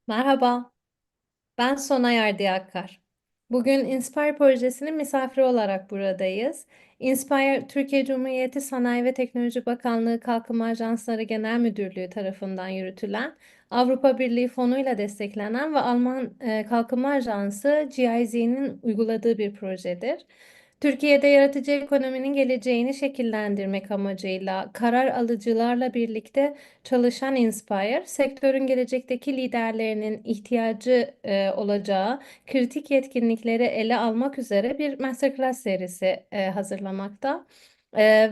Merhaba, ben Sonay Erdiyakar. Bugün Inspire projesinin misafiri olarak buradayız. Inspire, Türkiye Cumhuriyeti Sanayi ve Teknoloji Bakanlığı Kalkınma Ajansları Genel Müdürlüğü tarafından yürütülen, Avrupa Birliği fonuyla desteklenen ve Alman Kalkınma Ajansı GIZ'nin uyguladığı bir projedir. Türkiye'de yaratıcı ekonominin geleceğini şekillendirmek amacıyla karar alıcılarla birlikte çalışan Inspire, sektörün gelecekteki liderlerinin ihtiyacı olacağı kritik yetkinlikleri ele almak üzere bir masterclass serisi hazırlamakta.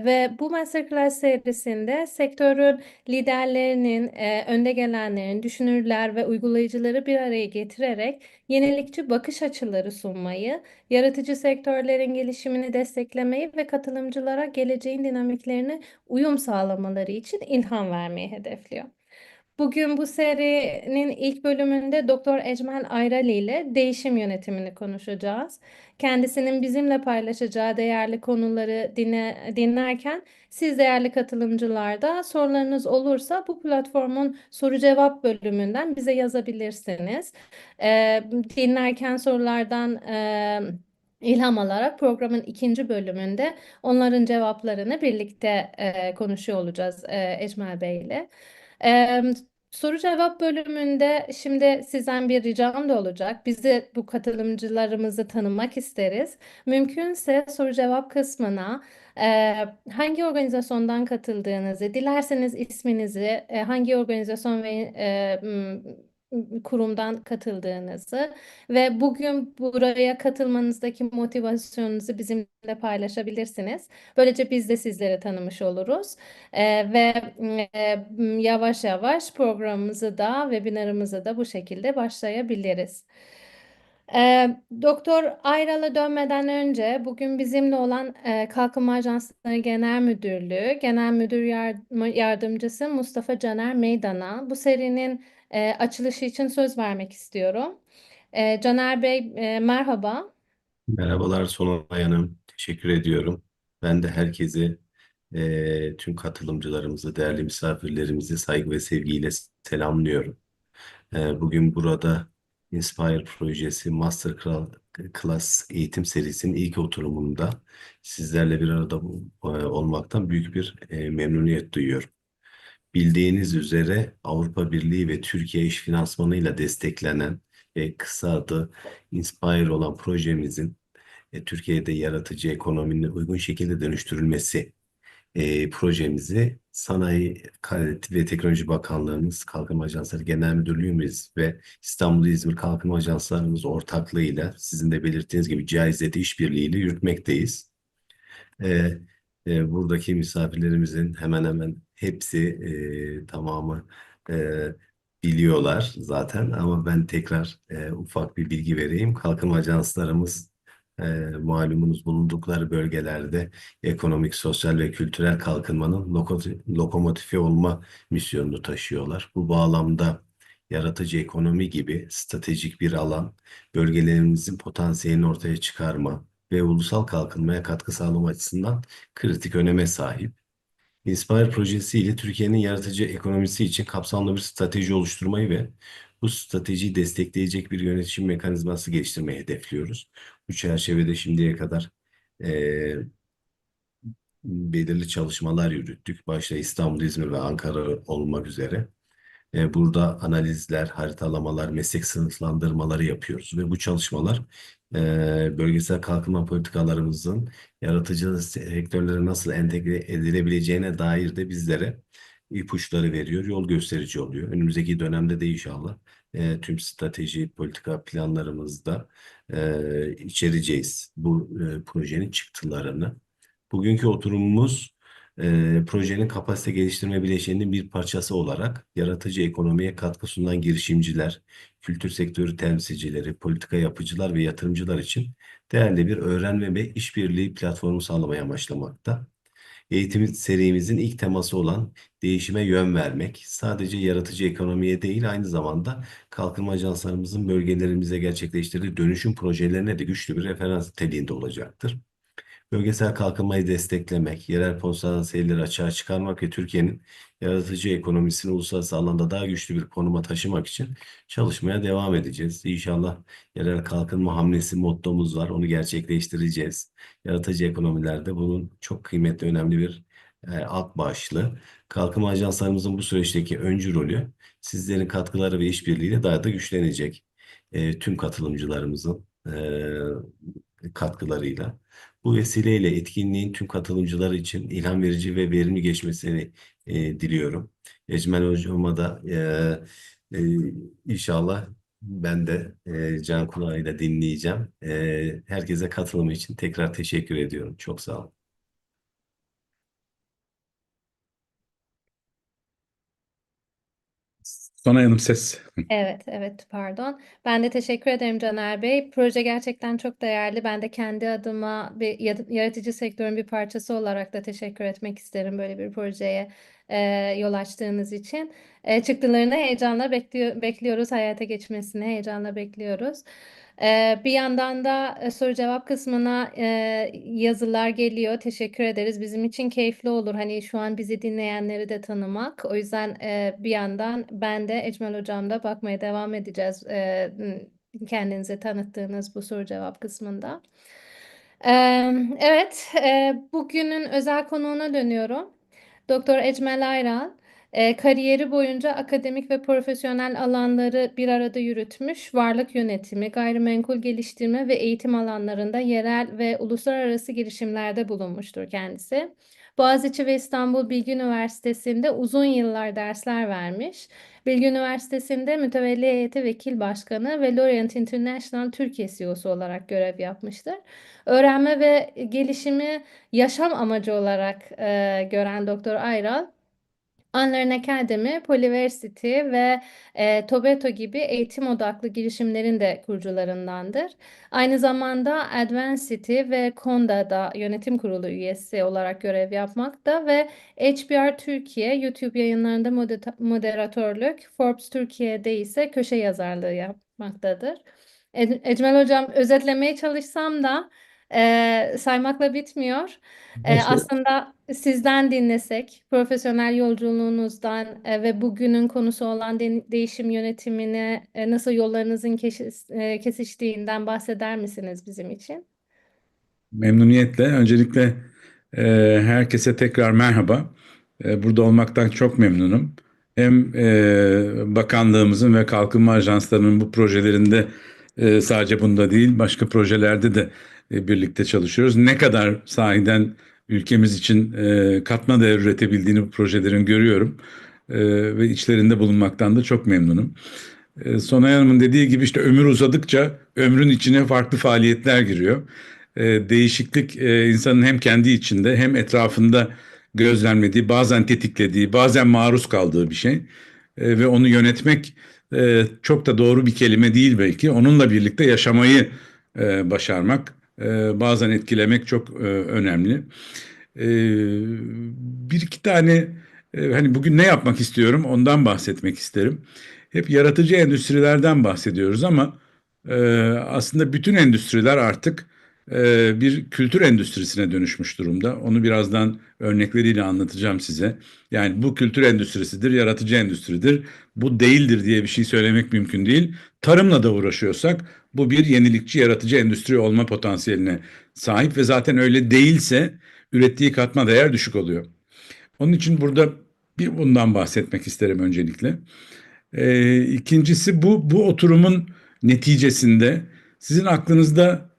Ve bu masterclass serisinde sektörün liderlerinin, önde gelenlerin, düşünürler ve uygulayıcıları bir araya getirerek yenilikçi bakış açıları sunmayı, yaratıcı sektörlerin gelişimini desteklemeyi ve katılımcılara geleceğin dinamiklerine uyum sağlamaları için ilham vermeyi hedefliyor. Bugün bu serinin ilk bölümünde Doktor Ecmel Ayrali ile değişim yönetimini konuşacağız. Kendisinin bizimle paylaşacağı değerli konuları dinlerken siz değerli katılımcılar da sorularınız olursa bu platformun soru cevap bölümünden bize yazabilirsiniz. Dinlerken sorulardan ilham alarak programın ikinci bölümünde onların cevaplarını birlikte konuşuyor olacağız Ecmel Bey ile. Ee, Soru cevap bölümünde şimdi sizden bir ricam da olacak. Biz de bu katılımcılarımızı tanımak isteriz. Mümkünse soru cevap kısmına e, hangi organizasyondan katıldığınızı, dilerseniz isminizi, hangi organizasyon ve kurumdan katıldığınızı ve bugün buraya katılmanızdaki motivasyonunuzu bizimle paylaşabilirsiniz. Böylece biz de sizleri tanımış oluruz. Ve yavaş yavaş programımızı da, webinarımızı da bu şekilde başlayabiliriz. Doktor Ayral'a dönmeden önce bugün bizimle olan Kalkınma Ajansları Genel Müdürlüğü, Genel Müdür Yardımcısı Mustafa Caner Meydan'a bu serinin açılışı için söz vermek istiyorum. Caner Bey, merhaba. Merhabalar Sonay Hanım. Teşekkür ediyorum. Ben de herkesi, tüm katılımcılarımızı, değerli misafirlerimizi saygı ve sevgiyle selamlıyorum. Bugün burada Inspire projesi Masterclass eğitim serisinin ilk oturumunda sizlerle bir arada olmaktan büyük bir memnuniyet duyuyorum. Bildiğiniz üzere Avrupa Birliği ve Türkiye İş Finansmanı'yla desteklenen ve kısa adı Inspire olan projemizin Türkiye'de yaratıcı ekonominin uygun şekilde dönüştürülmesi projemizi Sanayi ve Teknoloji Bakanlığımız, Kalkınma Ajansları Genel Müdürlüğümüz ve İstanbul İzmir Kalkınma Ajanslarımız ortaklığıyla sizin de belirttiğiniz gibi CİAZ'de işbirliğiyle yürütmekteyiz. E, Buradaki misafirlerimizin hemen hemen hepsi tamamı e, biliyorlar zaten ama ben tekrar ufak bir bilgi vereyim. Kalkınma ajanslarımız malumunuz bulundukları bölgelerde ekonomik, sosyal ve kültürel kalkınmanın lokomotifi olma misyonunu taşıyorlar. Bu bağlamda yaratıcı ekonomi gibi stratejik bir alan, bölgelerimizin potansiyelini ortaya çıkarma ve ulusal kalkınmaya katkı sağlama açısından kritik öneme sahip. Inspire projesi ile Türkiye'nin yaratıcı ekonomisi için kapsamlı bir strateji oluşturmayı ve bu stratejiyi destekleyecek bir yönetim mekanizması geliştirmeyi hedefliyoruz. Bu çerçevede şimdiye kadar eee, belirli çalışmalar yürüttük. Başta İstanbul, İzmir ve Ankara olmak üzere. Burada analizler, haritalamalar, meslek sınıflandırmaları yapıyoruz ve bu çalışmalar bölgesel kalkınma politikalarımızın yaratıcı sektörlere nasıl entegre edilebileceğine dair de bizlere ipuçları veriyor, yol gösterici oluyor. Önümüzdeki dönemde de inşallah tüm strateji, politika planlarımızda içereceğiz bu projenin çıktılarını. Bugünkü oturumumuz projenin kapasite geliştirme bileşeninin bir parçası olarak yaratıcı ekonomiye katkı sunan girişimciler, kültür sektörü temsilcileri, politika yapıcılar ve yatırımcılar için değerli bir öğrenme ve işbirliği platformu sağlamaya amaçlamakta. Eğitim serimizin ilk teması olan değişime yön vermek, sadece yaratıcı ekonomiye değil aynı zamanda kalkınma ajanslarımızın bölgelerimize gerçekleştirdiği dönüşüm projelerine de güçlü bir referans niteliğinde olacaktır. Bölgesel kalkınmayı desteklemek, yerel potansiyelleri açığa çıkarmak ve Türkiye'nin yaratıcı ekonomisini uluslararası alanda daha güçlü bir konuma taşımak için çalışmaya devam edeceğiz. İnşallah yerel kalkınma hamlesi mottomuz var, onu gerçekleştireceğiz. Yaratıcı ekonomilerde bunun çok kıymetli, önemli bir alt başlığı. Kalkınma ajanslarımızın bu süreçteki öncü rolü sizlerin katkıları ve işbirliğiyle daha da güçlenecek. Tüm katılımcılarımızın katkılarıyla. Bu vesileyle etkinliğin tüm katılımcıları için ilham verici ve verimli geçmesini diliyorum. Ecmel Hocama da inşallah ben de can kulağıyla dinleyeceğim. Herkese katılımı için tekrar teşekkür ediyorum. Çok sağ olun. Sonay Hanım ses. Evet, evet, pardon. Ben de teşekkür ederim Caner Bey. Proje gerçekten çok değerli. Ben de kendi adıma bir yaratıcı sektörün bir parçası olarak da teşekkür etmek isterim böyle bir projeye e, yol açtığınız için. Çıktılarını heyecanla bekliyoruz, hayata geçmesini heyecanla bekliyoruz. Bir yandan da soru cevap kısmına yazılar geliyor. Teşekkür ederiz. Bizim için keyifli olur. Hani şu an bizi dinleyenleri de tanımak. O yüzden bir yandan ben de Ecmel Hocam da bakmaya devam edeceğiz. Kendinizi tanıttığınız bu soru cevap kısmında. Evet, bugünün özel konuğuna dönüyorum. Doktor Ecmel Ayran. Kariyeri boyunca akademik ve profesyonel alanları bir arada yürütmüş, varlık yönetimi, gayrimenkul geliştirme ve eğitim alanlarında yerel ve uluslararası girişimlerde bulunmuştur kendisi. Boğaziçi ve İstanbul Bilgi Üniversitesi'nde uzun yıllar dersler vermiş. Bilgi Üniversitesi'nde mütevelli heyeti vekil başkanı ve Lorient International Türkiye CEO'su olarak görev yapmıştır. Öğrenme ve gelişimi yaşam amacı olarak gören Doktor Ayral, Unlearn Academy, Polyversity ve Tobeto gibi eğitim odaklı girişimlerin de kurucularındandır. Aynı zamanda Advancity ve Konda'da yönetim kurulu üyesi olarak görev yapmakta ve HBR Türkiye YouTube yayınlarında moderatörlük, Forbes Türkiye'de ise köşe yazarlığı yapmaktadır. Ecmel Hocam, özetlemeye çalışsam da saymakla bitmiyor. Aslında sizden dinlesek, profesyonel yolculuğunuzdan ve bugünün konusu olan değişim yönetimine nasıl yollarınızın kesiştiğinden bahseder misiniz bizim için? Memnuniyetle. Öncelikle e, herkese tekrar merhaba. Burada olmaktan çok memnunum. Hem bakanlığımızın ve kalkınma ajanslarının bu projelerinde sadece bunda değil başka projelerde de birlikte çalışıyoruz. Ne kadar sahiden ülkemiz için katma değer üretebildiğini bu projelerin görüyorum. Ve içlerinde bulunmaktan da çok memnunum. Sonay Hanım'ın dediği gibi işte ömür uzadıkça ömrün içine farklı faaliyetler giriyor. Değişiklik insanın hem kendi içinde hem etrafında gözlemlediği, bazen tetiklediği, bazen maruz kaldığı bir şey. Ve onu yönetmek çok da doğru bir kelime değil belki. Onunla birlikte yaşamayı başarmak, bazen etkilemek çok önemli. E, Bir iki tane hani bugün ne yapmak istiyorum ondan bahsetmek isterim. Hep yaratıcı endüstrilerden bahsediyoruz ama aslında bütün endüstriler artık bir kültür endüstrisine dönüşmüş durumda. Onu birazdan örnekleriyle anlatacağım size. Yani bu kültür endüstrisidir, yaratıcı endüstridir. Bu değildir diye bir şey söylemek mümkün değil. Tarımla da uğraşıyorsak bu bir yenilikçi, yaratıcı endüstri olma potansiyeline sahip ve zaten öyle değilse ürettiği katma değer düşük oluyor. Onun için burada bir bundan bahsetmek isterim öncelikle. İkincisi bu oturumun neticesinde sizin aklınızda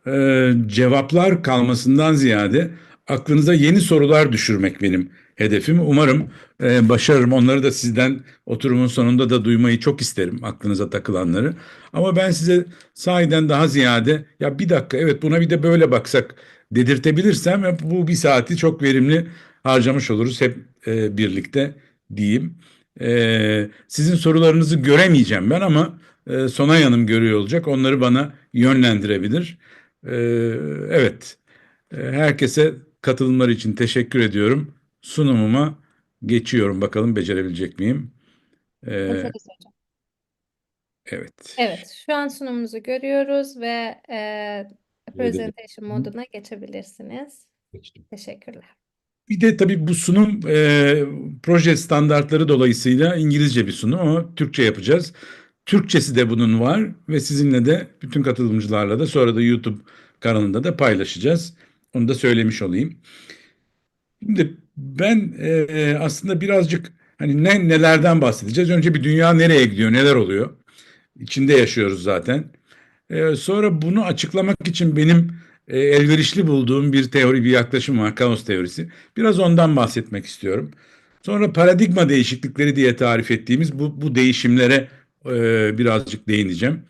cevaplar kalmasından ziyade aklınıza yeni sorular düşürmek benim hedefim. Umarım başarırım. Onları da sizden oturumun sonunda da duymayı çok isterim aklınıza takılanları. Ama ben size sahiden daha ziyade ya bir dakika evet buna bir de böyle baksak dedirtebilirsem bu bir saati çok verimli harcamış oluruz hep birlikte diyeyim. Sizin sorularınızı göremeyeceğim ben ama Sonay Hanım görüyor olacak. Onları bana yönlendirebilir. Ee, evet, herkese katılımları için teşekkür ediyorum. Sunumuma geçiyorum. Bakalım becerebilecek miyim? Ee, Bakarız hocam. evet. Evet, şu an sunumumuzu görüyoruz ve Şöyle de presentation bakayım. moduna geçebilirsiniz. Teşekkürler. Bir de tabii bu sunum proje standartları dolayısıyla İngilizce bir sunum ama Türkçe yapacağız. Türkçesi de bunun var ve sizinle de bütün katılımcılarla da sonra da YouTube kanalında da paylaşacağız. Onu da söylemiş olayım. Şimdi ben aslında birazcık hani nelerden bahsedeceğiz? Önce bir dünya nereye gidiyor, neler oluyor? İçinde yaşıyoruz zaten. Sonra bunu açıklamak için benim elverişli bulduğum bir teori, bir yaklaşım var, kaos teorisi. Biraz ondan bahsetmek istiyorum. Sonra paradigma değişiklikleri diye tarif ettiğimiz bu değişimlere birazcık değineceğim.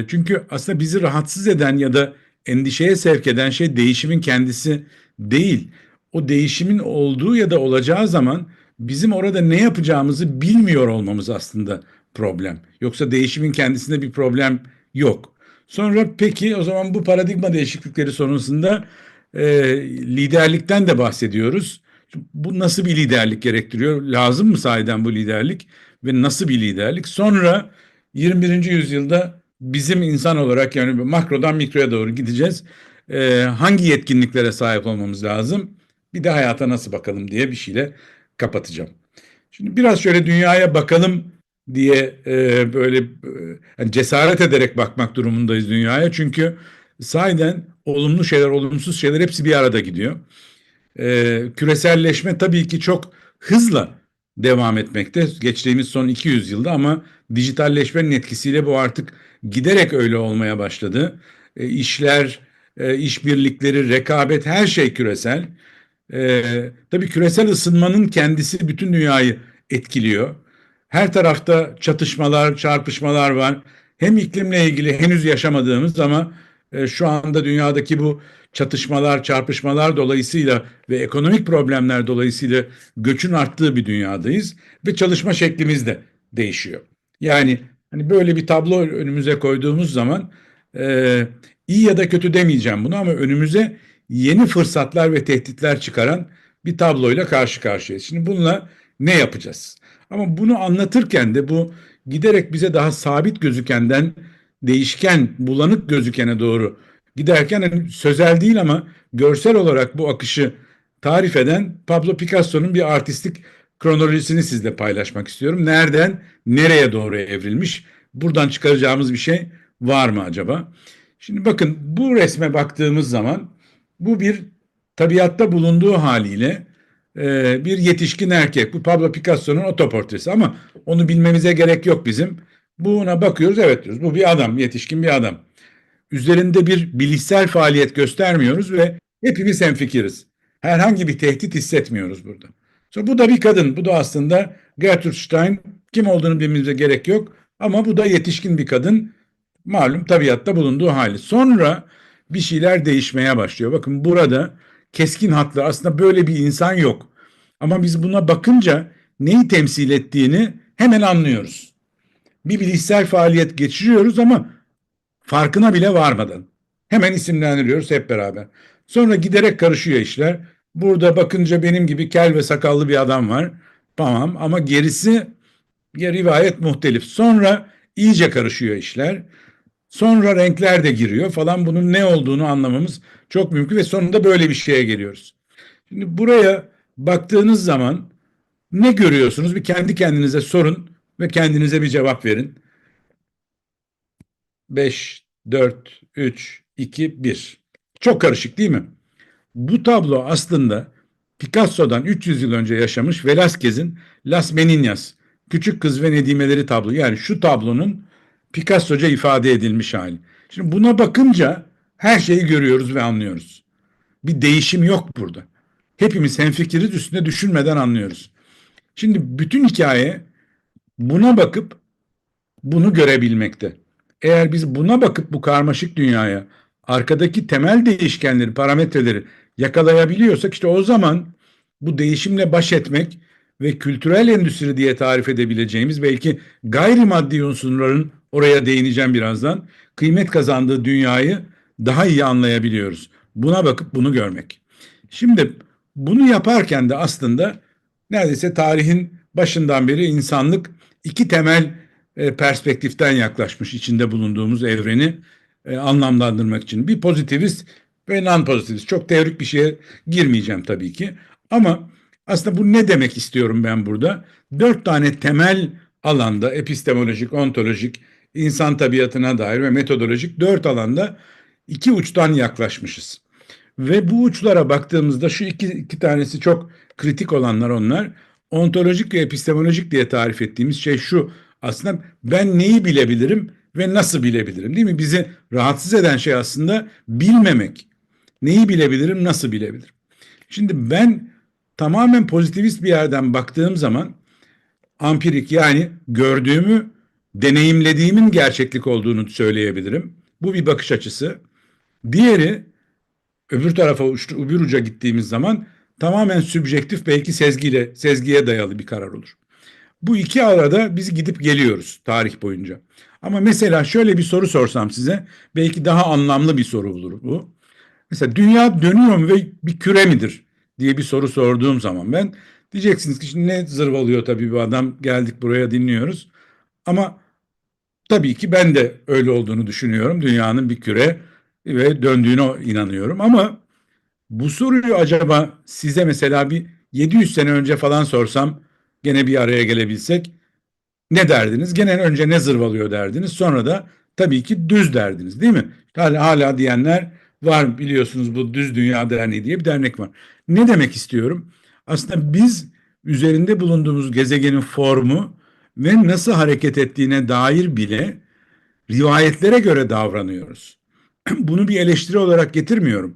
Çünkü aslında bizi rahatsız eden ya da endişeye sevk eden şey değişimin kendisi değil. O değişimin olduğu ya da olacağı zaman bizim orada ne yapacağımızı bilmiyor olmamız aslında problem. Yoksa değişimin kendisinde bir problem yok. Sonra peki o zaman bu paradigma değişiklikleri sonrasında liderlikten de bahsediyoruz. Bu nasıl bir liderlik gerektiriyor? Lazım mı sahiden bu liderlik ve nasıl bir liderlik? Sonra 21. yüzyılda bizim insan olarak yani makrodan mikroya doğru gideceğiz. Hangi yetkinliklere sahip olmamız lazım? Bir de hayata nasıl bakalım diye bir şeyle kapatacağım. Şimdi biraz şöyle dünyaya bakalım diye böyle yani cesaret ederek bakmak durumundayız dünyaya. Çünkü sahiden olumlu şeyler, olumsuz şeyler hepsi bir arada gidiyor. Küreselleşme tabii ki çok hızla devam etmekte geçtiğimiz son 200 yılda ama dijitalleşmenin etkisiyle bu artık giderek öyle olmaya başladı. İşler, işbirlikleri, rekabet her şey küresel. Tabii küresel ısınmanın kendisi bütün dünyayı etkiliyor. Her tarafta çatışmalar, çarpışmalar var. Hem iklimle ilgili henüz yaşamadığımız ama şu anda dünyadaki bu çatışmalar, çarpışmalar dolayısıyla ve ekonomik problemler dolayısıyla göçün arttığı bir dünyadayız ve çalışma şeklimiz de değişiyor. Yani hani böyle bir tablo önümüze koyduğumuz zaman iyi ya da kötü demeyeceğim bunu ama önümüze yeni fırsatlar ve tehditler çıkaran bir tabloyla karşı karşıyayız. Şimdi bununla ne yapacağız? Ama bunu anlatırken de bu giderek bize daha sabit gözükenden değişken, bulanık gözükene doğru giderken hani sözel değil ama görsel olarak bu akışı tarif eden Pablo Picasso'nun bir artistik kronolojisini sizle paylaşmak istiyorum. Nereden nereye doğru evrilmiş? Buradan çıkaracağımız bir şey var mı acaba? Şimdi bakın bu resme baktığımız zaman bu bir tabiatta bulunduğu haliyle bir yetişkin erkek. Bu Pablo Picasso'nun otoportresi ama onu bilmemize gerek yok bizim. Buna bakıyoruz evet diyoruz. Bu bir adam, yetişkin bir adam. Üzerinde bir bilişsel faaliyet göstermiyoruz ve hepimiz hemfikiriz. Herhangi bir tehdit hissetmiyoruz burada. Sonra bu da bir kadın. Bu da aslında Gertrude Stein. Kim olduğunu bilmemize gerek yok. Ama bu da yetişkin bir kadın. Malum tabiatta bulunduğu hali. Sonra bir şeyler değişmeye başlıyor. Bakın burada keskin hatlar aslında böyle bir insan yok. Ama biz buna bakınca neyi temsil ettiğini hemen anlıyoruz. Bir bilişsel faaliyet geçiriyoruz ama farkına bile varmadan. Hemen isimlendiriyoruz hep beraber. Sonra giderek karışıyor işler. Burada bakınca benim gibi kel ve sakallı bir adam var. Tamam ama gerisi ya rivayet muhtelif. Sonra iyice karışıyor işler. Sonra renkler de giriyor falan bunun ne olduğunu anlamamız çok mümkün ve sonunda böyle bir şeye geliyoruz. Şimdi buraya baktığınız zaman ne görüyorsunuz? Bir kendi kendinize sorun ve kendinize bir cevap verin. 5, 4, 3, 2, 1. Çok karışık değil mi? Bu tablo aslında Picasso'dan 300 yıl önce yaşamış Velázquez'in Las Meninas, Küçük Kız ve Nedimeleri tablo. Yani şu tablonun Picasso'ca ifade edilmiş hali. Şimdi buna bakınca her şeyi görüyoruz ve anlıyoruz. Bir değişim yok burada. Hepimiz hemfikiriz üstüne düşünmeden anlıyoruz. Şimdi bütün hikaye buna bakıp bunu görebilmekte. Eğer biz buna bakıp bu karmaşık dünyaya arkadaki temel değişkenleri, parametreleri yakalayabiliyorsak işte o zaman bu değişimle baş etmek ve kültürel endüstri diye tarif edebileceğimiz belki gayrimaddi unsurların oraya değineceğim birazdan kıymet kazandığı dünyayı daha iyi anlayabiliyoruz. Buna bakıp bunu görmek. Şimdi bunu yaparken de aslında neredeyse tarihin başından beri insanlık iki temel perspektiften yaklaşmış içinde bulunduğumuz evreni anlamlandırmak için. Bir pozitivist, ve non-pozitivist. Çok teorik bir şeye girmeyeceğim tabii ki. Ama aslında bu ne demek istiyorum ben burada? 4 tane temel alanda epistemolojik, ontolojik, insan tabiatına dair ve metodolojik 4 alanda iki uçtan yaklaşmışız. Ve bu uçlara baktığımızda şu iki tanesi çok kritik olanlar onlar. Ontolojik ve epistemolojik diye tarif ettiğimiz şey şu. Aslında ben neyi bilebilirim ve nasıl bilebilirim, değil mi? Bizi rahatsız eden şey aslında bilmemek. Neyi bilebilirim, nasıl bilebilirim? Şimdi ben tamamen pozitivist bir yerden baktığım zaman ampirik, yani gördüğümü, deneyimlediğimin gerçeklik olduğunu söyleyebilirim. Bu bir bakış açısı. Diğeri, öbür tarafa öbür uca gittiğimiz zaman tamamen sübjektif, belki sezgiye dayalı bir karar olur. Bu iki arada biz gidip geliyoruz tarih boyunca. Ama mesela şöyle bir soru sorsam size, belki daha anlamlı bir soru olur bu. Mesela dünya dönüyor mu ve bir küre midir diye bir soru sorduğum zaman ben, diyeceksiniz ki şimdi ne zırvalıyor tabii bu adam, geldik buraya dinliyoruz. Ama tabii ki ben de öyle olduğunu düşünüyorum. Dünyanın bir küre ve döndüğüne inanıyorum. Ama bu soruyu acaba size mesela bir 700 sene önce falan sorsam, gene bir araya gelebilsek, ne derdiniz? Gene önce ne zırvalıyor derdiniz. Sonra da tabii ki düz derdiniz, değil mi? Hala diyenler var, biliyorsunuz, bu Düz Dünya Derneği diye bir dernek var. Ne demek istiyorum? Aslında biz üzerinde bulunduğumuz gezegenin formu ve nasıl hareket ettiğine dair bile rivayetlere göre davranıyoruz. Bunu bir eleştiri olarak getirmiyorum.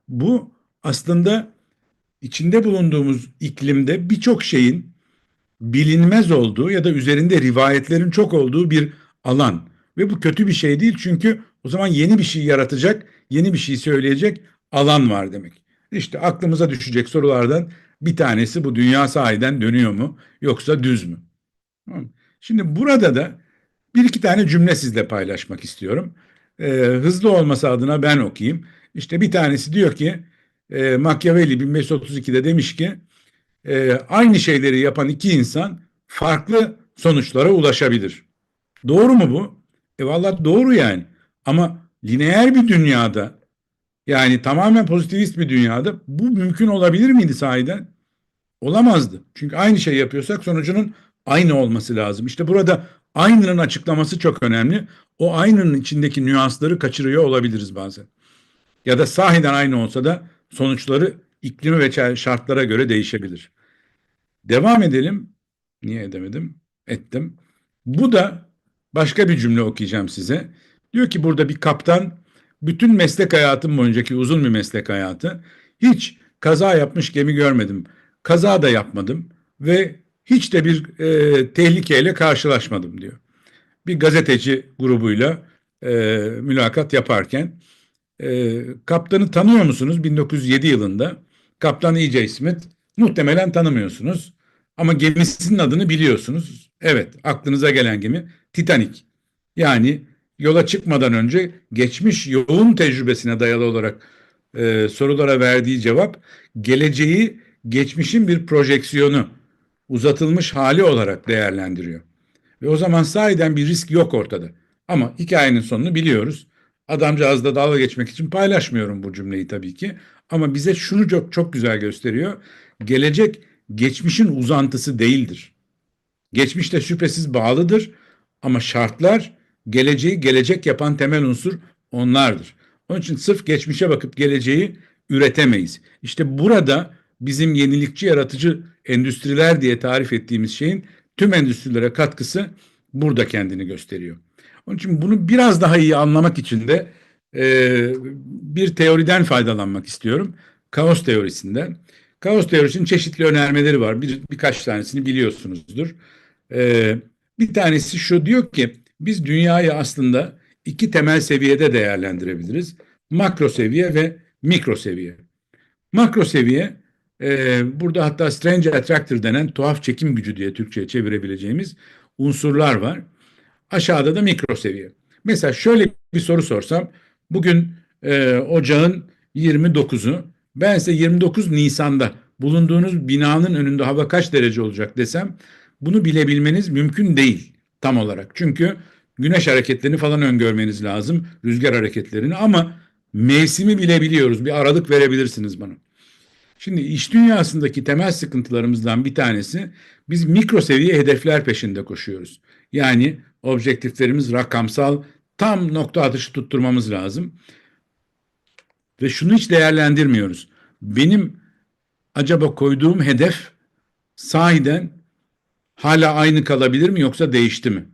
Bu aslında içinde bulunduğumuz iklimde birçok şeyin bilinmez olduğu ya da üzerinde rivayetlerin çok olduğu bir alan. Ve bu kötü bir şey değil, çünkü o zaman yeni bir şey yaratacak, yeni bir şey söyleyecek alan var demek. İşte aklımıza düşecek sorulardan bir tanesi bu: dünya sahiden dönüyor mu yoksa düz mü? Şimdi burada da bir iki tane cümle sizle paylaşmak istiyorum. Hızlı olması adına ben okuyayım. İşte bir tanesi diyor ki, Machiavelli 1532'de demiş ki, aynı şeyleri yapan iki insan farklı sonuçlara ulaşabilir. Doğru mu bu? Vallahi doğru yani. Ama lineer bir dünyada, yani tamamen pozitivist bir dünyada bu mümkün olabilir miydi sahiden? Olamazdı. Çünkü aynı şey yapıyorsak sonucunun aynı olması lazım. İşte burada aynının açıklaması çok önemli. O aynının içindeki nüansları kaçırıyor olabiliriz bazen. Ya da sahiden aynı olsa da sonuçları iklimi ve şartlara göre değişebilir. Devam edelim. Niye edemedim? Ettim. Bu da başka bir cümle okuyacağım size. Diyor ki burada bir kaptan, bütün meslek hayatım boyuncaki uzun bir meslek hayatı, hiç kaza yapmış gemi görmedim. Kaza da yapmadım ve hiç de bir tehlikeyle karşılaşmadım diyor. Bir gazeteci grubuyla mülakat yaparken, kaptanı tanıyor musunuz? 1907 yılında Kaptan E.J. Smith, muhtemelen tanımıyorsunuz. Ama gemisinin adını biliyorsunuz. Evet, aklınıza gelen gemi Titanic. Yani yola çıkmadan önce geçmiş yoğun tecrübesine dayalı olarak sorulara verdiği cevap, geleceği geçmişin bir projeksiyonu, uzatılmış hali olarak değerlendiriyor. Ve o zaman sahiden bir risk yok ortada. Ama hikayenin sonunu biliyoruz. Adamcağızla dalga geçmek için paylaşmıyorum bu cümleyi tabii ki. Ama bize şunu çok çok güzel gösteriyor: gelecek geçmişin uzantısı değildir. Geçmiş de şüphesiz bağlıdır ama şartlar, geleceği gelecek yapan temel unsur onlardır. Onun için sırf geçmişe bakıp geleceği üretemeyiz. İşte burada bizim yenilikçi, yaratıcı endüstriler diye tarif ettiğimiz şeyin tüm endüstrilere katkısı burada kendini gösteriyor. Onun için bunu biraz daha iyi anlamak için de bir teoriden faydalanmak istiyorum. Kaos teorisinden. Kaos teorisinin çeşitli önermeleri var. Birkaç tanesini biliyorsunuzdur. Ee, Bir tanesi şu: diyor ki biz dünyayı aslında iki temel seviyede değerlendirebiliriz. Makro seviye ve mikro seviye. Makro seviye, burada hatta strange attractor denen tuhaf çekim gücü diye Türkçe'ye çevirebileceğimiz unsurlar var. Aşağıda da mikro seviye. Mesela şöyle bir soru sorsam, bugün ocağın 29'u, ben size 29 Nisan'da bulunduğunuz binanın önünde hava kaç derece olacak desem, bunu bilebilmeniz mümkün değil tam olarak. Çünkü güneş hareketlerini falan öngörmeniz lazım, rüzgar hareketlerini, ama mevsimi bile biliyoruz. Bir aralık verebilirsiniz bana. Şimdi iş dünyasındaki temel sıkıntılarımızdan bir tanesi, biz mikro seviye hedefler peşinde koşuyoruz. Yani objektiflerimiz rakamsal, tam nokta atışı tutturmamız lazım. Ve şunu hiç değerlendirmiyoruz. Benim acaba koyduğum hedef sahiden hala aynı kalabilir mi, yoksa değişti mi?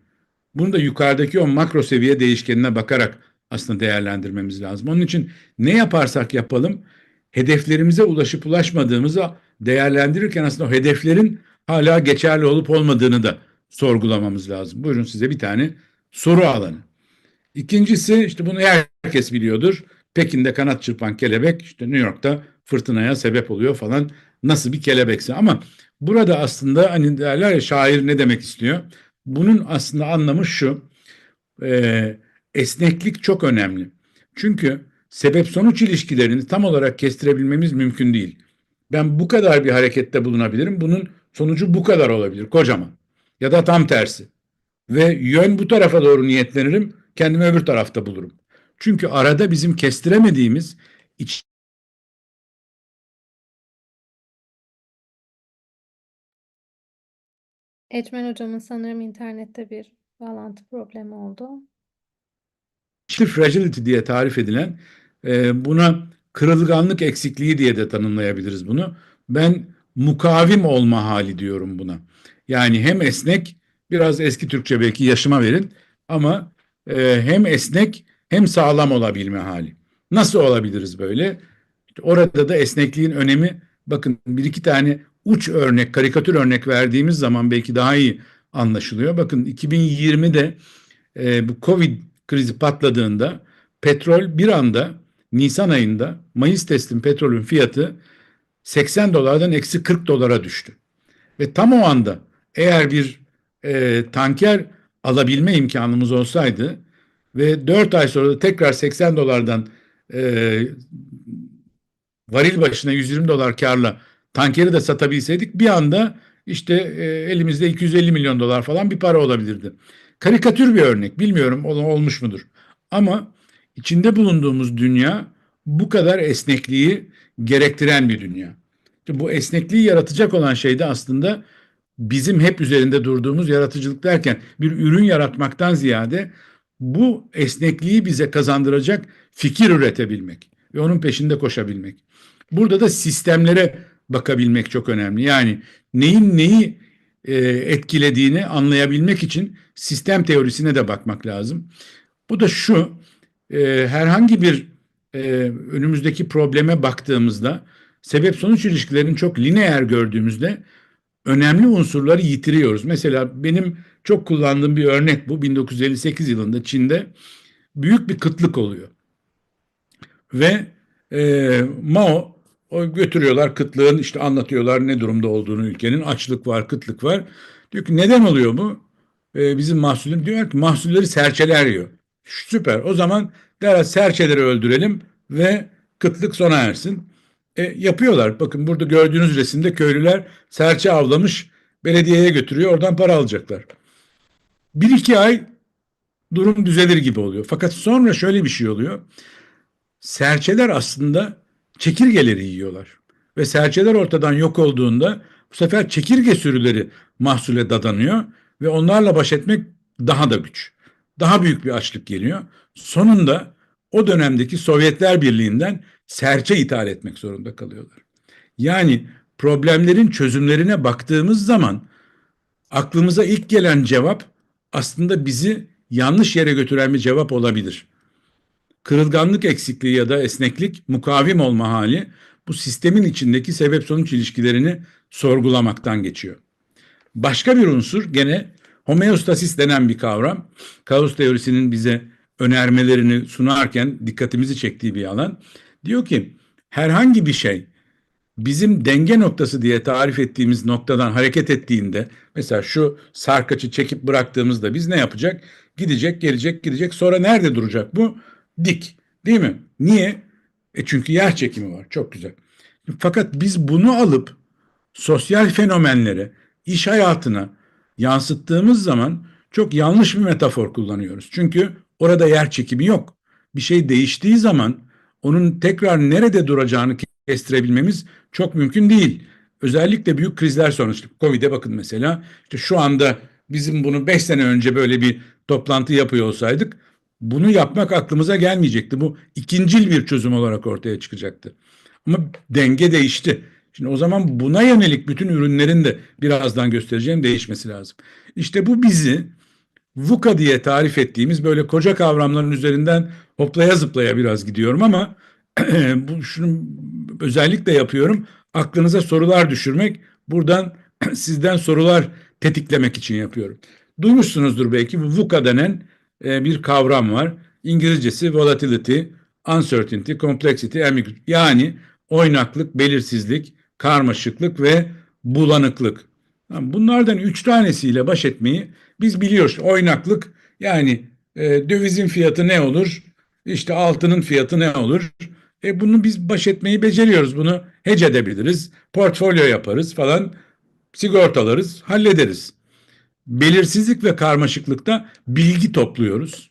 Bunu da yukarıdaki o makro seviye değişkenine bakarak aslında değerlendirmemiz lazım. Onun için ne yaparsak yapalım, hedeflerimize ulaşıp ulaşmadığımızı değerlendirirken aslında o hedeflerin hala geçerli olup olmadığını da sorgulamamız lazım. Buyurun, size bir tane soru alanı. İkincisi, işte bunu herkes biliyordur. Pekin'de kanat çırpan kelebek işte New York'ta fırtınaya sebep oluyor falan. Nasıl bir kelebekse, ama burada aslında hani derler ya, şair ne demek istiyor? Bunun aslında anlamı şu: esneklik çok önemli. Çünkü sebep sonuç ilişkilerini tam olarak kestirebilmemiz mümkün değil. Ben bu kadar bir harekette bulunabilirim. Bunun sonucu bu kadar olabilir, kocaman. Ya da tam tersi. Ve yön bu tarafa doğru niyetlenirim, kendimi öbür tarafta bulurum. Çünkü arada bizim kestiremediğimiz iç. Ecmen hocamın sanırım internette bir bağlantı problemi oldu. Fragility diye tarif edilen, buna kırılganlık eksikliği diye de tanımlayabiliriz bunu. Ben mukavim olma hali diyorum buna. Yani hem esnek, biraz eski Türkçe belki yaşıma verin, ama hem esnek hem sağlam olabilme hali. Nasıl olabiliriz böyle? İşte orada da esnekliğin önemi, bakın bir iki tane uç örnek, karikatür örnek verdiğimiz zaman belki daha iyi anlaşılıyor. Bakın 2020'de bu Covid krizi patladığında petrol bir anda Nisan ayında, Mayıs teslim petrolün fiyatı 80 dolardan eksi 40 dolara düştü. Ve tam o anda eğer bir tanker alabilme imkanımız olsaydı ve 4 ay sonra da tekrar 80 dolardan e, varil başına 120 dolar karla tankeri de satabilseydik, bir anda işte elimizde 250 milyon dolar falan bir para olabilirdi. Karikatür bir örnek, bilmiyorum olmuş mudur. Ama içinde bulunduğumuz dünya bu kadar esnekliği gerektiren bir dünya. İşte bu esnekliği yaratacak olan şey de aslında bizim hep üzerinde durduğumuz yaratıcılık derken, bir ürün yaratmaktan ziyade bu esnekliği bize kazandıracak fikir üretebilmek ve onun peşinde koşabilmek. Burada da sistemlere bakabilmek çok önemli. Yani neyin neyi etkilediğini anlayabilmek için sistem teorisine de bakmak lazım. Bu da şu: herhangi bir e, önümüzdeki probleme baktığımızda, sebep sonuç ilişkilerini çok lineer gördüğümüzde önemli unsurları yitiriyoruz. Mesela benim çok kullandığım bir örnek bu. 1958 yılında Çin'de büyük bir kıtlık oluyor. Ve Mao, o götürüyorlar kıtlığın, işte anlatıyorlar ne durumda olduğunu ülkenin. Açlık var, kıtlık var. Diyor ki neden oluyor bu? Bizim mahsulüm, diyor ki mahsulleri serçeler yiyor. Süper. O zaman derhal serçeleri öldürelim ve kıtlık sona ersin. Yapıyorlar. Bakın burada gördüğünüz resimde köylüler serçe avlamış, belediyeye götürüyor. Oradan para alacaklar. Bir iki ay durum düzelir gibi oluyor. Fakat sonra şöyle bir şey oluyor: serçeler aslında çekirgeleri yiyorlar. Ve serçeler ortadan yok olduğunda bu sefer çekirge sürüleri mahsule dadanıyor ve onlarla baş etmek daha da güç. Daha büyük bir açlık geliyor. Sonunda o dönemdeki Sovyetler Birliği'nden serçe ithal etmek zorunda kalıyorlar. Yani problemlerin çözümlerine baktığımız zaman aklımıza ilk gelen cevap aslında bizi yanlış yere götüren bir cevap olabilir. Kırılganlık eksikliği ya da esneklik, mukavim olma hali, bu sistemin içindeki sebep sonuç ilişkilerini sorgulamaktan geçiyor. Başka bir unsur gene homeostasis denen bir kavram. Kaos teorisinin bize önermelerini sunarken dikkatimizi çektiği bir alan. Diyor ki herhangi bir şey bizim denge noktası diye tarif ettiğimiz noktadan hareket ettiğinde, mesela şu sarkaçı çekip bıraktığımızda biz ne yapacak? Gidecek, gelecek, gidecek. Sonra nerede duracak bu? Dik. Değil mi? Niye? Çünkü yer çekimi var. Çok güzel. Fakat biz bunu alıp sosyal fenomenlere, iş hayatına yansıttığımız zaman çok yanlış bir metafor kullanıyoruz. Çünkü orada yer çekimi yok. Bir şey değiştiği zaman onun tekrar nerede duracağını kestirebilmemiz çok mümkün değil. Özellikle büyük krizler sonrası. Covid'e bakın mesela. İşte şu anda bizim bunu 5 sene önce böyle bir toplantı yapıyor olsaydık bunu yapmak aklımıza gelmeyecekti. Bu ikincil bir çözüm olarak ortaya çıkacaktı. Ama denge değişti. Şimdi o zaman buna yönelik bütün ürünlerin de birazdan göstereceğim değişmesi lazım. İşte bu bizi VUCA diye tarif ettiğimiz böyle koca kavramların üzerinden hoplaya zıplaya biraz gidiyorum ama bu şunu özellikle yapıyorum. Aklınıza sorular düşürmek, buradan sizden sorular tetiklemek için yapıyorum. Duymuşsunuzdur belki bu VUCA denen bir kavram var. İngilizcesi volatility, uncertainty, complexity, ambiguity. Yani oynaklık, belirsizlik, karmaşıklık ve bulanıklık. Bunlardan üç tanesiyle baş etmeyi biz biliyoruz. Oynaklık yani dövizin fiyatı ne olur? İşte altının fiyatı ne olur? Bunu biz baş etmeyi beceriyoruz. Bunu hedge edebiliriz. Portfolyo yaparız falan. Sigortalarız, hallederiz. Belirsizlik ve karmaşıklıkta bilgi topluyoruz.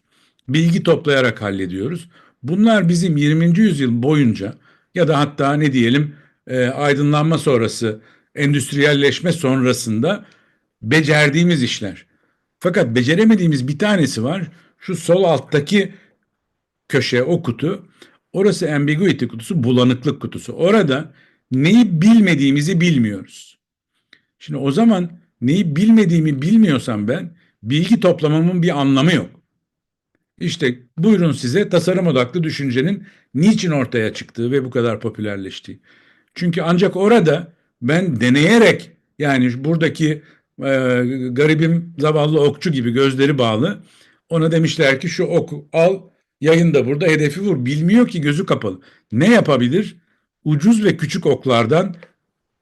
Bilgi toplayarak hallediyoruz. Bunlar bizim 20. yüzyıl boyunca ya da hatta ne diyelim aydınlanma sonrası, endüstriyelleşme sonrasında becerdiğimiz işler. Fakat beceremediğimiz bir tanesi var. Şu sol alttaki köşe o kutu. Orası ambiguity kutusu, bulanıklık kutusu. Orada neyi bilmediğimizi bilmiyoruz. Şimdi o zaman neyi bilmediğimi bilmiyorsam ben bilgi toplamamın bir anlamı yok. İşte buyurun size tasarım odaklı düşüncenin niçin ortaya çıktığı ve bu kadar popülerleştiği. Çünkü ancak orada ben deneyerek yani buradaki garibim zavallı okçu gibi gözleri bağlı ona demişler ki şu oku al yayında burada hedefi vur. Bilmiyor ki gözü kapalı. Ne yapabilir? Ucuz ve küçük oklardan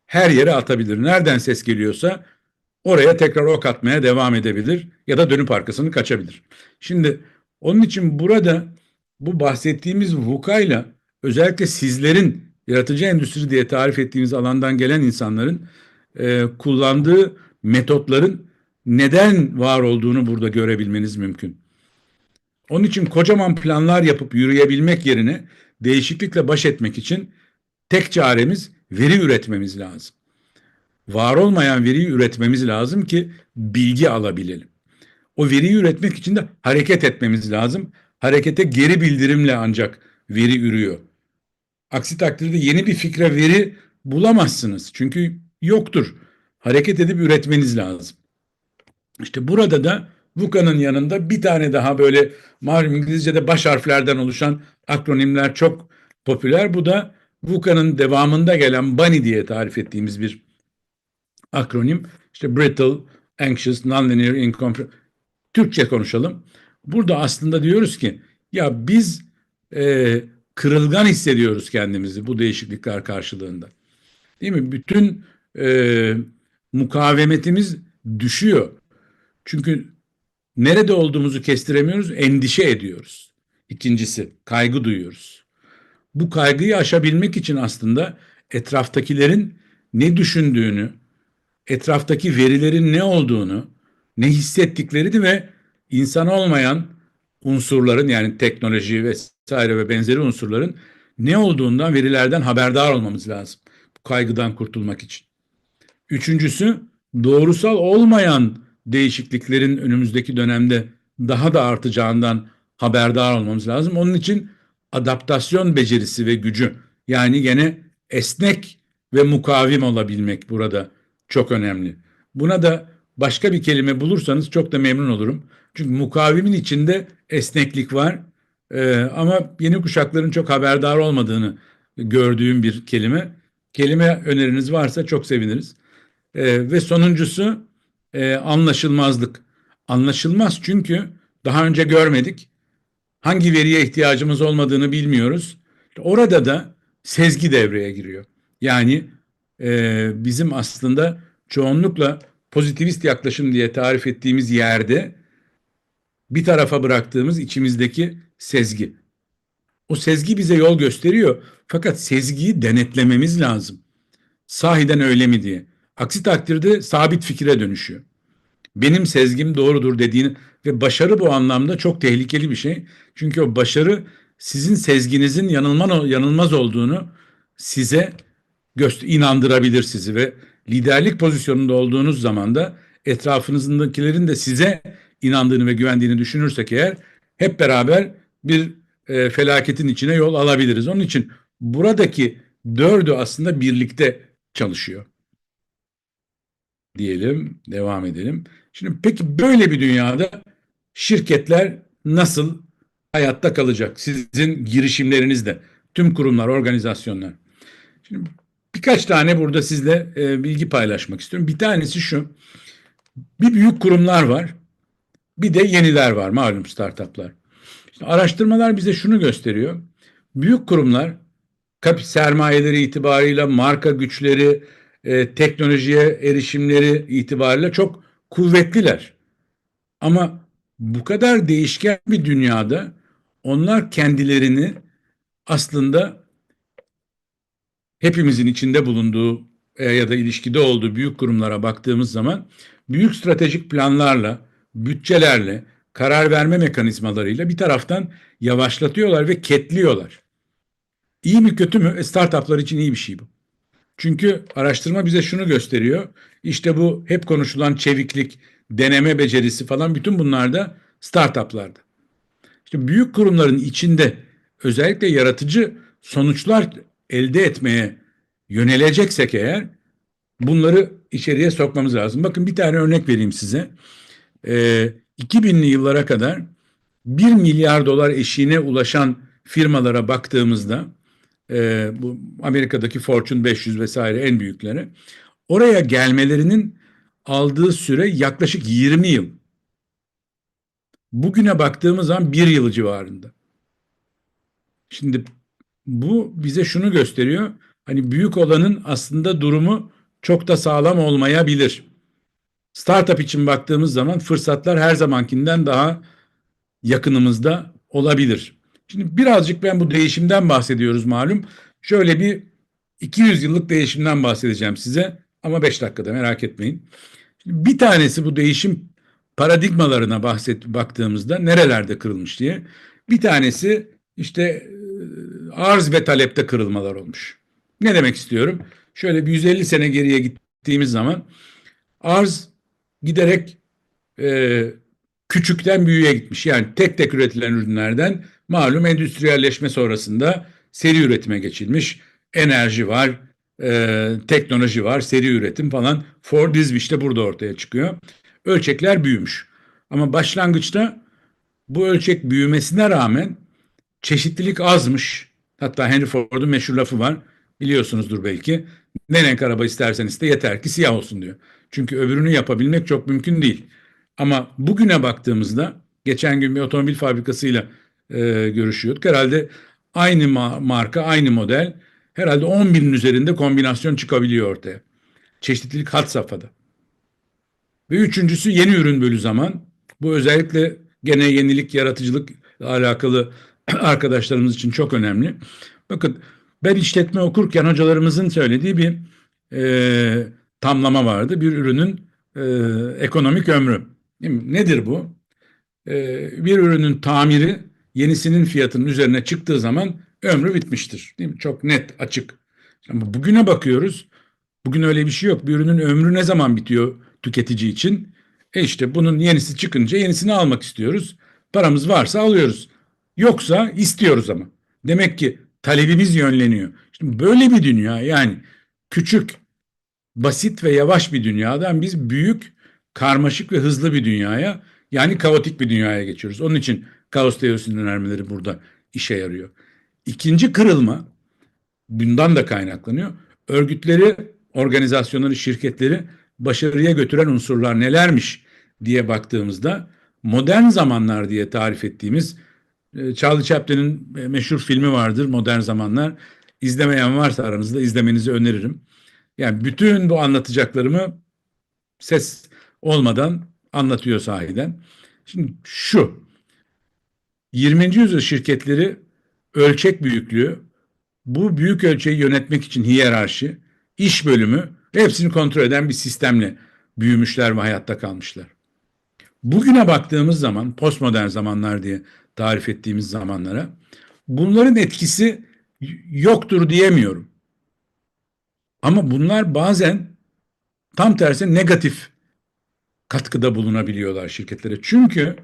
her yere atabilir. Nereden ses geliyorsa oraya tekrar ok atmaya devam edebilir ya da dönüp arkasını kaçabilir. Şimdi onun için burada bu bahsettiğimiz VUCA'yla özellikle sizlerin yaratıcı endüstri diye tarif ettiğimiz alandan gelen insanların kullandığı metotların neden var olduğunu burada görebilmeniz mümkün. Onun için kocaman planlar yapıp yürüyebilmek yerine değişiklikle baş etmek için tek çaremiz veri üretmemiz lazım. Var olmayan veriyi üretmemiz lazım ki bilgi alabilelim. O veriyi üretmek için de hareket etmemiz lazım. Harekete geri bildirimle ancak veri ürüyor. Aksi takdirde yeni bir fikre veri bulamazsınız. Çünkü yoktur. Hareket edip üretmeniz lazım. İşte burada da VUCA'nın yanında bir tane daha böyle malum İngilizce'de baş harflerden oluşan akronimler çok popüler. Bu da VUCA'nın devamında gelen BANI diye tarif ettiğimiz bir akronim. İşte brittle, anxious, nonlinear, incomprehensible. Türkçe konuşalım. Burada aslında diyoruz ki ya biz kırılgan hissediyoruz kendimizi bu değişiklikler karşılığında. Değil mi? Bütün mukavemetimiz düşüyor. Çünkü nerede olduğumuzu kestiremiyoruz, endişe ediyoruz. İkincisi, kaygı duyuyoruz. Bu kaygıyı aşabilmek için aslında etraftakilerin ne düşündüğünü, etraftaki verilerin ne olduğunu, ne hissettiklerini ve insan olmayan unsurların yani teknoloji vesaire ve benzeri unsurların ne olduğundan verilerden haberdar olmamız lazım. Bu kaygıdan kurtulmak için. Üçüncüsü doğrusal olmayan değişikliklerin önümüzdeki dönemde daha da artacağından haberdar olmamız lazım. Onun için adaptasyon becerisi ve gücü yani gene esnek ve mukavim olabilmek burada çok önemli. Buna da başka bir kelime bulursanız çok da memnun olurum. Çünkü mukavimin içinde esneklik var. Ama yeni kuşakların çok haberdar olmadığını gördüğüm bir kelime. Kelime öneriniz varsa çok seviniriz. Ve sonuncusu anlaşılmazlık. Anlaşılmaz çünkü daha önce görmedik. Hangi veriye ihtiyacımız olmadığını bilmiyoruz. Orada da sezgi devreye giriyor. Yani bizim aslında çoğunlukla pozitivist yaklaşım diye tarif ettiğimiz yerde bir tarafa bıraktığımız içimizdeki sezgi. O sezgi bize yol gösteriyor. Fakat sezgiyi denetlememiz lazım. Sahiden öyle mi diye. Aksi takdirde sabit fikire dönüşüyor. Benim sezgim doğrudur dediğini ve başarı bu anlamda çok tehlikeli bir şey. Çünkü o başarı sizin sezginizin yanılmaz olduğunu size inandırabilir sizi ve liderlik pozisyonunda olduğunuz zaman da etrafınızdakilerin de size inandığını ve güvendiğini düşünürsek eğer hep beraber bir felaketin içine yol alabiliriz. Onun için buradaki dördü aslında birlikte çalışıyor diyelim, devam edelim. Şimdi peki böyle bir dünyada şirketler nasıl hayatta kalacak? Sizin girişimlerinizde, tüm kurumlar, organizasyonlar. Şimdi birkaç tane burada sizle bilgi paylaşmak istiyorum. Bir tanesi şu, bir büyük kurumlar var, bir de yeniler var, malum startuplar. İşte araştırmalar bize şunu gösteriyor. Büyük kurumlar sermayeleri itibarıyla, marka güçleri, teknolojiye erişimleri itibariyle çok kuvvetliler. Ama bu kadar değişken bir dünyada onlar kendilerini aslında hepimizin içinde bulunduğu ya da ilişkide olduğu büyük kurumlara baktığımız zaman büyük stratejik planlarla, bütçelerle, karar verme mekanizmalarıyla bir taraftan yavaşlatıyorlar ve ketliyorlar. İyi mi kötü mü? Startuplar için iyi bir şey bu. Çünkü araştırma bize şunu gösteriyor. İşte bu hep konuşulan çeviklik, deneme becerisi falan bütün bunlar da startuplarda. İşte büyük kurumların içinde özellikle yaratıcı sonuçlar elde etmeye yöneleceksek eğer bunları içeriye sokmamız lazım. Bakın bir tane örnek vereyim size. 2000'li yıllara kadar 1 milyar dolar eşiğine ulaşan firmalara baktığımızda bu Amerika'daki Fortune 500 vesaire en büyükleri oraya gelmelerinin aldığı süre yaklaşık 20 yıl. Bugüne baktığımız zaman 1 yıl civarında. Şimdi bu bize şunu gösteriyor. Hani büyük olanın aslında durumu çok da sağlam olmayabilir. Startup için baktığımız zaman fırsatlar her zamankinden daha yakınımızda olabilir. Şimdi birazcık ben bu değişimden bahsediyoruz malum. Şöyle bir 200 yıllık değişimden bahsedeceğim size ama 5 dakikada merak etmeyin. Şimdi bir tanesi bu değişim paradigmalarına baktığımızda nerelerde kırılmış diye. Bir tanesi işte arz ve talepte kırılmalar olmuş. Ne demek istiyorum? Şöyle bir 150 sene geriye gittiğimiz zaman arz giderek e, küçükten büyüğe gitmiş. Yani tek tek üretilen ürünlerden malum endüstriyelleşme sonrasında seri üretime geçilmiş. Enerji var, teknoloji var, seri üretim falan. Fordizm işte burada ortaya çıkıyor. Ölçekler büyümüş. Ama başlangıçta bu ölçek büyümesine rağmen çeşitlilik azmış. Hatta Henry Ford'un meşhur lafı var. Biliyorsunuzdur belki. Ne renk araba istersen iste yeter ki siyah olsun diyor. Çünkü öbürünü yapabilmek çok mümkün değil. Ama bugüne baktığımızda geçen gün bir otomobil fabrikasıyla görüşüyorduk. Herhalde aynı marka, aynı model herhalde 10 binin üzerinde kombinasyon çıkabiliyor ortaya. Çeşitlilik had safhada. Ve üçüncüsü yeni ürün bölü zaman. Bu özellikle gene yenilik, yaratıcılık alakalı arkadaşlarımız için çok önemli. Bakın ben işletme okurken hocalarımızın söylediği bir tamlama vardı. Bir ürünün ekonomik ömrü. Değil mi? Nedir bu? Bir ürünün tamiri yenisinin fiyatının üzerine çıktığı zaman ömrü bitmiştir. Değil mi? Çok net, açık. Ama bugüne bakıyoruz. Bugün öyle bir şey yok. Bir ürünün ömrü ne zaman bitiyor tüketici için? İşte bunun yenisi çıkınca yenisini almak istiyoruz. Paramız varsa alıyoruz. Yoksa istiyoruz ama. Demek ki talebimiz yönleniyor. Şimdi böyle bir dünya yani küçük, basit ve yavaş bir dünyadan biz büyük, karmaşık ve hızlı bir dünyaya yani kaotik bir dünyaya geçiyoruz. Onun için kaos teorisinin önermeleri burada işe yarıyor. İkinci kırılma bundan da kaynaklanıyor. Örgütleri, organizasyonları, şirketleri başarıya götüren unsurlar nelermiş diye baktığımızda modern zamanlar diye tarif ettiğimiz Charlie Chaplin'in meşhur filmi vardır Modern Zamanlar. İzlemeyen varsa aranızda izlemenizi öneririm. Yani bütün bu anlatacaklarımı ses olmadan anlatıyor sahiden. Şimdi şu 20. yüzyıl şirketleri ölçek büyüklüğü, bu büyük ölçeği yönetmek için hiyerarşi, iş bölümü hepsini kontrol eden bir sistemle büyümüşler ve hayatta kalmışlar. Bugüne baktığımız zaman postmodern zamanlar diye tarif ettiğimiz zamanlara bunların etkisi yoktur diyemiyorum. Ama bunlar bazen tam tersi negatif katkıda bulunabiliyorlar şirketlere. Çünkü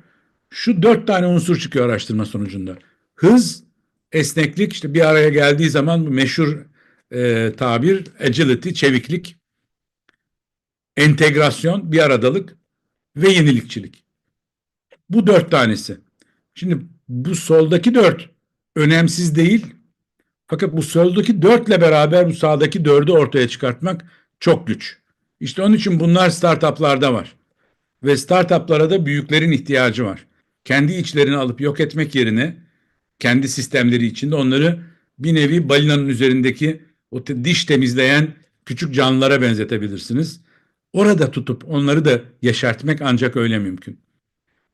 şu 4 tane unsur çıkıyor araştırma sonucunda. Hız, esneklik, işte bir araya geldiği zaman bu meşhur tabir agility, çeviklik, entegrasyon, bir aradalık ve yenilikçilik. Bu 4 tanesi. Şimdi bu soldaki 4 önemsiz değil. Fakat bu soldaki 4'le beraber bu sağdaki 4'ü ortaya çıkartmak çok güç. İşte onun için bunlar startuplarda var. Ve startuplara da büyüklerin ihtiyacı var. Kendi içlerini alıp yok etmek yerine kendi sistemleri içinde onları bir nevi balinanın üzerindeki o diş temizleyen küçük canlılara benzetebilirsiniz. Orada tutup onları da yeşertmek ancak öyle mümkün.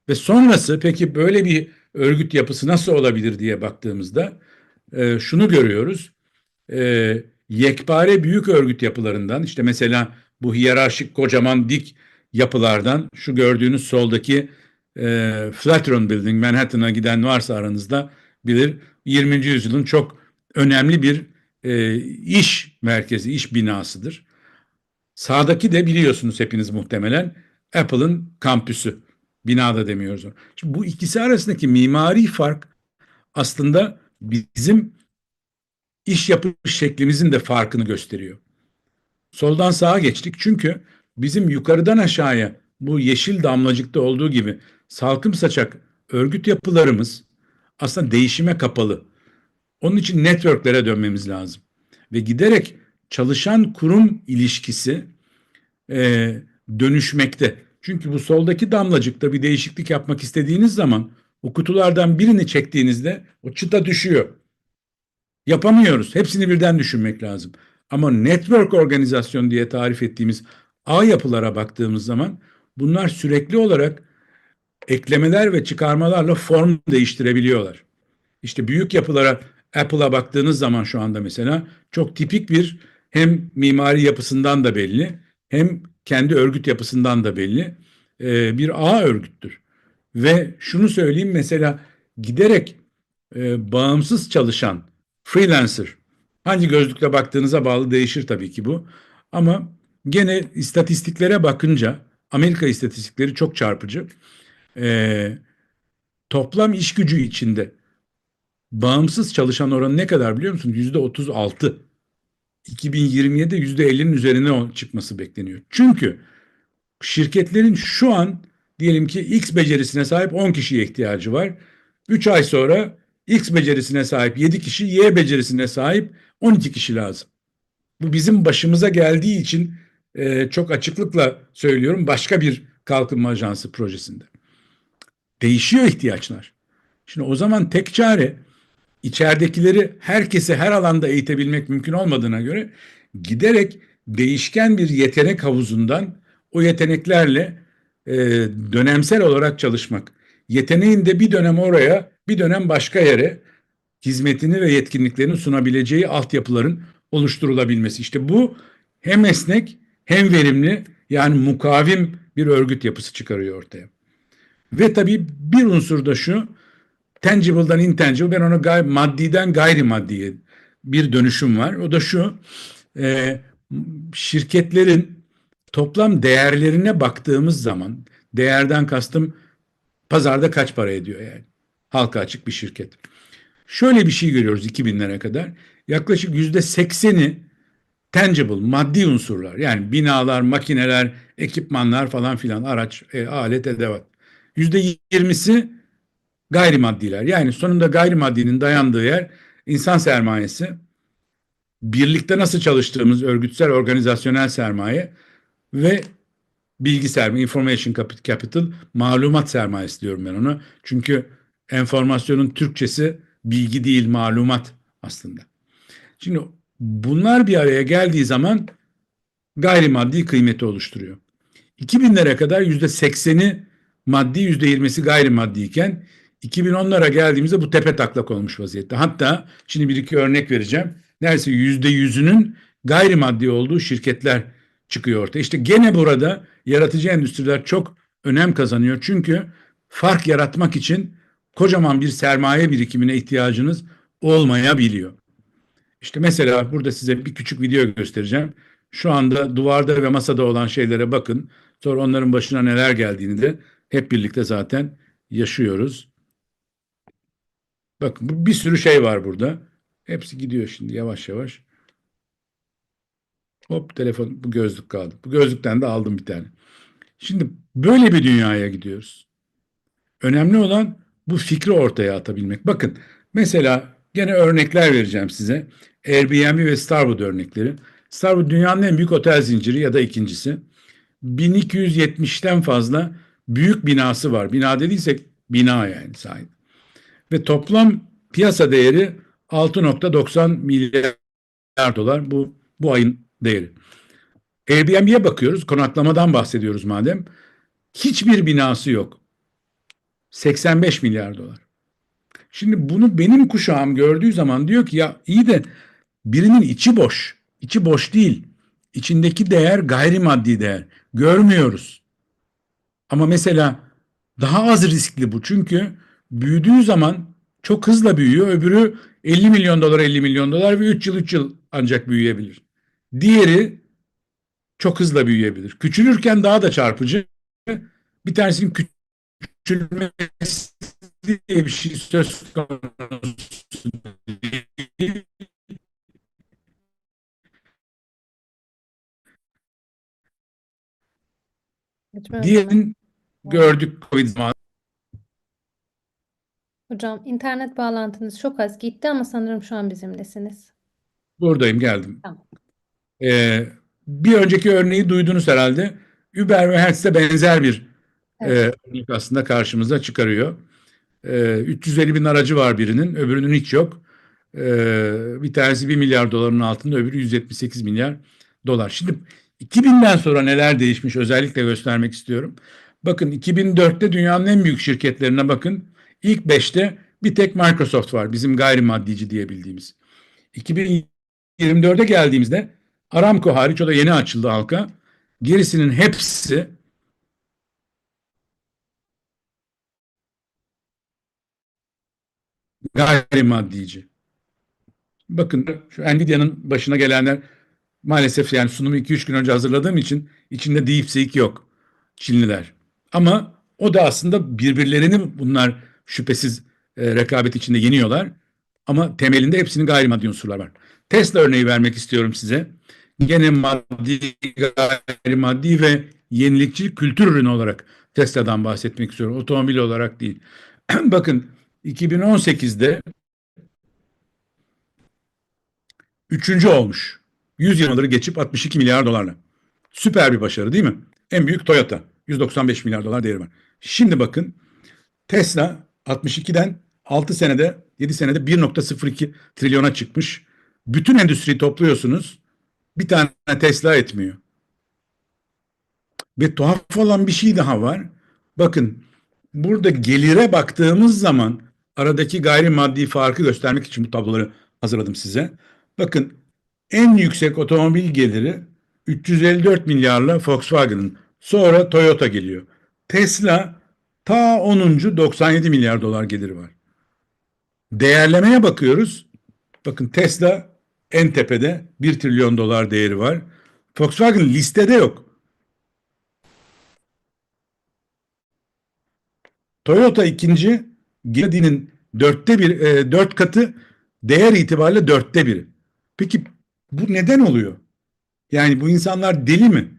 Ve sonrası peki böyle bir örgüt yapısı nasıl olabilir diye baktığımızda şunu görüyoruz. Yekpare büyük örgüt yapılarından, işte mesela bu hiyerarşik kocaman dik yapılardan, şu gördüğünüz soldaki Flatiron Building, Manhattan'a giden varsa aranızda bilir, 20. yüzyılın çok önemli bir iş merkezi, iş binasıdır. Sağdaki de biliyorsunuz hepiniz muhtemelen Apple'ın kampüsü. Binada demiyoruz. Şimdi bu ikisi arasındaki mimari fark aslında bizim iş yapış şeklimizin de farkını gösteriyor. Soldan sağa geçtik çünkü bizim yukarıdan aşağıya bu yeşil damlacıkta olduğu gibi salkım saçak örgüt yapılarımız aslında değişime kapalı. Onun için networklere dönmemiz lazım. Ve giderek çalışan kurum ilişkisi e, dönüşmekte. Çünkü bu soldaki damlacıkta bir değişiklik yapmak istediğiniz zaman o kutulardan birini çektiğinizde o çıta düşüyor. Yapamıyoruz. Hepsini birden düşünmek lazım. Ama network organizasyon diye tarif ettiğimiz ağ yapılara baktığımız zaman bunlar sürekli olarak eklemeler ve çıkarmalarla form değiştirebiliyorlar. İşte büyük yapılara, Apple'a baktığınız zaman şu anda mesela çok tipik bir, hem mimari yapısından da belli hem kendi örgüt yapısından da belli bir ağ örgüttür. Ve şunu söyleyeyim, mesela giderek bağımsız çalışan freelancer, hangi gözlükle baktığınıza bağlı değişir tabii ki bu. Ama gene istatistiklere bakınca Amerika istatistikleri çok çarpıcı. E, Toplam iş gücü içinde bağımsız çalışan oranı ne kadar biliyor musunuz? %36. 2027'de %50'nin üzerine çıkması bekleniyor. Çünkü şirketlerin şu an diyelim ki X becerisine sahip 10 kişiye ihtiyacı var. 3 ay sonra X becerisine sahip 7 kişi, Y becerisine sahip 12 kişi lazım. Bu bizim başımıza geldiği için çok açıklıkla söylüyorum, başka bir kalkınma ajansı projesinde. Değişiyor ihtiyaçlar. Şimdi o zaman tek çare, içeridekileri herkese her alanda eğitebilmek mümkün olmadığına göre giderek değişken bir yetenek havuzundan o yeteneklerle e, dönemsel olarak çalışmak. Yeteneğin de bir dönem oraya, bir dönem başka yere hizmetini ve yetkinliklerini sunabileceği altyapıların oluşturulabilmesi. İşte bu hem esnek hem verimli, yani mukavim bir örgüt yapısı çıkarıyor ortaya. Ve tabii bir unsur da şu: tangible'dan intangible, ben ona maddiden gayrimaddiye bir dönüşüm var. O da şu: e, şirketlerin toplam değerlerine baktığımız zaman, değerden kastım pazarda kaç para ediyor yani. Halka açık bir şirket. Şöyle bir şey görüyoruz 2000'lere kadar. Yaklaşık %80'i tangible, maddi unsurlar. Yani binalar, makineler, ekipmanlar falan filan, araç, alet, edevat. %20'si gayrimaddiler. Yani sonunda gayrimaddinin dayandığı yer insan sermayesi, birlikte nasıl çalıştığımız örgütsel, organizasyonel sermaye ve bilgi sermaye, information capital, malumat sermayesi diyorum ben ona. Çünkü enformasyonun Türkçesi bilgi değil, malumat aslında. Şimdi bunlar bir araya geldiği zaman gayrimaddi kıymeti oluşturuyor. 2000'lere kadar %80'i maddi, %20'si gayrimaddi iken 2010'lara geldiğimizde bu tepe taklak olmuş vaziyette. Hatta şimdi bir iki örnek vereceğim. Neredeyse %100'ünün gayrimaddi olduğu şirketler çıkıyor ortaya. İşte gene burada yaratıcı endüstriler çok önem kazanıyor. Çünkü fark yaratmak için kocaman bir sermaye birikimine ihtiyacınız olmayabiliyor. İşte mesela burada size bir küçük video göstereceğim. Şu anda duvarda ve masada olan şeylere bakın. Sonra onların başına neler geldiğini de hep birlikte zaten yaşıyoruz. Bakın bir sürü şey var burada. Hepsi gidiyor şimdi yavaş yavaş. Hop telefon, bu gözlük kaldı. Bu gözlükten de aldım bir tane. Şimdi böyle bir dünyaya gidiyoruz. Önemli olan bu fikri ortaya atabilmek. Bakın mesela gene örnekler vereceğim size. Airbnb ve Starwood örnekleri. Starwood dünyanın en büyük otel zinciri ya da ikincisi. 1270'ten fazla büyük binası var. Bina dediysek bina yani sahip. Ve toplam piyasa değeri 6,90 milyar dolar. Bu ayın değeri. Airbnb'ye bakıyoruz. Konaklamadan bahsediyoruz madem. Hiçbir binası yok. 85 milyar dolar. Şimdi bunu benim kuşağım gördüğü zaman diyor ki ya iyi de birinin içi boş. İçi boş değil. İçindeki değer gayrimaddi değer. Görmüyoruz. Ama mesela daha az riskli bu. Çünkü büyüdüğü zaman çok hızla büyüyor. Öbürü 50 milyon dolar 50 milyon dolar ve 3 yıl ancak büyüyebilir. Diğeri çok hızla büyüyebilir. Küçülürken daha da çarpıcı. Bir tanesinin küçülmesi diye bir şey söz konusu değil. Lütfen hocam. Diğerini gördük Covid zamanı. Hocam internet bağlantınız çok az gitti ama sanırım şu an bizimlesiniz. Buradayım geldim. Tamam. Bir önceki örneği duydunuz herhalde. Uber ve Hertz'e benzer bir Evet. örnek aslında karşımıza çıkarıyor. 350 bin aracı var birinin, öbürünün hiç yok. Bir tanesi 1 milyar doların altında, öbürü 178 milyar dolar. Şimdi 2000'den sonra neler değişmiş özellikle göstermek istiyorum. Bakın 2004'te dünyanın en büyük şirketlerine bakın. İlk 5'te bir tek Microsoft var, bizim gayrimaddici diye bildiğimiz. 2024'e geldiğimizde Aramco hariç, o da yeni açıldı halka. Gerisinin hepsi gayrimaddici. Bakın şu Nvidia'nın başına gelenler, maalesef yani sunumu 2-3 gün önce hazırladığım için içinde DeepSeek yok. Çinliler. Ama o da aslında birbirlerini bunlar şüphesiz rekabet içinde yeniyorlar. Ama temelinde hepsinin gayrimaddi unsurlar var. Tesla örneği vermek istiyorum size. Gene maddi, gayrimaddi ve yenilikçi kültür ürünü olarak Tesla'dan bahsetmek istiyorum. Otomobil olarak değil. Bakın 2018'de üçüncü olmuş. 100 yılları geçip 62 milyar dolarla. Süper bir başarı değil mi? En büyük Toyota. 195 milyar dolar değeri var. Şimdi bakın Tesla 62'den 6 senede 7 senede 1,02 trilyona çıkmış. Bütün endüstriyi topluyorsunuz. Bir tane Tesla etmiyor. Ve tuhaf olan bir şey daha var. Bakın burada gelire baktığımız zaman aradaki gayrimaddi farkı göstermek için bu tabloları hazırladım size. Bakın en yüksek otomobil geliri 354 milyarla Volkswagen'ın. Sonra Toyota geliyor. Tesla ta 10. 97 milyar dolar geliri var. Değerlemeye bakıyoruz. Bakın Tesla en tepede 1 trilyon dolar değeri var. Volkswagen listede yok. Toyota ikinci, Geely'nin dört katı, değer itibariyle dörtte biri. Peki bu neden oluyor? Yani bu insanlar deli mi?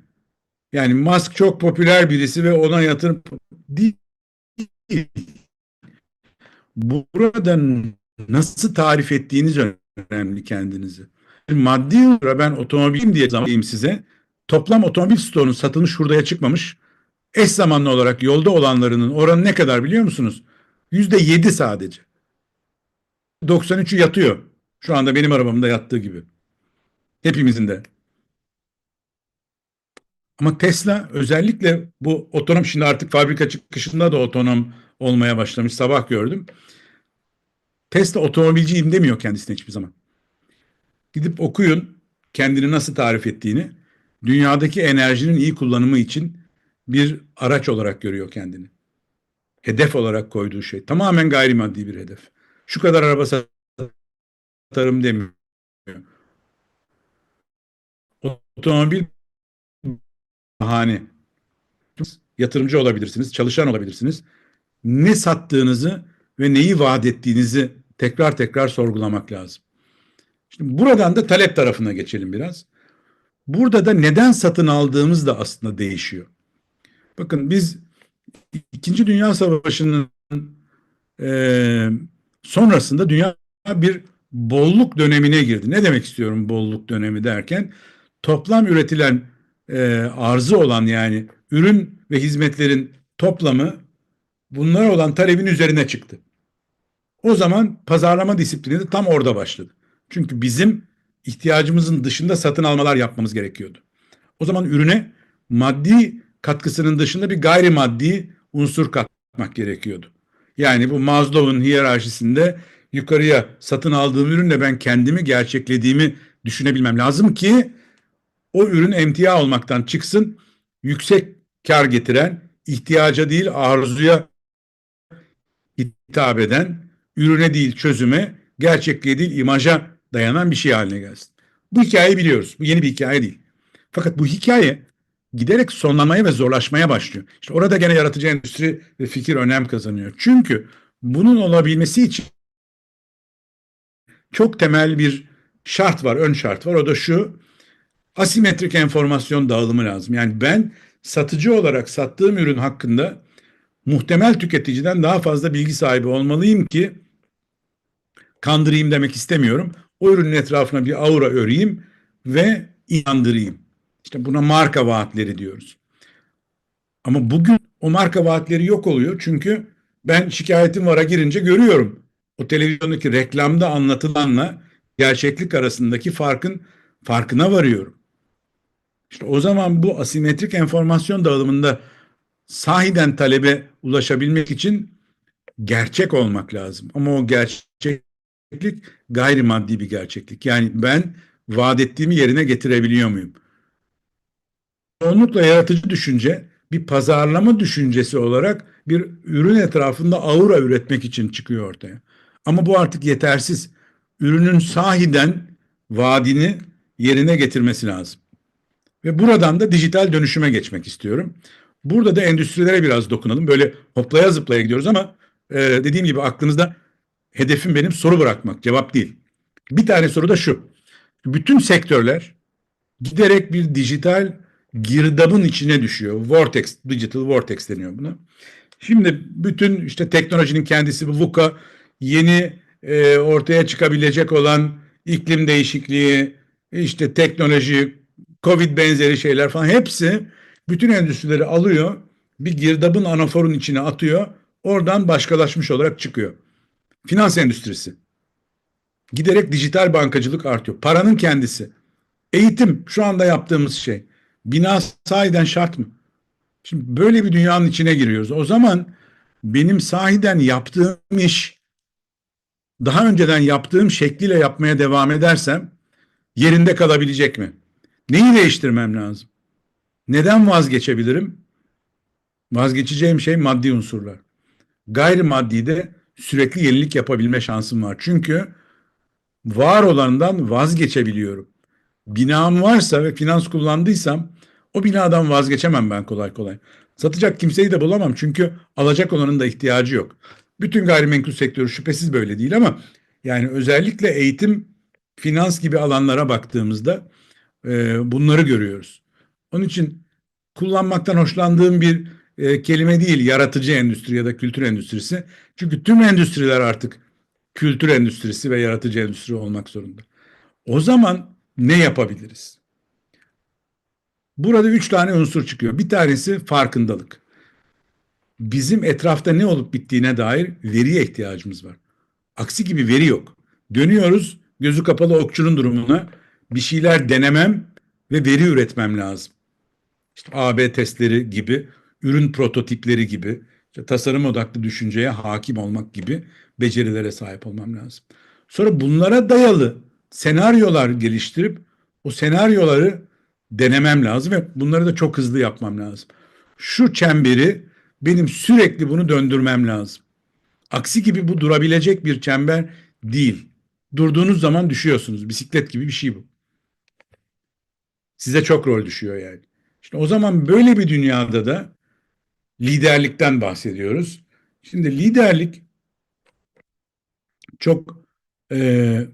Yani Musk çok popüler birisi ve ona yatırım değil. Burada nasıl tarif ettiğiniz önemli kendinizi. Maddi olarak ben otomobilim diye zaman diyeyim size. Toplam otomobil stoğunun satılmış hurdaya çıkmamış. Eş zamanlı olarak yolda olanlarının oranı ne kadar biliyor musunuz? %7 sadece. 93'ü yatıyor. Şu anda benim arabamda yattığı gibi. Hepimizin de. Ama Tesla özellikle bu otonom, şimdi artık fabrika çıkışında da otonom olmaya başlamış. Sabah gördüm. Tesla otomobilciyim demiyor kendisine hiçbir zaman. Gidip okuyun kendini nasıl tarif ettiğini. Dünyadaki enerjinin iyi kullanımı için bir araç olarak görüyor kendini. Hedef olarak koyduğu şey. Tamamen gayrimaddi bir hedef. Şu kadar araba satarım demiyor. Otomobil bahane. Yatırımcı olabilirsiniz, çalışan olabilirsiniz. Ne sattığınızı ve neyi vaat ettiğinizi tekrar tekrar sorgulamak lazım. Şimdi buradan da talep tarafına geçelim biraz. Burada da neden satın aldığımız da aslında değişiyor. Bakın biz İkinci Dünya Savaşı'nın e, sonrasında dünya bir bolluk dönemine girdi. Ne demek istiyorum bolluk dönemi derken? Toplam üretilen arzı olan yani ürün ve hizmetlerin toplamı bunlara olan talebin üzerine çıktı. O zaman pazarlama disiplini de tam orada başladı. Çünkü bizim ihtiyacımızın dışında satın almalar yapmamız gerekiyordu. O zaman ürüne maddi katkısının dışında bir gayrimaddi unsur katmak gerekiyordu. Yani bu Maslow'un hiyerarşisinde yukarıya satın aldığım ürünle ben kendimi gerçeklediğimi düşünebilmem lazım ki o ürün emtia olmaktan çıksın, yüksek kar getiren, ihtiyaca değil arzuya hitap eden, ürüne değil çözüme, gerçekliğe değil imaja dayanan bir şey haline gelsin. Bu hikayeyi biliyoruz. Bu yeni bir hikaye değil. Fakat bu hikaye giderek sonlanmaya ve zorlaşmaya başlıyor. İşte orada gene yaratıcı endüstri ve fikir önem kazanıyor. Çünkü bunun olabilmesi için çok temel bir şart var, ön şart var. O da şu, asimetrik enformasyon dağılımı lazım. Yani ben satıcı olarak sattığım ürün hakkında muhtemel tüketiciden daha fazla bilgi sahibi olmalıyım ki kandırayım demek istemiyorum. O ürünün etrafına bir aura öreyim ve inandırayım. İşte buna marka vaatleri diyoruz. Ama bugün o marka vaatleri yok oluyor. Çünkü ben şikayetim vara girince görüyorum. O televizyondaki reklamda anlatılanla gerçeklik arasındaki farkına varıyorum. İşte o zaman bu asimetrik enformasyon dağılımında sahiden talebe ulaşabilmek için gerçek olmak lazım. Ama o gerçeklik gayrimaddi bir gerçeklik. Yani ben vaat ettiğimi yerine getirebiliyor muyum? Çoğunlukla yaratıcı düşünce bir pazarlama düşüncesi olarak bir ürün etrafında aura üretmek için çıkıyor ortaya. Ama bu artık yetersiz. Ürünün sahiden vaadini yerine getirmesi lazım. Ve buradan da dijital dönüşüme geçmek istiyorum. Burada da endüstrilere biraz dokunalım. Böyle hoplaya zıplaya gidiyoruz ama dediğim gibi aklınızda hedefim benim soru bırakmak, cevap değil. Bir tane soru da şu. Bütün sektörler giderek bir dijital girdabın içine düşüyor. Vortex, digital vortex deniyor buna. Şimdi bütün işte teknolojinin kendisi bu VUCA yeni ortaya çıkabilecek olan iklim değişikliği, işte teknoloji, Covid benzeri şeyler falan hepsi bütün endüstrileri alıyor. Bir girdabın anaforun içine atıyor. Oradan başkalaşmış olarak çıkıyor. Finans endüstrisi. Giderek dijital bankacılık artıyor. Paranın kendisi. Eğitim şu anda yaptığımız şey. Bina sahiden şart mı? Şimdi böyle bir dünyanın içine giriyoruz. O zaman benim sahiden yaptığım iş daha önceden yaptığım şekliyle yapmaya devam edersem yerinde kalabilecek mi? Neyi değiştirmem lazım? Neden vazgeçebilirim? Vazgeçeceğim şey maddi unsurlar. Gayrimaddi de sürekli yenilik yapabilme şansım var. Çünkü var olandan vazgeçebiliyorum. Binam varsa ve finans kullandıysam o binadan vazgeçemem ben kolay kolay. Satacak kimseyi de bulamam çünkü alacak olanın da ihtiyacı yok. Bütün gayrimenkul sektörü şüphesiz böyle değil ama yani özellikle eğitim, finans gibi alanlara baktığımızda bunları görüyoruz. Onun için kullanmaktan hoşlandığım bir kelime değil yaratıcı endüstri ya da kültür endüstrisi. Çünkü tüm endüstriler artık kültür endüstrisi ve yaratıcı endüstri olmak zorunda. O zaman ne yapabiliriz? Burada üç tane unsur çıkıyor. Bir tanesi farkındalık. Bizim etrafta ne olup bittiğine dair veriye ihtiyacımız var. Aksi gibi veri yok. Dönüyoruz gözü kapalı okçunun durumuna. Bir şeyler denemem ve veri üretmem lazım. İşte A/B testleri gibi, ürün prototipleri gibi, işte tasarım odaklı düşünceye hakim olmak gibi becerilere sahip olmam lazım. Sonra bunlara dayalı senaryolar geliştirip o senaryoları denemem lazım ve bunları da çok hızlı yapmam lazım. Şu çemberi benim sürekli bunu döndürmem lazım. Aksi gibi bu durabilecek bir çember değil. Durduğunuz zaman düşüyorsunuz. Bisiklet gibi bir şey bu. Size çok rol düşüyor yani. İşte o zaman böyle bir dünyada da liderlikten bahsediyoruz. Şimdi liderlik çok e,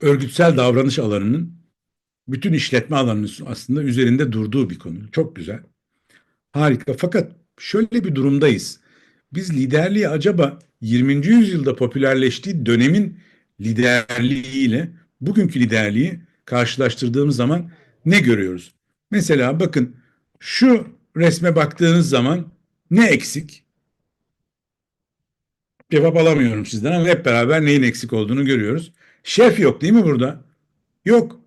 örgütsel davranış alanının bütün işletme alanının aslında üzerinde durduğu bir konu. Çok güzel. Harika. Fakat şöyle bir durumdayız. Biz liderliği acaba 20. yüzyılda popülerleştiği dönemin liderliğiyle bugünkü liderliği karşılaştırdığımız zaman ne görüyoruz? Mesela bakın şu resme baktığınız zaman ne eksik? Cevap alamıyorum sizden ama hep beraber neyin eksik olduğunu görüyoruz. Şef yok değil mi burada? Yok.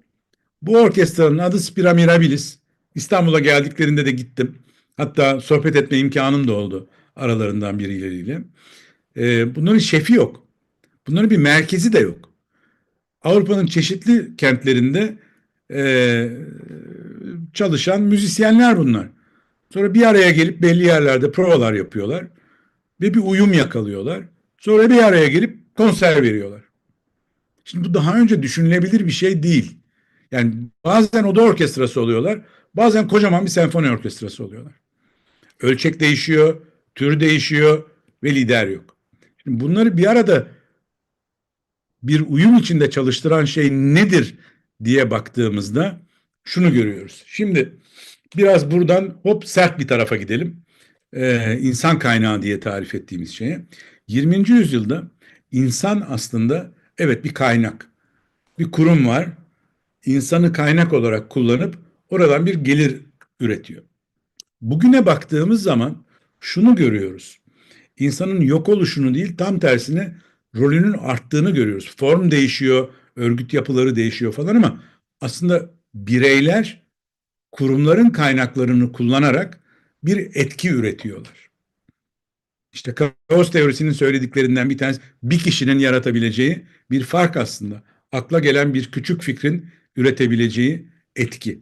Bu orkestranın adı Spira Mirabilis. İstanbul'a geldiklerinde de gittim. Hatta sohbet etme imkanım da oldu aralarından birileriyle. Bunların şefi yok. Bunların bir merkezi de yok. Avrupa'nın çeşitli kentlerinde e, çalışan müzisyenler bunlar. Sonra bir araya gelip belli yerlerde provalar yapıyorlar ve bir uyum yakalıyorlar. Sonra bir araya gelip konser veriyorlar. Şimdi bu daha önce düşünülebilir bir şey değil. Yani bazen oda orkestrası oluyorlar, bazen kocaman bir senfoni orkestrası oluyorlar. Ölçek değişiyor, tür değişiyor ve lider yok. Şimdi bunları bir arada bir uyum içinde çalıştıran şey nedir diye baktığımızda şunu görüyoruz. Şimdi biraz buradan hop sert bir tarafa gidelim. İnsan kaynağı diye tarif ettiğimiz şeye. 20. yüzyılda insan aslında evet bir kaynak, bir kurum var. İnsanı kaynak olarak kullanıp oradan bir gelir üretiyor. Bugüne baktığımız zaman şunu görüyoruz. İnsanın yok oluşunu değil tam tersine rolünün arttığını görüyoruz. Form değişiyor, örgüt yapıları değişiyor falan ama aslında bireyler kurumların kaynaklarını kullanarak bir etki üretiyorlar. İşte kaos teorisinin söylediklerinden bir tanesi bir kişinin yaratabileceği bir fark aslında. Akla gelen bir küçük fikrin üretebileceği etki.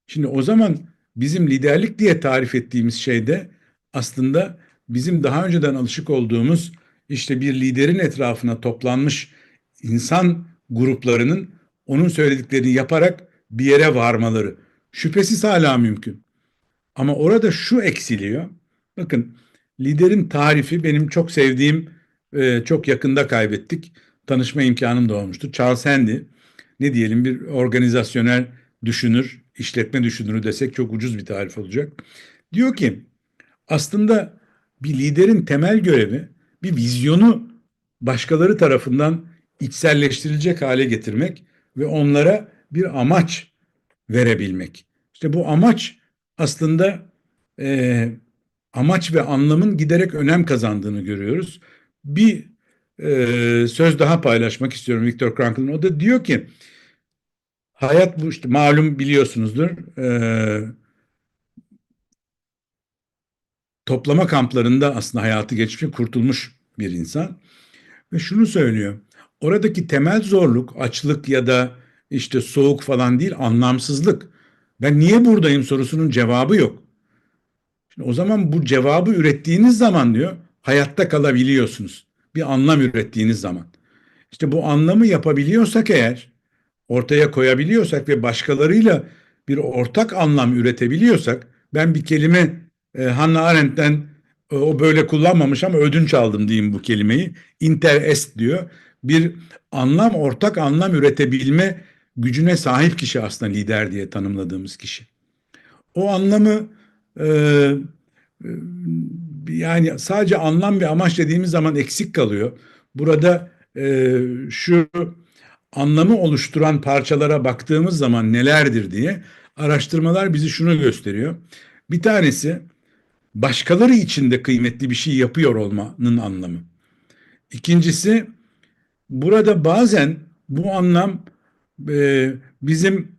Şimdi o zaman bizim liderlik diye tarif ettiğimiz şey de aslında bizim daha önceden alışık olduğumuz işte bir liderin etrafına toplanmış insan gruplarının onun söylediklerini yaparak bir yere varmaları. Şüphesiz hala mümkün. Ama orada şu eksiliyor. Bakın liderin tarifi benim çok sevdiğim, çok yakında kaybettik. Tanışma imkanım da olmuştu. Charles Handy, ne diyelim bir organizasyonel düşünür, işletme düşünürü desek çok ucuz bir tarif olacak. Diyor ki aslında bir liderin temel görevi bir vizyonu başkaları tarafından içselleştirilecek hale getirmek ve onlara bir amaç verebilmek. İşte bu amaç aslında e, amaç ve anlamın giderek önem kazandığını görüyoruz. Bir söz daha paylaşmak istiyorum Viktor Frankl'ın. O da diyor ki hayat bu işte malum biliyorsunuzdur. Toplama kamplarında aslında hayatı geçmiş kurtulmuş bir insan. Ve şunu söylüyor. Oradaki temel zorluk açlık ya da işte soğuk falan değil anlamsızlık. Ben niye buradayım sorusunun cevabı yok. Şimdi o zaman bu cevabı ürettiğiniz zaman diyor hayatta kalabiliyorsunuz. Bir anlam ürettiğiniz zaman. İşte bu anlamı yapabiliyorsak eğer ortaya koyabiliyorsak ve başkalarıyla bir ortak anlam üretebiliyorsak ben bir kelime Hannah Arendt'ten o böyle kullanmamış ama ödünç aldım diyeyim bu kelimeyi. Interest diyor. Bir anlam, ortak anlam üretebilme gücüne sahip kişi aslında lider diye tanımladığımız kişi. O anlamı e, yani sadece anlam ve amaç dediğimiz zaman eksik kalıyor. Burada şu anlamı oluşturan parçalara baktığımız zaman nelerdir diye araştırmalar bizi şunu gösteriyor. Bir tanesi başkaları için de kıymetli bir şey yapıyor olmanın anlamı. İkincisi burada bazen bu anlam bizim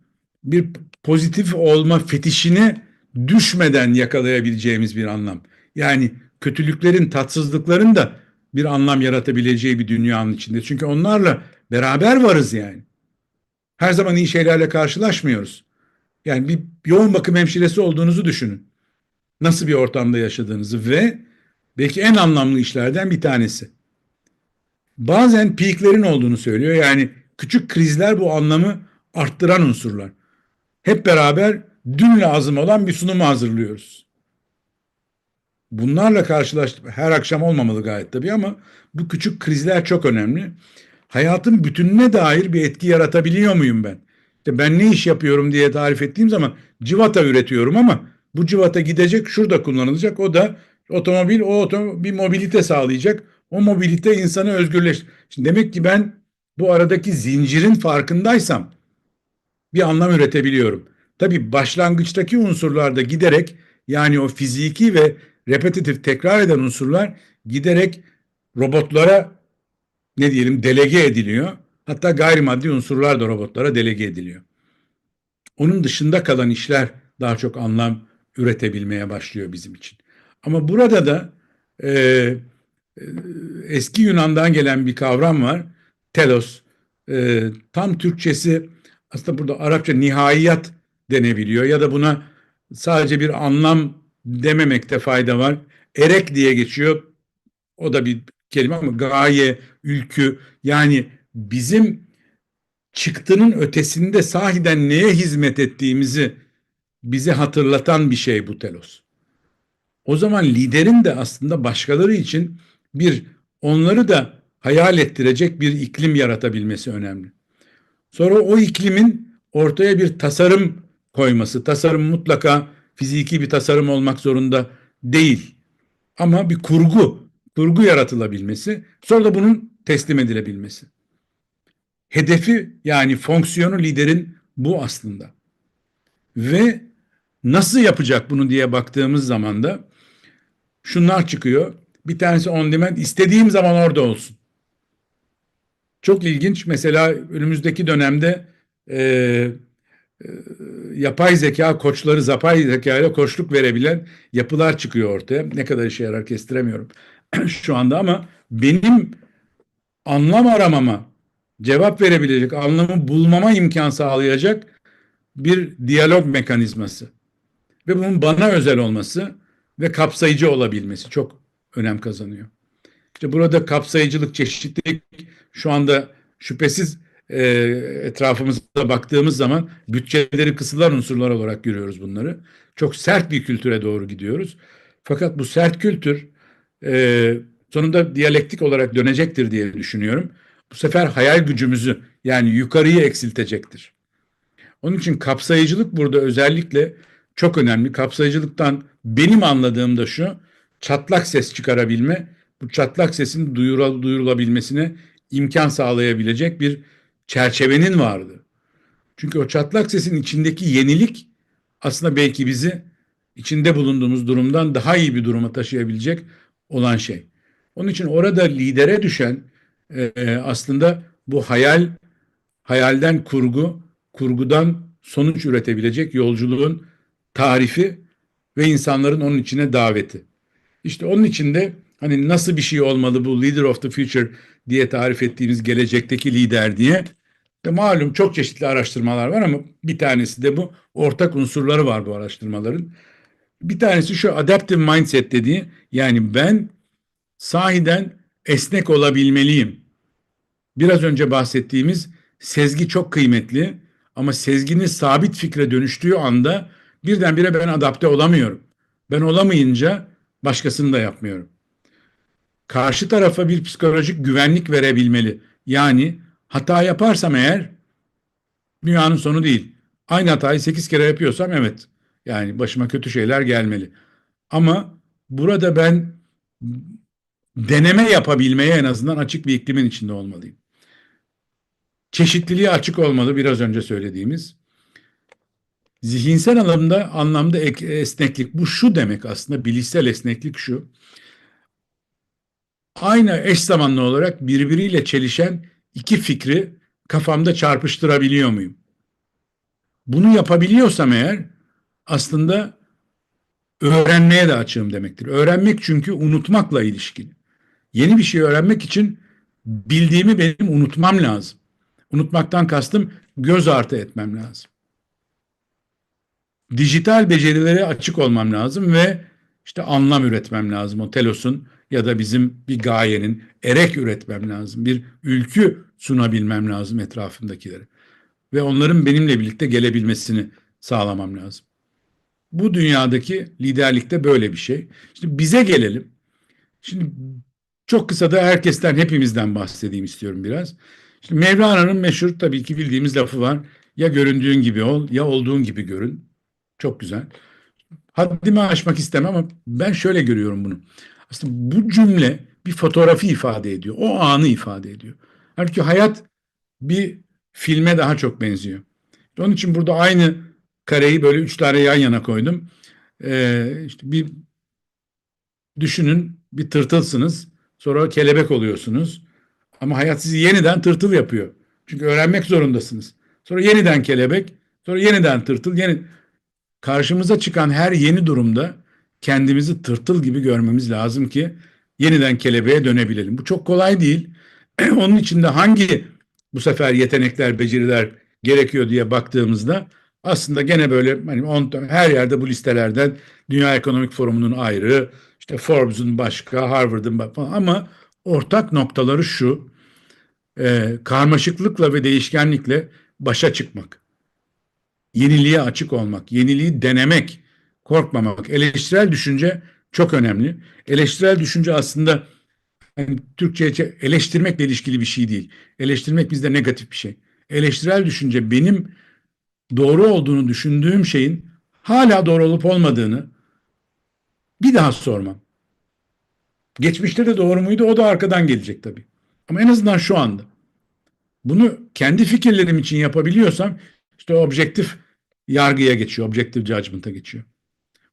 bir pozitif olma fetişine düşmeden yakalayabileceğimiz bir anlam. Yani kötülüklerin, tatsızlıkların da bir anlam yaratabileceği bir dünyanın içinde. Çünkü onlarla beraber varız yani. Her zaman iyi şeylerle karşılaşmıyoruz. Yani bir yoğun bakım hemşiresi olduğunuzu düşünün. Nasıl bir ortamda yaşadığınızı ve belki en anlamlı işlerden bir tanesi. Bazen peaklerin olduğunu söylüyor. Yani küçük krizler bu anlamı arttıran unsurlar. Hep beraber dün lazım olan bir sunumu hazırlıyoruz. Bunlarla karşılaştık. Her akşam olmamalı gayet tabii ama bu küçük krizler çok önemli. Hayatın bütününe dair bir etki yaratabiliyor muyum ben? İşte ben ne iş yapıyorum diye tarif ettiğim zaman civata üretiyorum ama bu civata gidecek, şurada kullanılacak. O da otomobil, bir mobilite sağlayacak. O mobilite insanı Şimdi demek ki ben bu aradaki zincirin farkındaysam bir anlam üretebiliyorum. Tabii başlangıçtaki unsurlarda giderek, yani o fiziki ve repetitif tekrar eden unsurlar giderek robotlara ne diyelim delege ediliyor. Hatta gayrimaddi unsurlar da robotlara delege ediliyor. Onun dışında kalan işler daha çok anlam üretebilmeye başlıyor bizim için. Ama burada da e, e, eski Yunan'dan gelen bir kavram var. Telos. Tam Türkçesi aslında burada Arapça nihayat denebiliyor ya da buna sadece bir anlam dememekte fayda var. Erek diye geçiyor. O da bir kelime ama gaye, ülkü, yani bizim çıktının ötesinde sahiden neye hizmet ettiğimizi bize hatırlatan bir şey bu telos. O zaman liderin de aslında başkaları için bir onları da hayal ettirecek bir iklim yaratabilmesi önemli. Sonra o iklimin ortaya bir tasarım koyması. Tasarım mutlaka fiziki bir tasarım olmak zorunda değil. Ama bir kurgu yaratılabilmesi, sonra da bunun teslim edilebilmesi. Hedefi, yani fonksiyonu liderin bu aslında. Ve nasıl yapacak bunu diye baktığımız zaman da şunlar çıkıyor. Bir tanesi on demand, istediğim zaman orada olsun. Çok ilginç. Mesela önümüzdeki dönemde e, e, yapay zeka koçları, yapay zeka ile koçluk verebilen yapılar çıkıyor ortaya. Ne kadar işe yarar kestiremiyorum şu anda ama benim anlam aramama, cevap verebilecek, anlamı bulmama imkan sağlayacak bir diyalog mekanizması. Ve bunun bana özel olması ve kapsayıcı olabilmesi çok önem kazanıyor. İşte burada kapsayıcılık, çeşitlilik şu anda şüphesiz etrafımıza baktığımız zaman bütçeleri kısılan unsurlar olarak görüyoruz bunları. Çok sert bir kültüre doğru gidiyoruz. Fakat bu sert kültür e, sonunda diyalektik olarak dönecektir diye düşünüyorum. Bu sefer hayal gücümüzü, yani yukarıyı eksiltecektir. Onun için kapsayıcılık burada özellikle çok önemli. Kapsayıcılıktan benim anladığım da şu: çatlak ses çıkarabilme, bu çatlak sesin duyurulabilmesine imkan sağlayabilecek bir çerçevenin vardı. Çünkü o çatlak sesin içindeki yenilik aslında belki bizi içinde bulunduğumuz durumdan daha iyi bir duruma taşıyabilecek olan şey. Onun için orada lidere düşen aslında bu hayalden kurgu, kurgudan sonuç üretebilecek yolculuğun tarifi ve insanların onun içine daveti. İşte onun içinde hani nasıl bir şey olmalı bu leader of the future diye tarif ettiğimiz gelecekteki lider diye malum çok çeşitli araştırmalar var ama bir tanesi de bu. Ortak unsurları var bu araştırmaların. Bir tanesi şu adaptive mindset dediği, yani ben sahiden esnek olabilmeliyim. Biraz önce bahsettiğimiz sezgi çok kıymetli ama sezginin sabit fikre dönüştüğü anda birdenbire ben adapte olamıyorum. Ben olamayınca başkasını da yapmıyorum. Karşı tarafa bir psikolojik güvenlik verebilmeli. Yani hata yaparsam eğer dünyanın sonu değil. Aynı hatayı 8 kere yapıyorsam evet. Yani başıma kötü şeyler gelmeli. Ama burada ben deneme yapabilmeye en azından açık bir iklimin içinde olmalıyım. Çeşitliliğe açık olmalı, biraz önce söylediğimiz. Zihinsel anlamda esneklik. Bu şu demek aslında, bilişsel esneklik şu: aynı eş zamanlı olarak birbiriyle çelişen iki fikri kafamda çarpıştırabiliyor muyum? Bunu yapabiliyorsam eğer aslında öğrenmeye de açığım demektir. Öğrenmek çünkü unutmakla ilişkili. Yeni bir şey öğrenmek için bildiğimi benim unutmam lazım. Unutmaktan kastım göz ardı etmem lazım. Dijital becerilere açık olmam lazım ve işte anlam üretmem lazım. O telosun ya da bizim bir gayenin erek üretmem lazım. Bir ülkü sunabilmem lazım etrafımdakilere. Ve onların benimle birlikte gelebilmesini sağlamam lazım. Bu dünyadaki liderlikte böyle bir şey. Şimdi bize gelelim. Şimdi çok kısa da herkesten, hepimizden bahsedeyim istiyorum biraz. Şimdi Mevlana'nın meşhur tabii ki bildiğimiz lafı var. Ya göründüğün gibi ol, ya olduğun gibi görün. Çok güzel. Haddimi aşmak istemem ama ben şöyle görüyorum bunu. Aslında bu cümle bir fotoğrafı ifade ediyor. O anı ifade ediyor. Halbuki hayat bir filme daha çok benziyor. Onun için burada aynı kareyi böyle üç tane yan yana koydum. İşte bir düşünün, bir tırtılsınız. Sonra kelebek oluyorsunuz. Ama hayat sizi yeniden tırtıl yapıyor. Çünkü öğrenmek zorundasınız. Sonra yeniden kelebek, sonra yeniden tırtıl, karşımıza çıkan her yeni durumda kendimizi tırtıl gibi görmemiz lazım ki yeniden kelebeğe dönebilelim. Bu çok kolay değil. Onun için de hangi bu sefer yetenekler, beceriler gerekiyor diye baktığımızda aslında gene böyle hani her yerde bu listelerden Dünya Ekonomik Forumu'nun ayrı, işte Forbes'un başka, Harvard'ın falan, ama ortak noktaları şu: karmaşıklıkla ve değişkenlikle başa çıkmak, yeniliğe açık olmak, yeniliği denemek, korkmamak, eleştirel düşünce çok önemli. Eleştirel düşünce aslında yani Türkçe eleştirmekle ilişkili bir şey değil. Eleştirmek bizde negatif bir şey. Eleştirel düşünce benim doğru olduğunu düşündüğüm şeyin hala doğru olup olmadığını bir daha sormam. Geçmişte de doğru muydu? O da arkadan gelecek tabii. Ama en azından şu anda. Bunu kendi fikirlerim için yapabiliyorsam işte objektif yargıya geçiyor, objektif judgment'a geçiyor.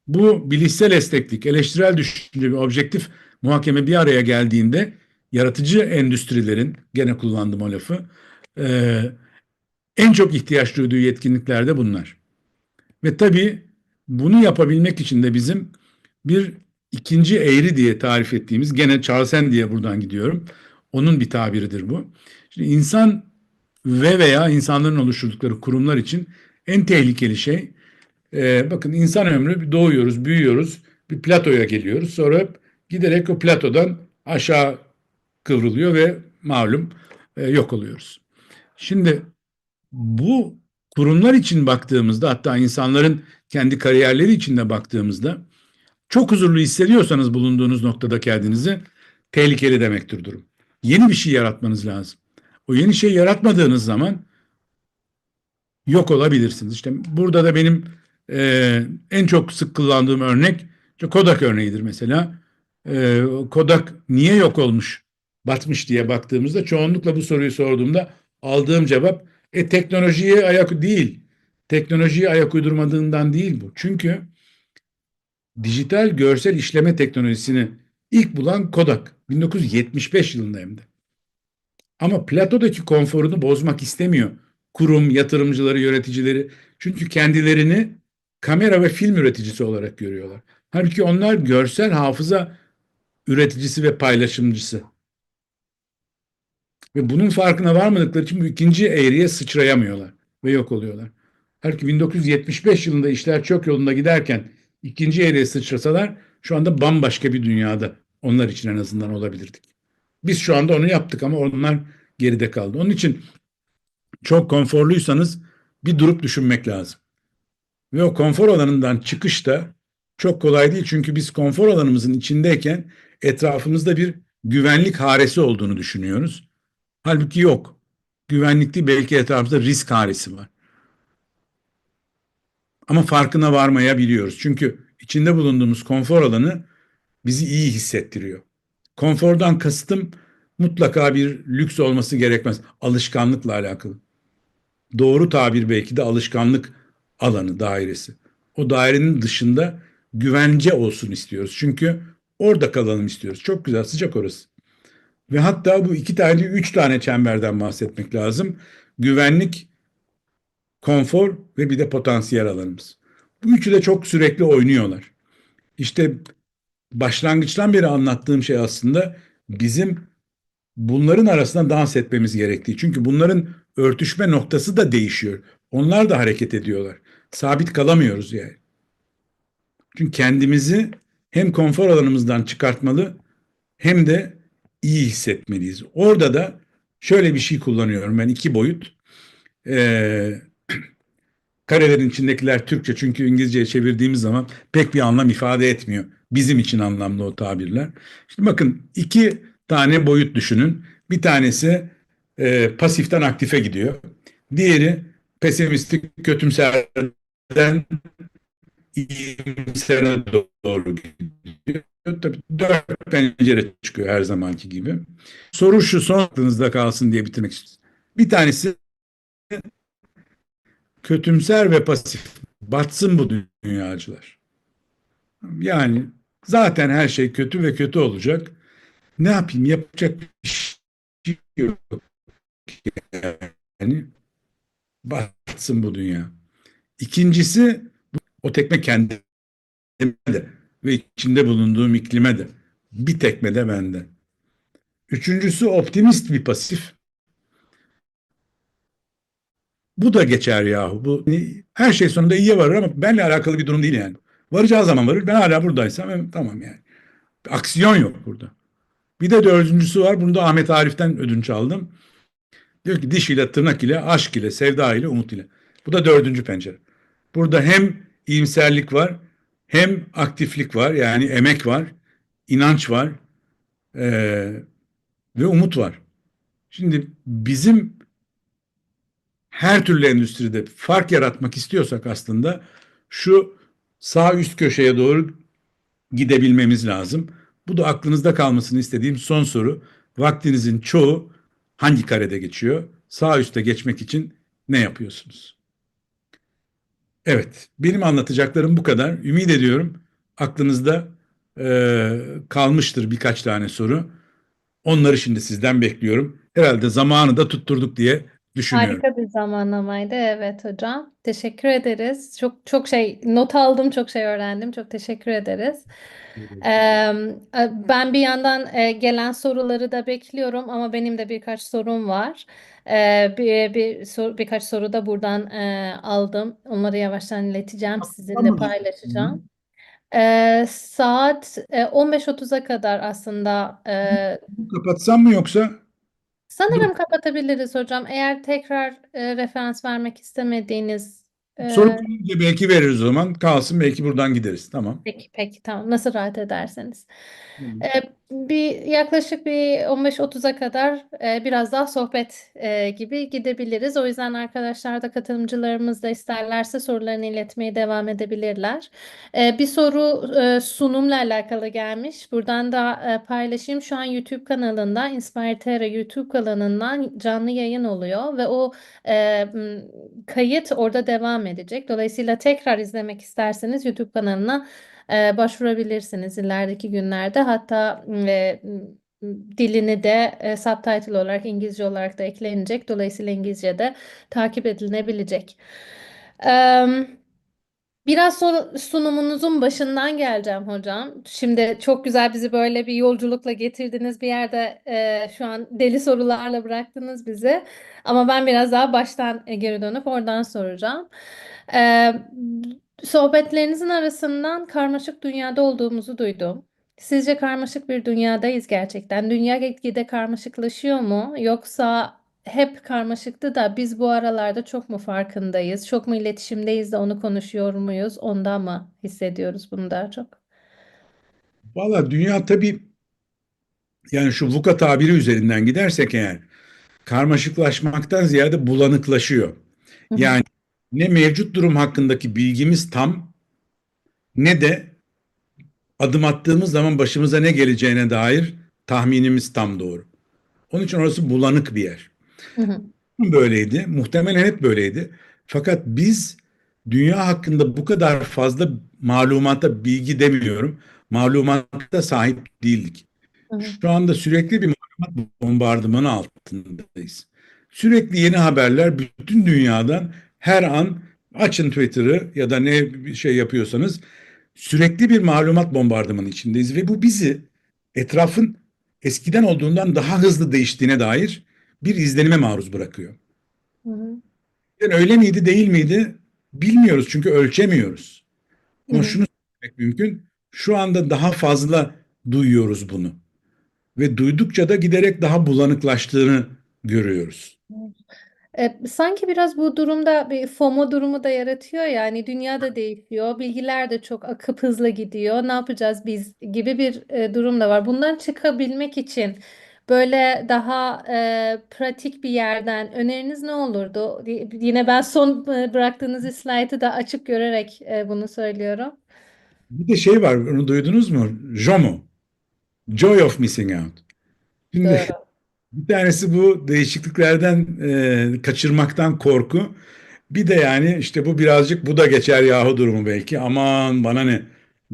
Bu bilişsel esneklik, eleştirel düşünce ve objektif muhakeme bir araya geldiğinde yaratıcı endüstrilerin, gene kullandım o lafı, e, en çok ihtiyaç duyduğu yetkinlikler de bunlar. Ve tabii bunu yapabilmek için de bizim bir ikinci eğri diye tarif ettiğimiz, gene Charles diye buradan gidiyorum. Onun bir tabiridir bu. Şimdi insan veya insanların oluşturdukları kurumlar için en tehlikeli şey, bakın insan ömrü, doğuyoruz, büyüyoruz, bir platoya geliyoruz. Sonra giderek o platodan aşağı kıvrılıyor ve malum yok oluyoruz. Şimdi bu kurumlar için baktığımızda, hatta insanların kendi kariyerleri içinde baktığımızda çok huzurlu hissediyorsanız bulunduğunuz noktada kendinizi, tehlikeli demektir durum. Yeni bir şey yaratmanız lazım. O yeni şey yaratmadığınız zaman yok olabilirsiniz. İşte burada da benim en çok sık kullandığım örnek işte Kodak örneğidir mesela. Kodak niye yok olmuş, batmış diye baktığımızda çoğunlukla bu soruyu sorduğumda aldığım cevap teknolojiye ayak değil. Teknolojiye ayak uydurmadığından değil bu. Çünkü dijital görsel işleme teknolojisini ilk bulan Kodak 1975 yılında hem de. Ama platodaki konforunu bozmak istemiyor kurum, yatırımcıları, yöneticileri. Çünkü kendilerini kamera ve film üreticisi olarak görüyorlar. Halbuki onlar görsel hafıza üreticisi ve paylaşımcısı. Ve bunun farkına varmadıkları için bu ikinci eğriye sıçrayamıyorlar ve yok oluyorlar. Halbuki 1975 yılında işler çok yolunda giderken ikinci eğriye sıçrasalar şu anda bambaşka bir dünyada onlar için en azından olabilirdik. Biz şu anda onu yaptık ama onlar geride kaldı. Onun için çok konforluysanız bir durup düşünmek lazım. Ve o konfor alanından çıkış da çok kolay değil. Çünkü biz konfor alanımızın içindeyken etrafımızda bir güvenlik haresi olduğunu düşünüyoruz. Halbuki yok. Güvenlik değil, belki etrafımızda risk haresi var. Ama farkına varmayabiliyoruz. Çünkü içinde bulunduğumuz konfor alanı bizi iyi hissettiriyor. Konfordan kastım mutlaka bir lüks olması gerekmez. Alışkanlıkla alakalı. Doğru tabir belki de alışkanlık alanı, dairesi. O dairenin dışında güvence olsun istiyoruz. Çünkü orada kalalım istiyoruz. Çok güzel, sıcak orası. Ve hatta bu iki tane, üç tane çemberden bahsetmek lazım. Güvenlik, konfor ve bir de potansiyel alanımız. Bu üçü de çok sürekli oynuyorlar. İşte başlangıçtan beri anlattığım şey aslında bizim bunların arasında dans etmemiz gerektiği. Çünkü bunların örtüşme noktası da değişiyor. Onlar da hareket ediyorlar. Sabit kalamıyoruz yani. Çünkü kendimizi hem konfor alanımızdan çıkartmalı hem de iyi hissetmeliyiz. Orada da şöyle bir şey kullanıyorum ben, iki boyut. Ee, Karelerin içindekiler Türkçe, çünkü İngilizceye çevirdiğimiz zaman pek bir anlam ifade etmiyor. Bizim için anlamlı o tabirler. Şimdi bakın, iki tane boyut düşünün. Bir tanesi pasiften aktife gidiyor. Diğeri pesimistik, kötümserden iyimsere doğru gidiyor. Tabii dört pencere çıkıyor her zamanki gibi. Soru şu, son aklınızda kalsın diye bitirmek istiyorum. Bir tanesi kötümser ve pasif. Batsın bu dünyacılar. Yani zaten her şey kötü ve kötü olacak. Ne yapayım? Yapacak bir şey yok. Yani batsın bu dünya. İkincisi, o tekme kendime de ve içinde bulunduğum iklime de. Bir tekme de bende. Üçüncüsü, optimist bir pasif. Bu da geçer yahu. Bu her şey sonunda iyiye varır ama benimle alakalı bir durum değil yani. Varacağı zaman varır. Ben hala buradaysam tamam yani. Aksiyon yok burada. Bir de dördüncüsü var. Bunu da Ahmet Arif'ten ödünç aldım. Diyor ki diş ile, tırnak ile, aşk ile, sevda ile, umut ile. Bu da dördüncü pencere. Burada hem iyimserlik var, hem aktiflik var. Yani emek var, inanç var, ve umut var. Şimdi bizim her türlü endüstride fark yaratmak istiyorsak aslında şu sağ üst köşeye doğru gidebilmemiz lazım. Bu da aklınızda kalmasını istediğim son soru. Vaktinizin çoğu hangi karede geçiyor? Sağ üste geçmek için ne yapıyorsunuz? Evet, benim anlatacaklarım bu kadar. Ümit ediyorum aklınızda kalmıştır birkaç tane soru. Onları şimdi sizden bekliyorum. Herhalde zamanı da tutturduk diye düşünüyorum. Harika bir zamanlamaydı. Evet hocam. Teşekkür ederiz. Çok çok şey not aldım, çok şey öğrendim. Çok teşekkür ederiz. Ben bir yandan gelen soruları da bekliyorum ama benim de birkaç sorum var. Birkaç soru da buradan aldım. Onları yavaştan ileteceğim, sizinle Tamam. paylaşacağım. Saat 15.30'a kadar aslında Kapatsam mı yoksa? Dur. sanırım kapatabiliriz hocam. Eğer tekrar referans vermek istemediğiniz Soru e, gelince belki veririz o zaman. Kalsın, belki buradan gideriz. Tamam. peki tamam, nasıl rahat ederseniz. Tamam. E, Bir yaklaşık bir 15.30'a kadar biraz daha sohbet gibi gidebiliriz. O yüzden arkadaşlar da, katılımcılarımız da isterlerse sorularını iletmeye devam edebilirler. Bir soru sunumla alakalı gelmiş. Buradan da paylaşayım. Şu an YouTube kanalında, Inspire Terra YouTube kanalından canlı yayın oluyor ve o kayıt orada devam edecek. Dolayısıyla tekrar izlemek isterseniz YouTube kanalına başvurabilirsiniz ilerideki günlerde. Hatta dilini de subtitle olarak, İngilizce olarak da eklenecek. Dolayısıyla İngilizce de takip edilebilecek. Biraz sonra sunumunuzun başından geleceğim hocam. Şimdi çok güzel bizi böyle bir yolculukla getirdiniz bir yerde, şu an deli sorularla bıraktınız bizi. Ama ben biraz daha baştan geri dönüp oradan soracağım. E, Sohbetlerinizin arasından karmaşık dünyada olduğumuzu duydum. Sizce karmaşık bir dünyadayız gerçekten? Dünya gitgide karmaşıklaşıyor mu? Yoksa hep karmaşıktı da biz bu aralarda çok mu farkındayız? Çok mu iletişimdeyiz de onu konuşuyor muyuz? Ondan mı hissediyoruz bunu daha çok? Valla dünya tabii, yani şu VUCA tabiri üzerinden gidersek eğer, karmaşıklaşmaktan ziyade bulanıklaşıyor. Hı hı, Yani ne mevcut durum hakkındaki bilgimiz tam, ne de adım attığımız zaman başımıza ne geleceğine dair tahminimiz tam doğru. Onun için orası bulanık bir yer. hı hı, Böyleydi. Muhtemelen hep böyleydi. Fakat biz dünya hakkında bu kadar fazla malumata, bilgi demiyorum, malumata sahip değildik. hı hı, Şu anda sürekli bir malumat bombardımanı altındayız. Sürekli yeni haberler bütün dünyadan, her an açın Twitter'ı ya da ne bir şey yapıyorsanız, sürekli bir malumat bombardımanı içindeyiz ve bu bizi etrafın eskiden olduğundan daha hızlı değiştiğine dair bir izlenime maruz bırakıyor. hı hı, Yani öyle miydi, değil miydi bilmiyoruz, çünkü ölçemiyoruz. hı Ama hı, şunu söylemek mümkün: şu anda daha fazla duyuyoruz bunu. ve duydukça da giderek daha bulanıklaştığını görüyoruz. Sanki biraz bu durumda bir FOMO durumu da yaratıyor, yani dünya da değişiyor, bilgiler de çok akıp hızlı gidiyor. Ne yapacağız biz gibi bir durum da var. Bundan çıkabilmek için böyle daha pratik bir yerden öneriniz ne olurdu? Yine ben son bıraktığınız slaytı da açık görerek bunu söylüyorum. Bir de şey var, onu duydunuz mu? JOMO, Joy of Missing Out. Şimdi Doğru. bir tanesi bu değişikliklerden kaçırmaktan korku. Bir de yani işte bu birazcık bu da geçer yahu durumu belki. Aman bana ne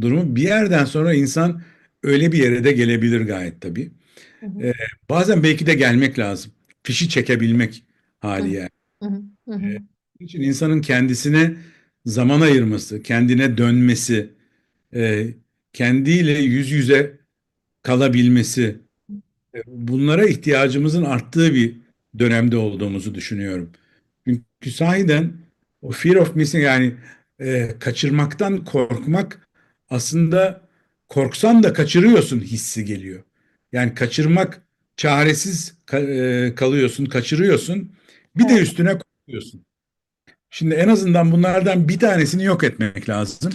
durumu. Bir yerden sonra insan öyle bir yere de gelebilir gayet tabii. Hı hı, E, Bazen belki de gelmek lazım. Fişi çekebilmek hı hali hı, yani. hı hı, hı hı. Bunun için insanın kendisine zaman ayırması, kendine dönmesi, e, kendiyle yüz yüze kalabilmesi, bunlara ihtiyacımızın arttığı bir dönemde olduğumuzu düşünüyorum. Çünkü sahiden o fear of missing, yani kaçırmaktan korkmak, aslında korksan da kaçırıyorsun hissi geliyor. Yani kaçırmak, çaresiz kalıyorsun, kaçırıyorsun. Bir de Evet. üstüne korkuyorsun. Şimdi en azından bunlardan bir tanesini yok etmek lazım.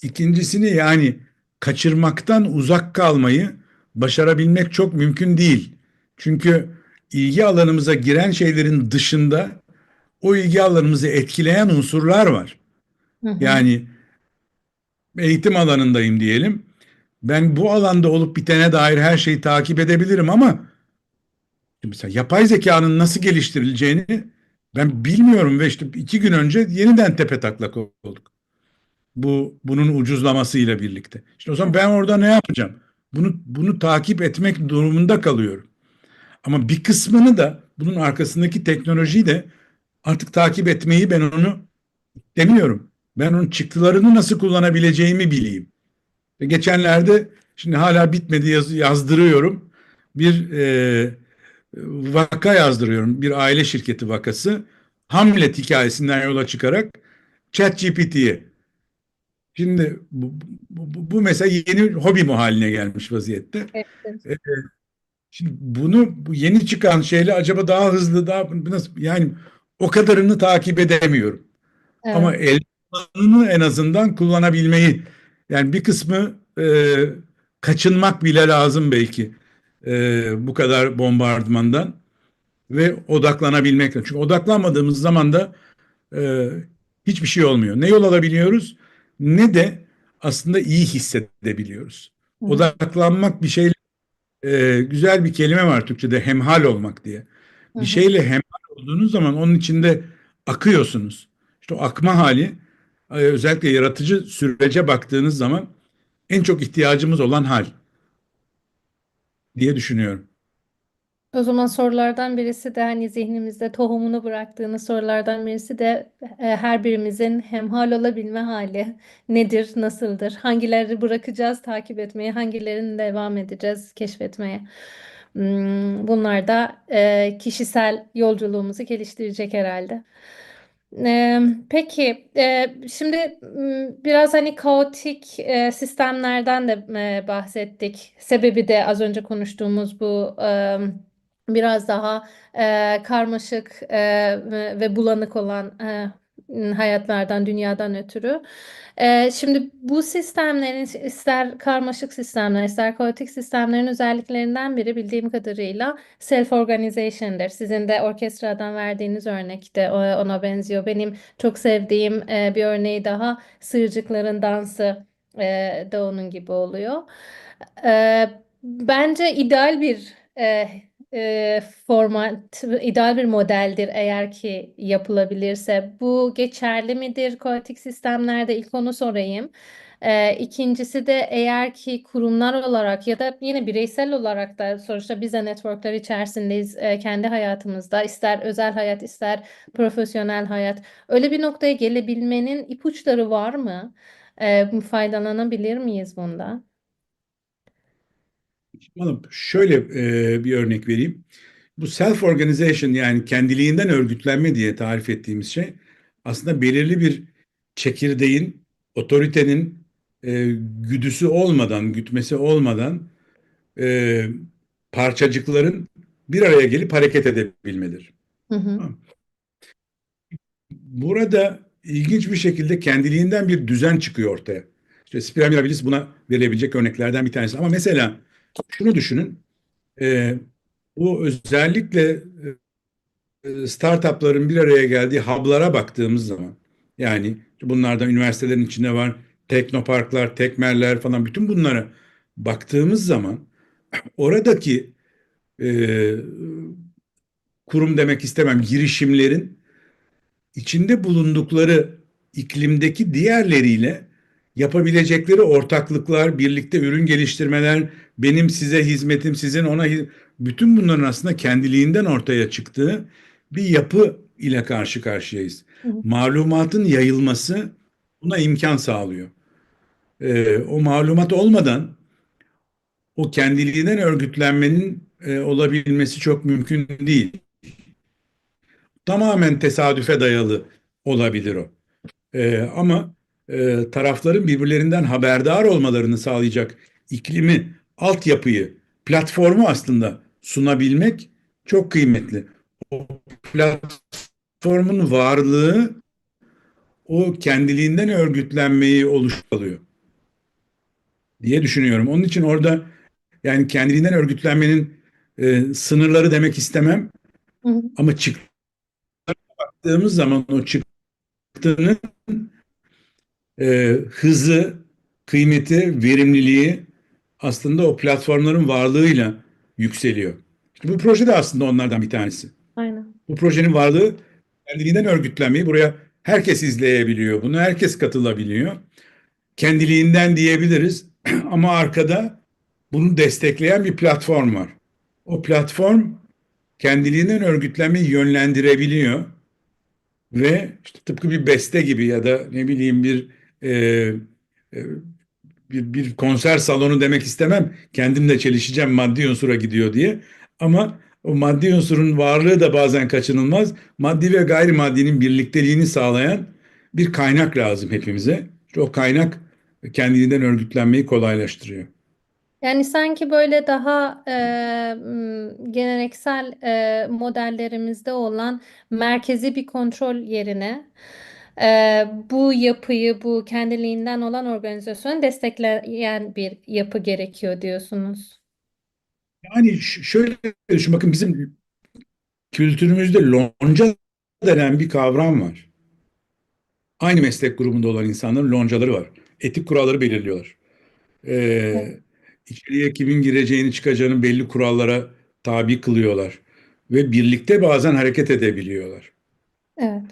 İkincisini, yani kaçırmaktan uzak kalmayı başarabilmek çok mümkün değil. Çünkü ilgi alanımıza giren şeylerin dışında o ilgi alanımızı etkileyen unsurlar var. Hı hı. Yani eğitim alanındayım diyelim. Ben bu alanda olup bitene dair her şeyi takip edebilirim ama mesela yapay zekanın nasıl geliştirileceğini ben bilmiyorum ve işte 2 gün önce yeniden tepetaklak olduk. Bunun ucuzlamasıyla birlikte. İşte o zaman ben orada ne yapacağım? Bunu takip etmek durumunda kalıyorum. Ama bir kısmını da, bunun arkasındaki teknolojiyi de artık takip etmeyi ben onu demiyorum. Ben onun çıktılarını nasıl kullanabileceğimi bileyim. Ve geçenlerde, şimdi hala bitmedi, yazdırıyorum. Bir vaka yazdırıyorum. Bir aile şirketi vakası. Hamlet hikayesinden yola çıkarak ChatGPT'ye. Şimdi bu mesela yeni hobi mu haline gelmiş vaziyette. Evet. E, Şimdi bu yeni çıkan şeyle acaba daha hızlı, daha nasıl, yani o kadarını takip edemiyorum. Ama Evet. elmanını en azından kullanabilmeyi, yani bir kısmı kaçınmak bile lazım belki bu kadar bombardımandan ve odaklanabilmek. Çünkü odaklanmadığımız zaman da e, hiçbir şey olmuyor. Ne yol alabiliyoruz ne de aslında iyi hissedebiliyoruz. Hı hı. Odaklanmak bir şeyle, güzel bir kelime var Türkçe'de, hemhal olmak diye. Hı Bir hı. şeyle hemhal olduğunuz zaman onun içinde akıyorsunuz. İşte o akma hali, özellikle yaratıcı sürece baktığınız zaman en çok ihtiyacımız olan hal diye düşünüyorum. O zaman sorulardan birisi de hani zihnimizde tohumunu bıraktığınız sorulardan birisi de her birimizin hemhal olabilme hali nedir, nasıldır? Hangileri bırakacağız takip etmeye, hangilerini devam edeceğiz keşfetmeye? Bunlar da kişisel yolculuğumuzu geliştirecek herhalde. Peki, şimdi biraz hani kaotik sistemlerden de bahsettik. Sebebi de az önce konuştuğumuz bu biraz daha karmaşık ve bulanık olan hayatlardan, dünyadan ötürü. Şimdi bu sistemlerin ister karmaşık sistemler, ister kaotik sistemlerin özelliklerinden biri bildiğim kadarıyla self-organization'dır. Sizin de orkestradan verdiğiniz örnek de ona benziyor. Benim çok sevdiğim bir örneği daha Sığırcıkların Dansı da onun gibi oluyor. E, Bence ideal bir format, ideal bir modeldir eğer ki yapılabilirse. Bu geçerli midir kaotik sistemlerde? İlk onu sorayım. İkincisi de eğer ki kurumlar olarak ya da yine bireysel olarak da sonuçta biz de networkler içerisindeyiz kendi hayatımızda, ister özel hayat ister profesyonel hayat. Öyle bir noktaya gelebilmenin ipuçları var mı? Faydalanabilir miyiz bundan? Hanım, şöyle bir örnek vereyim. Bu self organization, yani kendiliğinden örgütlenme diye tarif ettiğimiz şey, aslında belirli bir çekirdeğin, otoritenin güdüsü olmadan, gütmesi olmadan, e, parçacıkların bir araya gelip hareket edebilmeleri. Hı hı. Burada ilginç bir şekilde kendiliğinden bir düzen çıkıyor ortaya. İşte Spira Mirabilis buna verilebilecek örneklerden bir tanesi. Ama mesela şunu düşünün. E, Bu özellikle startupların bir araya geldiği hub'lara baktığımız zaman, yani bunlardan üniversitelerin içinde var, teknoparklar, tekmerler falan, bütün bunlara baktığımız zaman oradaki e, kurum demek istemem, girişimlerin içinde bulundukları iklimdeki diğerleriyle yapabilecekleri ortaklıklar, birlikte ürün geliştirmeler, benim size hizmetim, sizin ona bütün bunların aslında kendiliğinden ortaya çıktığı bir yapı ile karşı karşıyayız. Hı hı. Malumatın yayılması buna imkan sağlıyor. O malumat olmadan o kendiliğinden örgütlenmenin olabilmesi çok mümkün değil. Tamamen tesadüfe dayalı olabilir o. Ama tarafların birbirlerinden haberdar olmalarını sağlayacak iklimi, altyapıyı, platformu aslında sunabilmek çok kıymetli. O platformun varlığı o kendiliğinden örgütlenmeyi oluşturuyor diye düşünüyorum. Onun için orada, yani kendiliğinden örgütlenmenin sınırları demek istemem, Hı hı. ama çıktığımız zaman o çıktığının hızı, kıymeti, verimliliği aslında o platformların varlığıyla yükseliyor. İşte bu proje de aslında onlardan bir tanesi. Aynen. Bu projenin varlığı kendiliğinden örgütlenmeyi, buraya herkes izleyebiliyor. Bunu herkes katılabiliyor. Kendiliğinden diyebiliriz ama arkada bunu destekleyen bir platform var. O platform kendiliğinden örgütlenmeyi yönlendirebiliyor ve işte tıpkı bir beste gibi ya da ne bileyim e, e, bir konser salonu demek istemem. Kendimle çelişeceğim, maddi unsura gidiyor diye. Ama o maddi unsurun varlığı da bazen kaçınılmaz. Maddi ve gayrimaddinin birlikteliğini sağlayan bir kaynak lazım hepimize. İşte o kaynak kendiliğinden örgütlenmeyi kolaylaştırıyor. Yani sanki böyle daha geleneksel modellerimizde olan merkezi bir kontrol yerine bu yapıyı, bu kendiliğinden olan organizasyonu destekleyen bir yapı gerekiyor diyorsunuz. Yani şöyle düşün, bakın bizim kültürümüzde lonca denen bir kavram var. Aynı meslek grubunda olan insanların loncaları var. Etik kuralları belirliyorlar. Evet. İçeriye kimin gireceğini çıkacağını belli kurallara tabi kılıyorlar. Ve birlikte bazen hareket edebiliyorlar. Evet.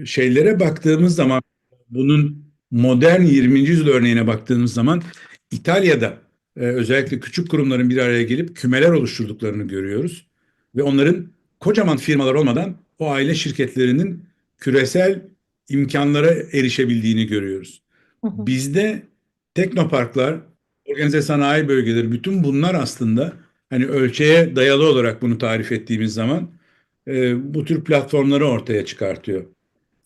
Şeylere baktığımız zaman, bunun modern 20. yüzyıl örneğine baktığımız zaman İtalya'da özellikle küçük kurumların bir araya gelip kümeler oluşturduklarını görüyoruz. Ve onların kocaman firmalar olmadan o aile şirketlerinin küresel imkanlara erişebildiğini görüyoruz. Hı hı. Bizde teknoparklar, organize sanayi bölgeleri, bütün bunlar aslında, hani ölçeğe dayalı olarak bunu tarif ettiğimiz zaman bu tür platformları ortaya çıkartıyor.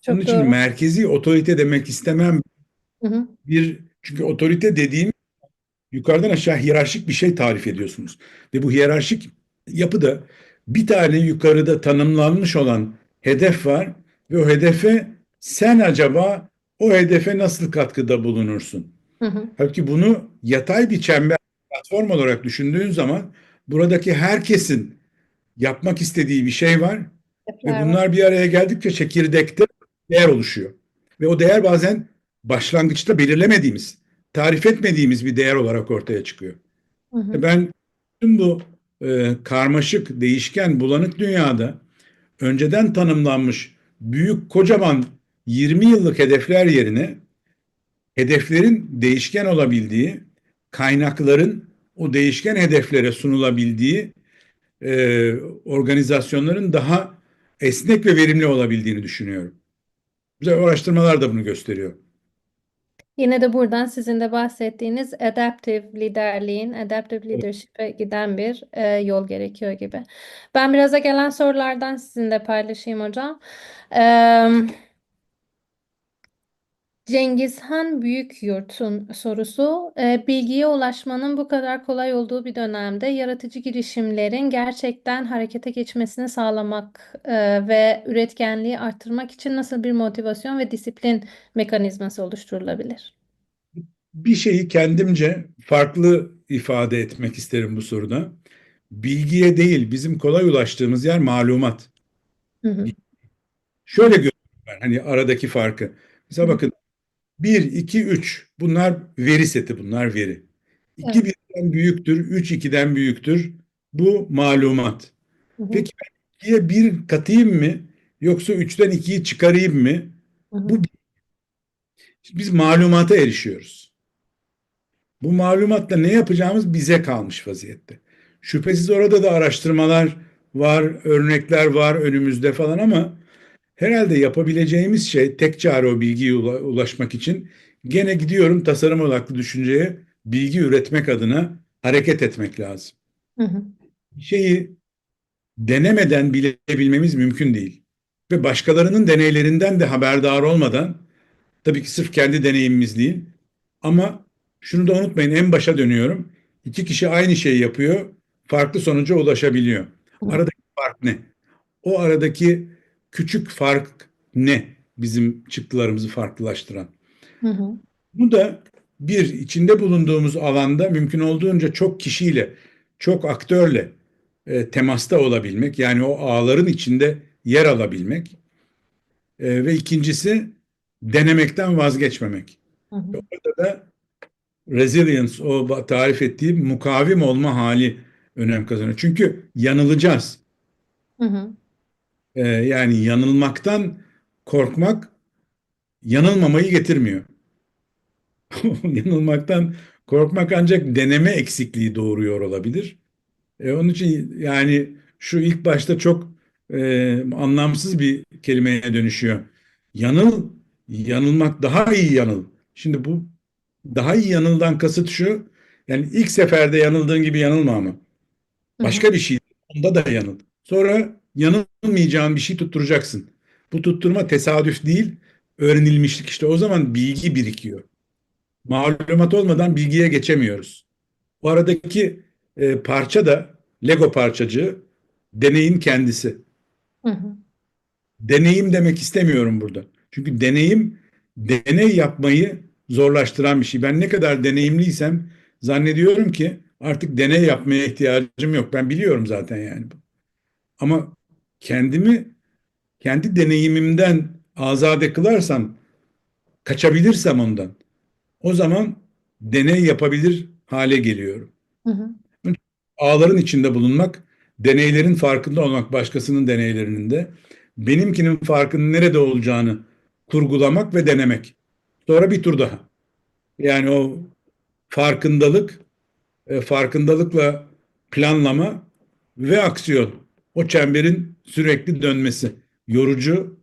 Onun Çok için doğru. merkezi otorite demek istemem, Hı hı. çünkü otorite dediğim yukarıdan aşağı hiyerarşik bir şey tarif ediyorsunuz. Ve bu hiyerarşik yapıda bir tane yukarıda tanımlanmış olan hedef var ve o hedefe sen acaba o hedefe nasıl katkıda bulunursun? Hı hı. Halbuki bunu yatay bir çember, platform olarak düşündüğün zaman buradaki herkesin yapmak istediği bir şey var ve Hedefler var. bunlar bir araya geldikçe çekirdekte değer oluşuyor. Ve o değer bazen başlangıçta belirlemediğimiz, tarif etmediğimiz bir değer olarak ortaya çıkıyor. Hı hı. Ben tüm bu karmaşık, değişken, bulanık dünyada önceden tanımlanmış büyük, kocaman 20 yıllık hedefler yerine hedeflerin değişken olabildiği, kaynakların o değişken hedeflere sunulabildiği organizasyonların daha esnek ve verimli olabildiğini düşünüyorum. Güzel araştırmalar da bunu gösteriyor. Yine de buradan sizin de bahsettiğiniz adaptive liderliğin, adaptive leadership'e giden bir yol gerekiyor gibi. Ben biraz gelen sorulardan sizinle paylaşayım hocam. Eee, Cengizhan Büyükyurt'un sorusu, bilgiye ulaşmanın bu kadar kolay olduğu bir dönemde yaratıcı girişimlerin gerçekten harekete geçmesini sağlamak ve üretkenliği arttırmak için nasıl bir motivasyon ve disiplin mekanizması oluşturulabilir? Bir şeyi kendimce farklı ifade etmek isterim bu soruda. Bilgiye değil, bizim kolay ulaştığımız yer malumat. Hı hı, Şöyle görüyorum ben hani aradaki farkı. hı Mesela hı. bakın, bir, 2, 3. Bunlar veri seti, bunlar veri. 2 Evet. birden büyüktür, 3 2'den büyüktür. Bu malumat. Hı hı, Peki ben 2'ye 1 katayım mı yoksa 3'ten 2'yi çıkarayım mı? hı hı, Bu biz malumata erişiyoruz. Bu malumatla ne yapacağımız bize kalmış vaziyette. Şüphesiz orada da araştırmalar var, örnekler var önümüzde falan ama herhalde yapabileceğimiz şey tek çare o bilgiye ulaşmak için gene gidiyorum tasarım odaklı düşünceye bilgi üretmek adına hareket etmek lazım. hı hı, Bir şeyi denemeden bilebilmemiz mümkün değil. Ve başkalarının deneylerinden de haberdar olmadan tabii ki sırf kendi deneyimimiz değil. Ama şunu da unutmayın, en başa dönüyorum. İki kişi aynı şeyi yapıyor, farklı sonuca ulaşabiliyor. hı Aradaki fark ne? O aradaki küçük fark ne bizim çıktılarımızı farklılaştıran? hı, Bu da bir içinde bulunduğumuz alanda mümkün olduğunca çok kişiyle, çok aktörle temasta olabilmek, yani o ağların içinde yer alabilmek. Ve ikincisi denemekten vazgeçmemek. hı hı, Orada da resilience, o tarif ettiğim mukavim olma hali önem kazanıyor. Çünkü yanılacağız. hı hı, Yani yanılmaktan korkmak yanılmamayı getirmiyor. Yanılmaktan korkmak ancak deneme eksikliği doğuruyor olabilir. Onun için yani şu ilk başta çok anlamsız bir kelimeye dönüşüyor. Yanıl, yanılmak, daha iyi yanıl. Şimdi bu daha iyi yanıldan kasıt şu, yani ilk seferde yanıldığın gibi yanılma ama. hı hı, Başka bir şey, onda da yanıl. Sonra yanılmayacağın bir şey tutturacaksın. Bu tutturma tesadüf değil, öğrenilmişlik, işte o zaman bilgi birikiyor. Malumat olmadan bilgiye geçemiyoruz. Bu aradaki parça da Lego parçacığı deneyin kendisi. hı hı, Deneyim demek istemiyorum burada. Çünkü deneyim deney yapmayı zorlaştıran bir şey. Ben ne kadar deneyimliysem zannediyorum ki artık deney yapmaya ihtiyacım yok. Ben biliyorum zaten yani. Ama kendimi kendi deneyimimden azade kılarsam, kaçabilirsem ondan, o zaman deney yapabilir hale geliyorum. hı hı, Ağların içinde bulunmak, deneylerin farkında olmak, başkasının deneylerinin de, benimkinin farkının nerede olacağını kurgulamak ve denemek. Sonra bir tur daha. Yani o farkındalık, farkındalıkla planlama ve aksiyon. O çemberin sürekli dönmesi. Yorucu,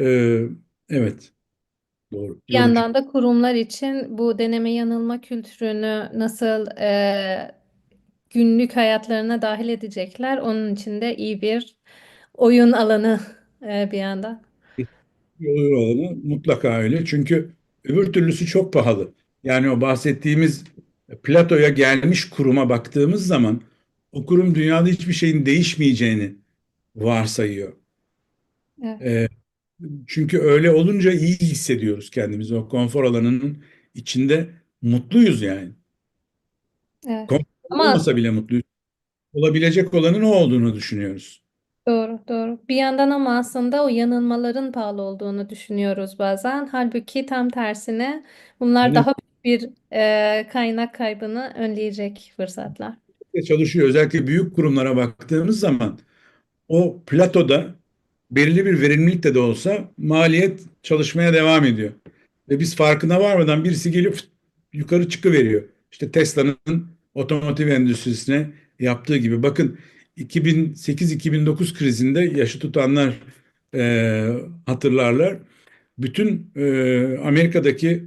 e, evet, doğru, Bir yorucu. yandan da kurumlar için bu deneme yanılma kültürünü nasıl günlük hayatlarına dahil edecekler? Onun için de iyi bir oyun alanı bir yandan. Yolu olanı mutlaka öyle. Çünkü öbür türlüsü çok pahalı. Yani o bahsettiğimiz Plato'ya gelmiş kuruma baktığımız zaman o kurum dünyada hiçbir şeyin değişmeyeceğini varsayıyor. Evet, Ee, Çünkü öyle olunca iyi hissediyoruz kendimizi. O konfor alanının içinde mutluyuz yani. evet. Konfor Ama olmasa bile mutluyuz. Olabilecek olanın o olduğunu düşünüyoruz. doğru, doğru. Bir yandan ama aslında o yanılmaların pahalı olduğunu düşünüyoruz bazen. Halbuki tam tersine bunlar Benim daha büyük bir kaynak kaybını önleyecek fırsatlar. çalışıyor. Özellikle büyük kurumlara baktığımız zaman o platoda belirli bir verimlilikte de olsa maliyet çalışmaya devam ediyor. Ve biz farkına varmadan birisi gelip yukarı çıkıveriyor. İşte Tesla'nın otomotiv endüstrisine yaptığı gibi. Bakın 2008-2009 krizinde yaşı tutanlar hatırlarlar. Bütün Amerika'daki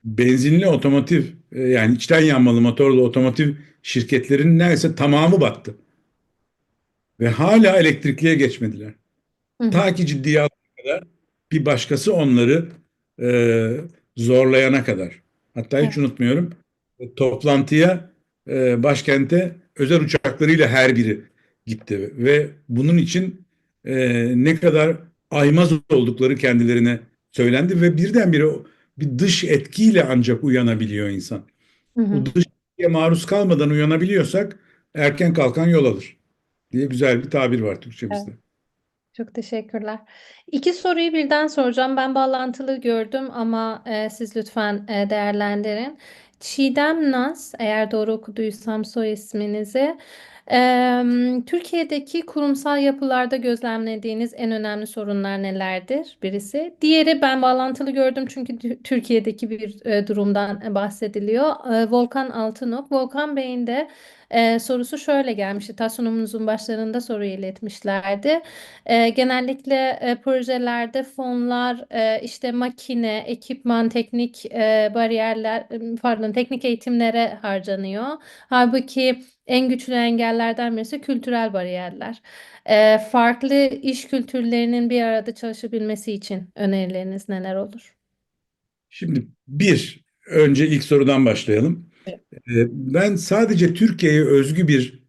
benzinli otomotiv, yani içten yanmalı motorlu otomotiv şirketlerinin neredeyse tamamı battı. Ve hala elektrikliye geçmediler. Hı hı. Ta ki ciddiye alana kadar bir başkası onları e, zorlayana kadar. Hatta hiç Evet. unutmuyorum. Toplantıya başkente özel uçaklarıyla her biri gitti ve bunun için ne kadar aymaz oldukları kendilerine söylendi ve birdenbire bir dış etkiyle ancak uyanabiliyor insan. Hı O hı. dış etkiye maruz kalmadan uyanabiliyorsak erken kalkan yol alır diye güzel bir tabir var Evet. Türkçemizde. Çok teşekkürler. İki soruyu birden soracağım. Ben bağlantılı gördüm ama siz lütfen değerlendirin. Çiğdem Naz, eğer doğru okuduysam soy isminizi. Türkiye'deki kurumsal yapılarda gözlemlediğiniz en önemli sorunlar nelerdir? Birisi. Diğeri, ben bağlantılı gördüm çünkü Türkiye'deki bir durumdan bahsediliyor. Volkan Altınok. Volkan Bey'in de sorusu şöyle gelmişti. Tasunumumuzun başlarında soruyu iletmişlerdi. Genellikle projelerde fonlar, işte makine, ekipman, teknik bariyerler, pardon, teknik eğitimlere harcanıyor. Halbuki en güçlü engellerden birisi kültürel bariyerler. Farklı iş kültürlerinin bir arada çalışabilmesi için önerileriniz neler olur? Şimdi önce ilk sorudan başlayalım. Ben sadece Türkiye'ye özgü bir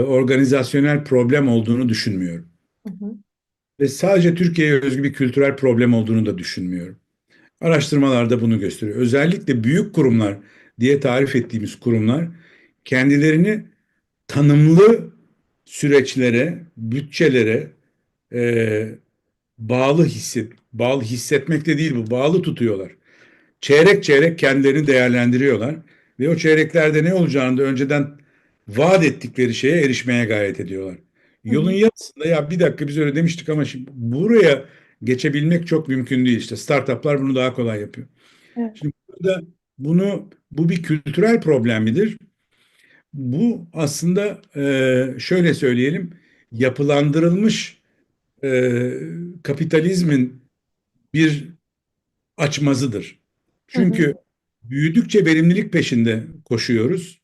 organizasyonel problem olduğunu düşünmüyorum. Hı hı. Ve sadece Türkiye'ye özgü bir kültürel problem olduğunu da düşünmüyorum. Araştırmalar da bunu gösteriyor. Özellikle büyük kurumlar diye tarif ettiğimiz kurumlar kendilerini tanımlı süreçlere, bütçelere e, bağlı hissetmek de değil bu, bağlı tutuyorlar. Çeyrek çeyrek kendilerini değerlendiriyorlar ve o çeyreklerde ne olacağını da önceden vaat ettikleri şeye erişmeye gayret ediyorlar. Hı Yolun hı. yarısında ya bir dakika biz öyle demiştik ama şimdi buraya geçebilmek çok mümkün değil işte. Startuplar bunu daha kolay yapıyor. Evet. Şimdi burada bu bir kültürel problem midir? Bu aslında şöyle söyleyelim yapılandırılmış kapitalizmin bir açmazıdır. Hı hı. Çünkü büyüdükçe verimlilik peşinde koşuyoruz.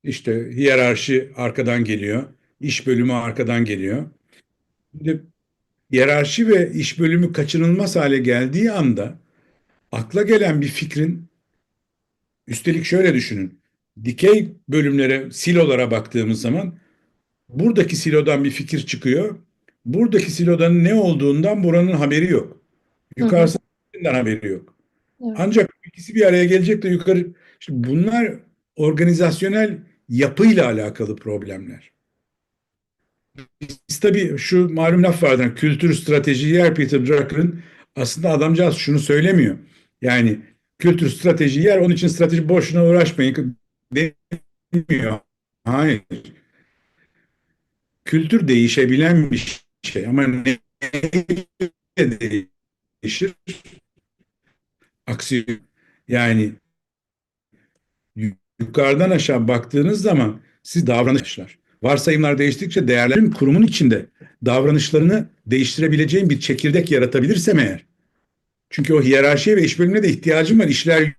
İşte hiyerarşi arkadan geliyor, iş bölümü arkadan geliyor. Şimdi hiyerarşi ve iş bölümü kaçınılmaz hale geldiği anda akla gelen bir fikrin, üstelik şöyle düşünün, dikey bölümlere, silolara baktığımız zaman buradaki silodan bir fikir çıkıyor. Buradaki silodan ne olduğundan buranın haberi yok. Hı hı. Yukarısından haberi yok. Evet. Ancak ikisi bir araya gelecek de yukarı. İşte bunlar organizasyonel yapıyla alakalı problemler. Biz tabii şu malum laf vardır. Hani kültür strateji yer Peter Drucker'ın aslında adamcağız şunu söylemiyor. Yani kültür strateji yer onun için strateji boşuna uğraşmayın demiyor. Hayır. Kültür değişebilen bir şey ama ne değişir? Aksi yani yukarıdan aşağı baktığınız zaman siz davranışlar. Varsayımlar değiştikçe değerlerin kurumun içinde davranışlarını değiştirebileceğin bir çekirdek yaratabilirsem eğer. Çünkü o hiyerarşiye ve iş bölümüne de ihtiyacım var. İşler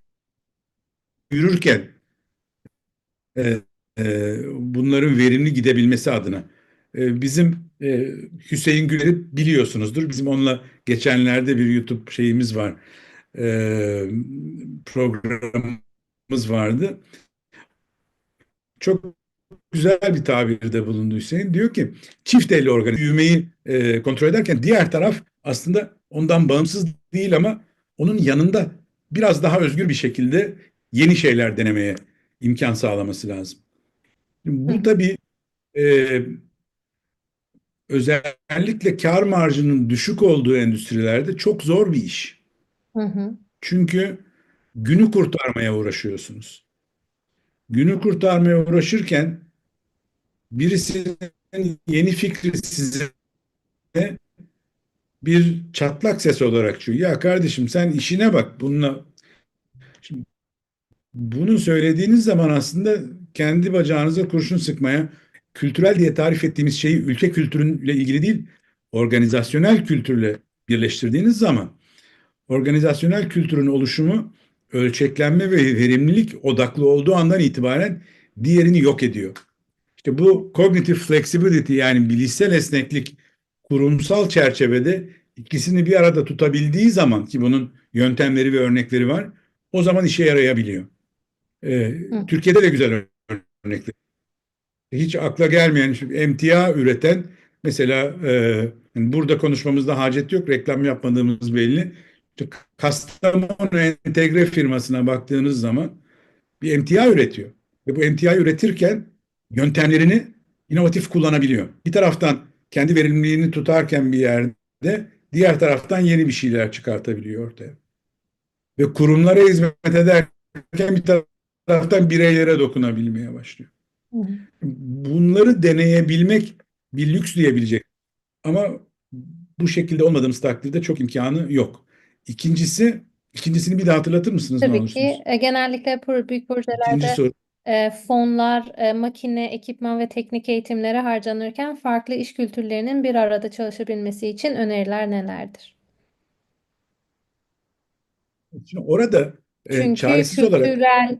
yürürken e, bunların verimli gidebilmesi adına. Bizim Hüseyin Güler'i biliyorsunuzdur. Bizim onunla geçenlerde bir YouTube şeyimiz var. E, programımız vardı. Çok güzel bir tabirde bulundu Hüseyin. Diyor ki çift elli organ büyümeyi kontrol ederken diğer taraf aslında ondan bağımsız değil ama onun yanında biraz daha özgür bir şekilde yeni şeyler denemeye imkan sağlaması lazım. Hı Bu hı. tabii e, özellikle kar marjının düşük olduğu endüstrilerde çok zor bir iş. Hı hı. Çünkü günü kurtarmaya uğraşıyorsunuz. Günü kurtarmaya uğraşırken birisinin yeni fikri size bir çatlak ses olarak çıkıyor. Ya kardeşim sen işine bak bununla. Şimdi bunu söylediğiniz zaman aslında kendi bacağınıza kurşun sıkmaya kültürel diye tarif ettiğimiz şeyi ülke kültürüyle ilgili değil, organizasyonel kültürle birleştirdiğiniz zaman organizasyonel kültürün oluşumu ölçeklenme ve verimlilik odaklı olduğu andan itibaren diğerini yok ediyor. İşte bu cognitive flexibility yani bilişsel esneklik kurumsal çerçevede ikisini bir arada tutabildiği zaman ki bunun yöntemleri ve örnekleri var. O zaman işe yarayabiliyor. Hı. Türkiye'de de güzel örnekler. Hiç akla gelmeyen emtia üreten mesela yani burada konuşmamızda hacet yok. Reklam yapmadığımız belli. İşte Kastamonu Entegre firmasına baktığınız zaman bir emtia üretiyor. Ve bu emtia üretirken yöntemlerini inovatif kullanabiliyor. Bir taraftan kendi verimliliğini tutarken bir yerde diğer taraftan yeni bir şeyler çıkartabiliyor ortaya. Ve kurumlara hizmet ederken bir taraftan bireylere dokunabilmeye başlıyor. Hı. Bunları deneyebilmek bir lüks diyebilecek. Ama bu şekilde olmadığımız takdirde çok imkanı yok. İkincisini bir daha hatırlatır mısınız ne Tabii ki olursunuz? genellikle büyük İkinci projelerde soru. fonlar, makine, ekipman ve teknik eğitimlere harcanırken farklı iş kültürlerinin bir arada çalışabilmesi için öneriler nelerdir? Şimdi orada Çünkü çaresiz olarak kültürel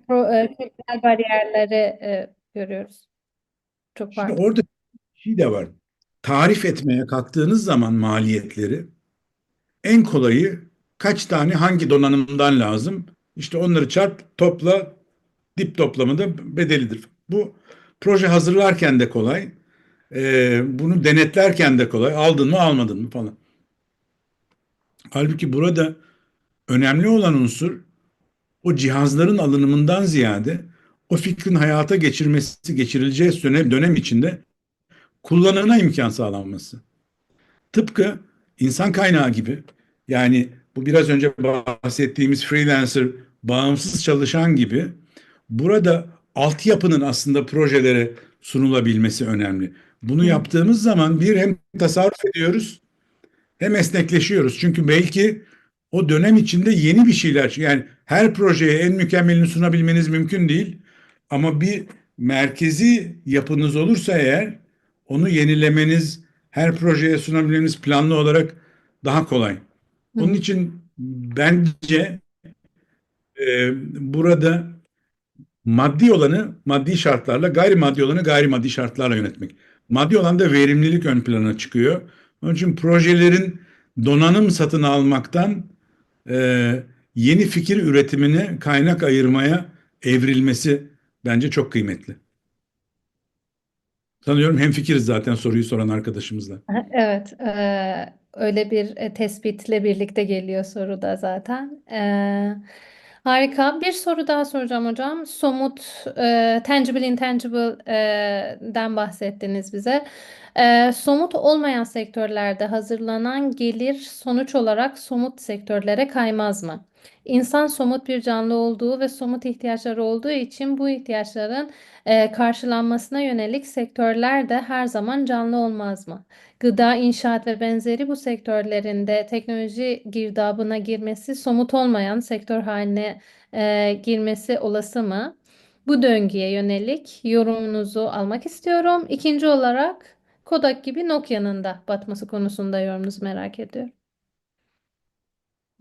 bariyerleri görüyoruz. Çok şimdi pardon. orada bir şey de var. Tarif etmeye kalktığınız zaman maliyetleri en kolayı kaç tane hangi donanımdan lazım? İşte onları çarp, topla, dip toplamı da bedelidir. Bu proje hazırlarken de kolay. Bunu denetlerken de kolay. Aldın mı almadın mı falan. Halbuki burada önemli olan unsur o cihazların alınımından ziyade o fikrin hayata geçirileceği dönem içinde kullanımına imkan sağlanması. Tıpkı insan kaynağı gibi, yani bu biraz önce bahsettiğimiz freelancer, bağımsız çalışan gibi burada altyapının aslında projelere sunulabilmesi önemli. Bunu Hı hı. yaptığımız zaman bir hem tasarruf ediyoruz hem esnekleşiyoruz. Çünkü belki o dönem içinde yeni bir şeyler, yani her projeye en mükemmelini sunabilmeniz mümkün değil. Ama bir merkezi yapınız olursa eğer onu yenilemeniz, her projeye sunabilmeniz planlı olarak daha kolay. Hı Onun hı. için bence burada maddi olanı maddi şartlarla, gayrimaddi olanı gayrimaddi şartlarla yönetmek. Maddi olan da verimlilik ön plana çıkıyor. Onun için projelerin donanım satın almaktan e, yeni fikir üretimine kaynak ayırmaya evrilmesi bence çok kıymetli. Sanıyorum hemfikiriz zaten soruyu soran arkadaşımızla. Evet, öyle bir tespitle birlikte geliyor soruda zaten. Harika. Bir soru daha soracağım hocam. Somut, tangible, intangible den bahsettiniz bize. Somut olmayan sektörlerde hazırlanan gelir sonuç olarak somut sektörlere kaymaz mı? İnsan somut bir canlı olduğu ve somut ihtiyaçları olduğu için bu ihtiyaçların karşılanmasına yönelik sektörler de her zaman canlı olmaz mı? Gıda, inşaat ve benzeri bu sektörlerinde teknoloji girdabına girmesi somut olmayan sektör haline girmesi olası mı? Bu döngüye yönelik yorumunuzu almak istiyorum. İkinci olarak Kodak gibi Nokia'nın da batması konusunda yorumunuzu merak ediyorum.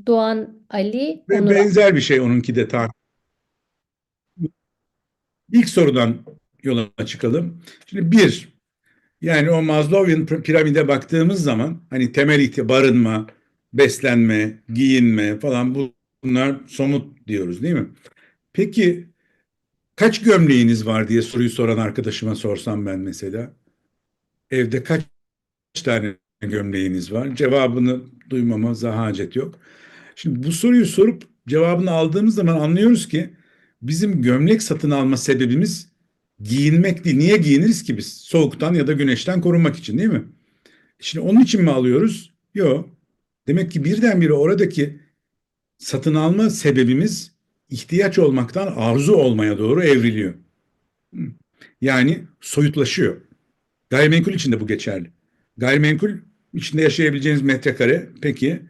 Doğan Ali Ve Onuran. benzer bir şey onunki de İlk sorudan yola çıkalım. Şimdi bir, yani o Maslow'un piramide baktığımız zaman hani temel ihtiyaç barınma, beslenme, giyinme falan bunlar somut diyoruz değil mi? Peki kaç gömleğiniz var diye soruyu soran arkadaşıma sorsam ben mesela. Evde kaç tane gömleğiniz var? Cevabını duymama hacet yok. Şimdi bu soruyu sorup cevabını aldığımız zaman anlıyoruz ki bizim gömlek satın alma sebebimiz giyinmek değil. Niye giyiniriz ki biz? Soğuktan ya da güneşten korunmak için değil mi? Şimdi onun için mi alıyoruz? Yok. Demek ki birdenbire oradaki satın alma sebebimiz ihtiyaç olmaktan arzu olmaya doğru evriliyor. Yani soyutlaşıyor. Gayrimenkul için de bu geçerli. Gayrimenkul içinde yaşayabileceğiniz metrekare. Peki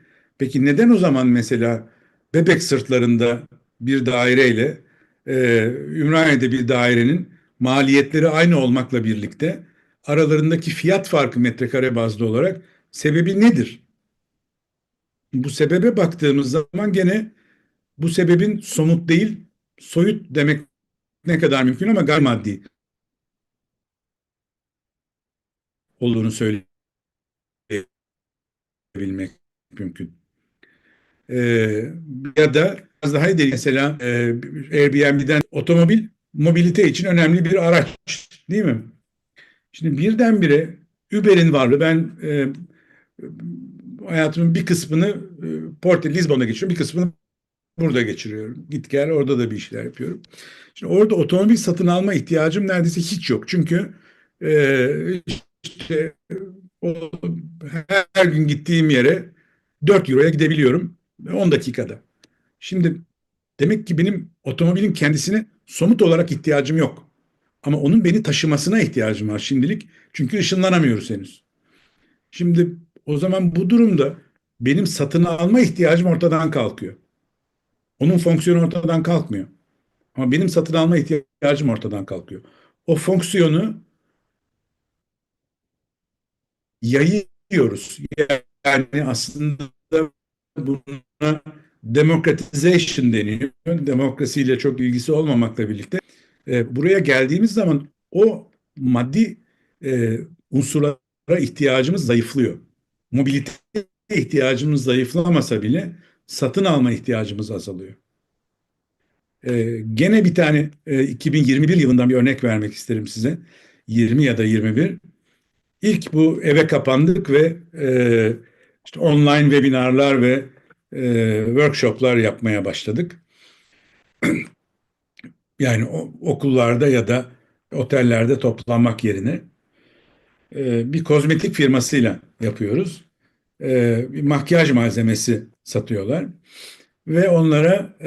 neden o zaman mesela Bebek Sırtları'nda bir daireyle Ümraniye'de bir dairenin maliyetleri aynı olmakla birlikte aralarındaki fiyat farkı metrekare bazlı olarak sebebi nedir? Bu sebebe baktığımız zaman gene bu sebebin somut değil, soyut demek ne kadar mümkün ama gayrimaddi olduğunu söyleyebilmek mümkün. E, Ya da biraz daha ileri mesela Airbnb'den otomobil mobilite için önemli bir araç, değil mi? Şimdi birdenbire Uber'in varlığı, ben hayatımın bir kısmını Lisbon'da geçiriyorum, bir kısmını burada geçiriyorum. Git gel orada da bir işler yapıyorum. Şimdi orada otomobil satın alma ihtiyacım neredeyse hiç yok. Çünkü işte o, her gün gittiğim yere 4 euroya gidebiliyorum 10 dakikada. Şimdi demek ki benim otomobilin kendisine somut olarak ihtiyacım yok. Ama onun beni taşımasına ihtiyacım var şimdilik. Çünkü ışınlanamıyoruz henüz. Şimdi o zaman bu durumda benim satın alma ihtiyacım ortadan kalkıyor. Onun fonksiyonu ortadan kalkmıyor. Ama benim satın alma ihtiyacım ortadan kalkıyor. O fonksiyonu yayıyoruz. Yani aslında buna democratization deniyor. Demokrasiyle çok ilgisi olmamakla birlikte buraya geldiğimiz zaman o maddi unsurlara ihtiyacımız zayıflıyor. Mobilite ihtiyacımız zayıflamasa bile satın alma ihtiyacımız azalıyor. Gene bir tane 2021 yılından bir örnek vermek isterim size. 20 ya da 21. İlk bu eve kapandık ve işte online webinarlar ve workshoplar yapmaya başladık. Yani okullarda ya da otellerde toplanmak yerine bir kozmetik firmasıyla yapıyoruz. Bir makyaj malzemesi satıyorlar ve onlara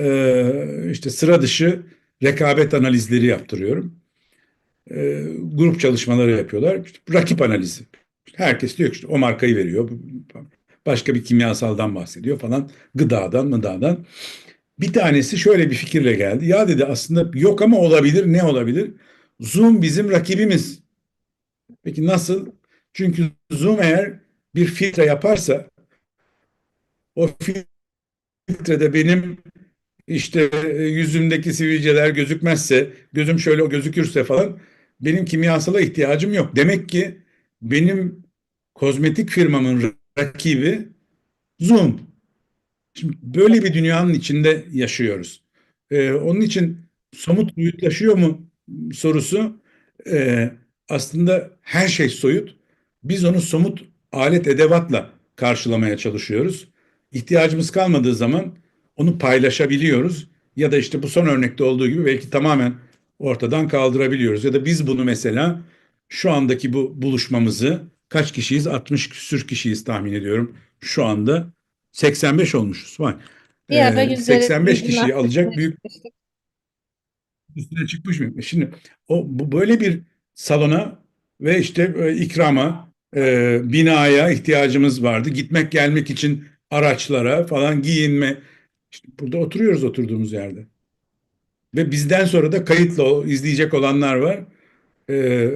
işte sıra dışı rekabet analizleri yaptırıyorum. Grup çalışmaları yapıyorlar. İşte rakip analizi. Herkes diyor ki işte o markayı veriyor. Başka bir kimyasaldan bahsediyor falan. Gıdadan, mıdadan. Bir tanesi şöyle bir fikirle geldi. Ya dedi, aslında yok ama olabilir. Ne olabilir? Zoom bizim rakibimiz. Peki nasıl? Çünkü Zoom eğer bir filtre yaparsa, o filtrede benim işte yüzümdeki sivilceler gözükmezse, gözüm şöyle gözükürse falan, benim kimyasala ihtiyacım yok. Demek ki benim kozmetik firmamın rakibi Zoom. Şimdi böyle bir dünyanın içinde yaşıyoruz. Onun için somut büyükleşiyor mu sorusu, e, aslında her şey soyut. Biz onu somut alet edevatla karşılamaya çalışıyoruz. İhtiyacımız kalmadığı zaman onu paylaşabiliyoruz. Ya da işte bu son örnekte olduğu gibi belki tamamen ortadan kaldırabiliyoruz. Ya da biz bunu mesela şu andaki bu buluşmamızı, kaç kişiyiz? 60 küsür kişiyiz tahmin ediyorum. Şu anda 85 olmuşuz. Vay. Bir ara 85 100'lerin kişiyi alacak üstüne büyük çıkmıştık. üstüne çıkmış mı? Şimdi bu böyle bir salona ve işte ikrama, binaya ihtiyacımız vardı. Gitmek gelmek için araçlara falan, giyinme. İşte burada oturuyoruz oturduğumuz yerde. Ve bizden sonra da kayıtla izleyecek olanlar var. E,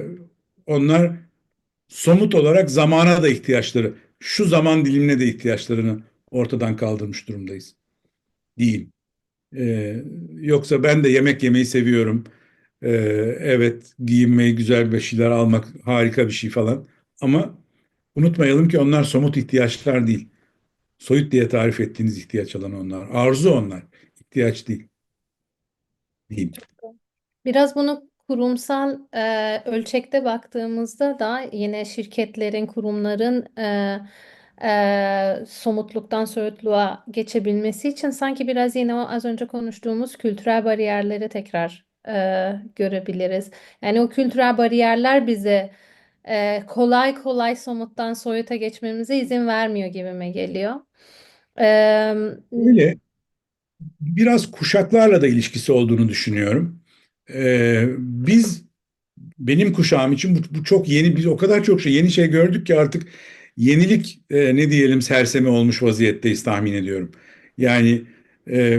Onlar somut olarak zamana da ihtiyaçları, şu zaman dilimine de ihtiyaçlarını ortadan kaldırmış durumdayız. Diyeyim. Yoksa ben de yemek yemeyi seviyorum. Ee, evet, giyinmeyi, güzel bir şeyler almak harika bir şey falan. Ama unutmayalım ki onlar somut ihtiyaçlar değil. Soyut diye tarif ettiğiniz ihtiyaç alan onlar. Arzu onlar. İhtiyaç değil. Diyeyim. Biraz bunu kurumsal ölçekte baktığımızda da yine şirketlerin, kurumların somutluktan soyutluğa geçebilmesi için sanki biraz yine o az önce konuştuğumuz kültürel bariyerleri tekrar görebiliriz. Yani o kültürel bariyerler bize kolay kolay somuttan soyuta geçmemize izin vermiyor gibime geliyor. E, Öyle biraz kuşaklarla da ilişkisi olduğunu düşünüyorum. Benim kuşağım için bu çok yeni, biz o kadar çok yeni şey gördük ki artık yenilik, ne diyelim, sersemi olmuş vaziyetteyiz tahmin ediyorum. Yani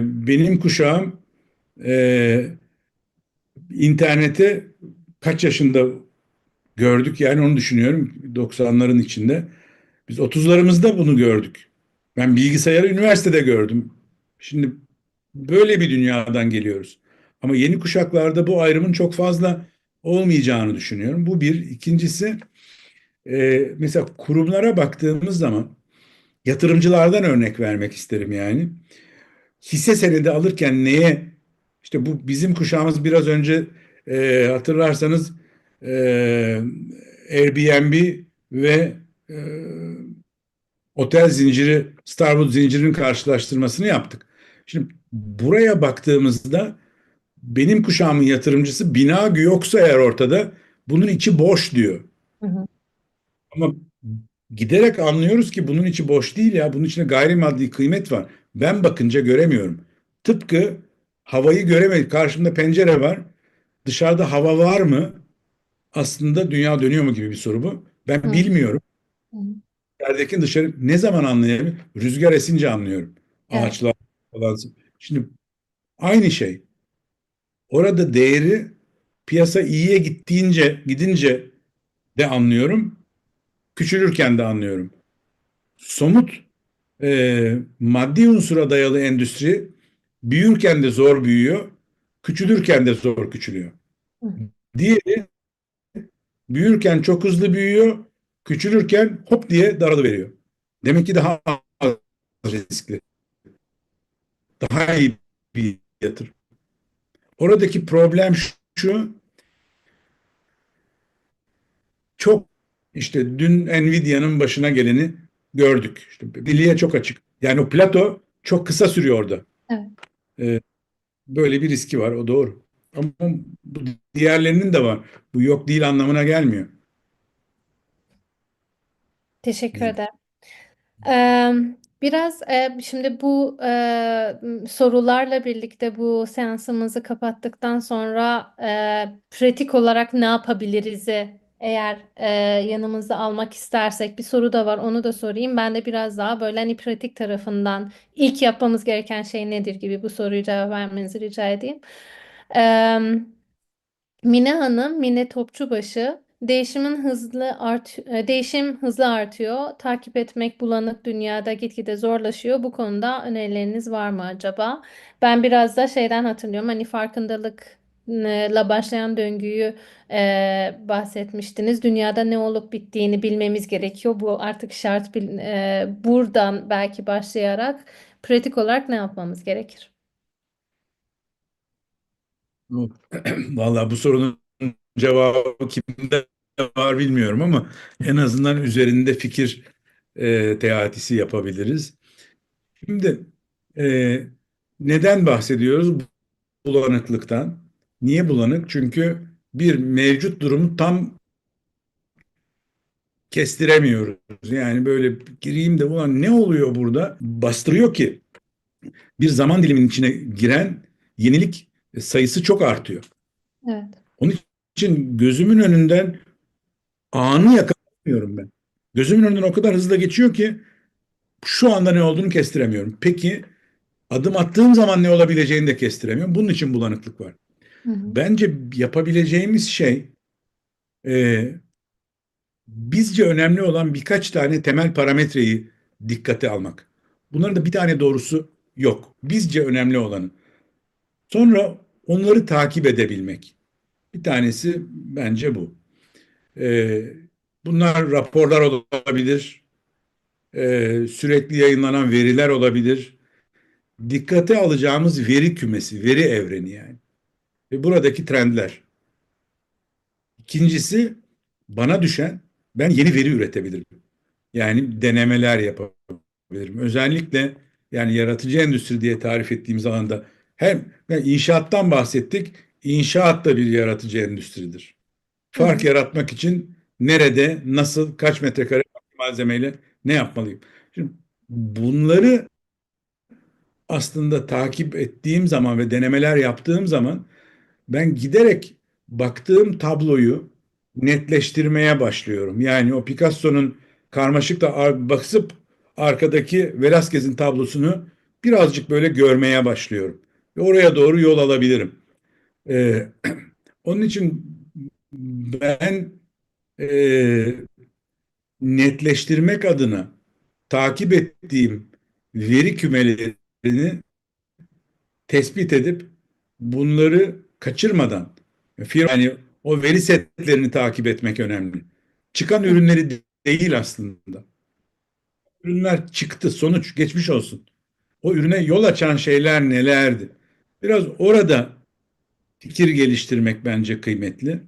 benim kuşağım e, internete kaç yaşında gördük, yani onu düşünüyorum, 90'ların içinde. Biz 30'larımızda bunu gördük. Ben bilgisayarı üniversitede gördüm. Şimdi böyle bir dünyadan geliyoruz. Ama yeni kuşaklarda bu ayrımın çok fazla olmayacağını düşünüyorum. Bu bir. İkincisi, mesela kurumlara baktığımız zaman yatırımcılardan örnek vermek isterim yani. Hisse senedi alırken neye, işte bu bizim kuşağımız biraz önce hatırlarsanız e, Airbnb ve e, otel zinciri, Starwood zincirinin karşılaştırmasını yaptık. Şimdi buraya baktığımızda benim kuşağımın yatırımcısı bina yoksa eğer ortada bunun içi boş diyor. Hı hı. Ama giderek anlıyoruz ki bunun içi boş değil ya. Bunun içinde gayrimaddi kıymet var. Ben bakınca göremiyorum. Tıpkı havayı göremedik. Karşımda pencere var. Dışarıda hava var mı? Aslında dünya dönüyor mu gibi bir soru bu. Ben Hı bilmiyorum. hı. İçerideki dışarı ne zaman anlayabilirim? Rüzgar esince anlıyorum. Evet. Ağaçlar falan. Şimdi aynı şey. Orada değeri piyasa iyiye gidince de anlıyorum. Küçülürken de anlıyorum. Somut maddi unsura dayalı endüstri büyürken de zor büyüyor, küçülürken de zor küçülüyor. Hı. Diğeri büyürken çok hızlı büyüyor, küçülürken hop diye daralıveriyor. Demek ki daha az riskli, daha iyi bir yatırım. Oradaki problem şu, çok işte dün Nvidia'nın başına geleni gördük. İşte birliğe çok açık. Yani o plato çok kısa sürüyor orada. Evet. Ee, Böyle bir riski var, o doğru. Ama bu diğerlerinin de var. Bu yok değil anlamına gelmiyor. Teşekkür Diyeyim. ederim. Eee, Biraz şimdi bu sorularla birlikte bu seansımızı kapattıktan sonra pratik olarak ne yapabiliriz'i eğer yanımıza almak istersek bir soru da var, onu da sorayım. Ben de biraz daha böyle hani pratik tarafından ilk yapmamız gereken şey nedir gibi bu soruyu cevap vermenizi rica edeyim. Mine Hanım, Mine Topçubaşı, değişim hızlı artıyor. Takip etmek bulanık dünyada gitgide zorlaşıyor. Bu konuda önerileriniz var mı acaba? Ben biraz da şeyden hatırlıyorum. Hani farkındalıkla başlayan döngüyü bahsetmiştiniz. Dünyada ne olup bittiğini bilmemiz gerekiyor. Bu artık şart. Buradan belki başlayarak pratik olarak ne yapmamız gerekir? Vallahi bu sorunun cevabı kimde var bilmiyorum ama en azından üzerinde fikir teatisi yapabiliriz. Şimdi e, neden bahsediyoruz? Bulanıklıktan. Niye bulanık? Çünkü bir mevcut durumu tam kestiremiyoruz. Yani böyle gireyim de ulan ne oluyor burada? Bastırıyor ki bir zaman diliminin içine giren yenilik sayısı çok artıyor. Evet. Onun için gözümün önünden anı yakalamıyorum ben. Gözümün önünden o kadar hızlı geçiyor ki şu anda ne olduğunu kestiremiyorum. Peki adım attığım zaman ne olabileceğini de kestiremiyorum. Bunun için bulanıklık var. Hı hı. Bence yapabileceğimiz şey e, bizce önemli olan birkaç tane temel parametreyi dikkate almak. Bunların da bir tane doğrusu yok. Bizce önemli olanı. Sonra onları takip edebilmek. Bir tanesi bence bu. Ee, Bunlar raporlar olabilir, sürekli yayınlanan veriler olabilir. Dikkate alacağımız veri kümesi, veri evreni yani. Ve buradaki trendler. İkincisi bana düşen ben yeni veri üretebilirim. Yani denemeler yapabilirim. Özellikle yani yaratıcı endüstri diye tarif ettiğimiz alanda hem yani inşaattan bahsettik. İnşaat da bir yaratıcı endüstridir. Hı Fark hı. yaratmak için nerede, nasıl, kaç metrekare malzemeyle ne yapmalıyım? Şimdi bunları aslında takip ettiğim zaman ve denemeler yaptığım zaman ben giderek baktığım tabloyu netleştirmeye başlıyorum. Yani o Picasso'nun karmaşık da basıp arkadaki Velázquez'in tablosunu birazcık böyle görmeye başlıyorum. Ve oraya doğru yol alabilirim. Ee, Onun için ben e, netleştirmek adına takip ettiğim veri kümelerini tespit edip bunları kaçırmadan firma yani o veri setlerini takip etmek önemli. Çıkan Hı. ürünleri değil aslında. ürünler çıktı, sonuç geçmiş olsun. O ürüne yol açan şeyler nelerdi? Biraz orada fikir geliştirmek bence kıymetli.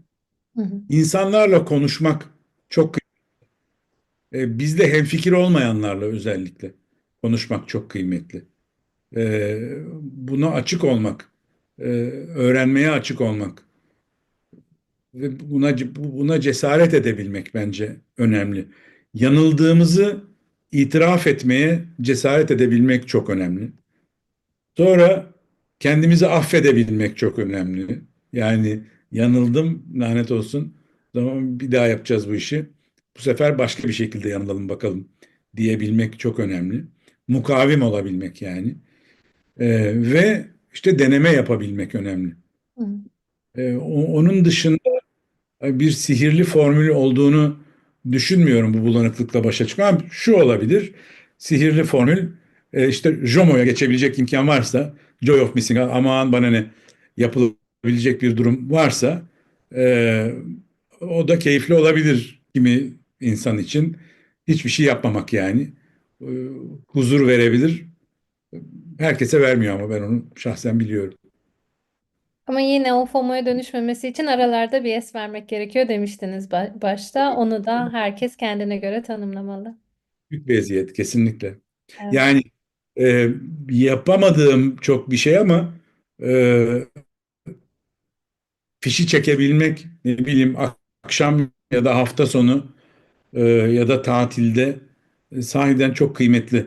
Hı hı. İnsanlarla konuşmak çok bizle hemfikir olmayanlarla özellikle konuşmak çok kıymetli. Buna açık olmak, öğrenmeye açık olmak ve buna cesaret edebilmek bence önemli. Yanıldığımızı itiraf etmeye cesaret edebilmek çok önemli. Sonra kendimizi affedebilmek çok önemli. Yani yanıldım, lanet olsun. Zaman bir daha yapacağız bu işi. Bu sefer başka bir şekilde yanılalım bakalım diyebilmek çok önemli. Mukavim olabilmek yani. Ve işte deneme yapabilmek önemli. Hı hı. Onun dışında bir sihirli formül olduğunu düşünmüyorum bu bulanıklıkla başa çıkmam. Şu olabilir. Sihirli formül işte JOMO'ya geçebilecek imkan varsa, Joy of Missing Out, aman bana ne, yapılabilecek bir durum varsa e, o da keyifli olabilir kimi insan için. Hiçbir şey yapmamak yani. E, Huzur verebilir. Herkese vermiyor ama ben onu şahsen biliyorum. Ama yine o FOMO'ya dönüşmemesi için aralarda bir es vermek gerekiyor demiştiniz başta. Onu da herkes kendine göre tanımlamalı. Büyük bir eziyet kesinlikle. Evet. Yani e, yapamadığım çok bir şey ama e, fişi çekebilmek, ne bileyim, akşam ya da hafta sonu ya da tatilde sahiden çok kıymetli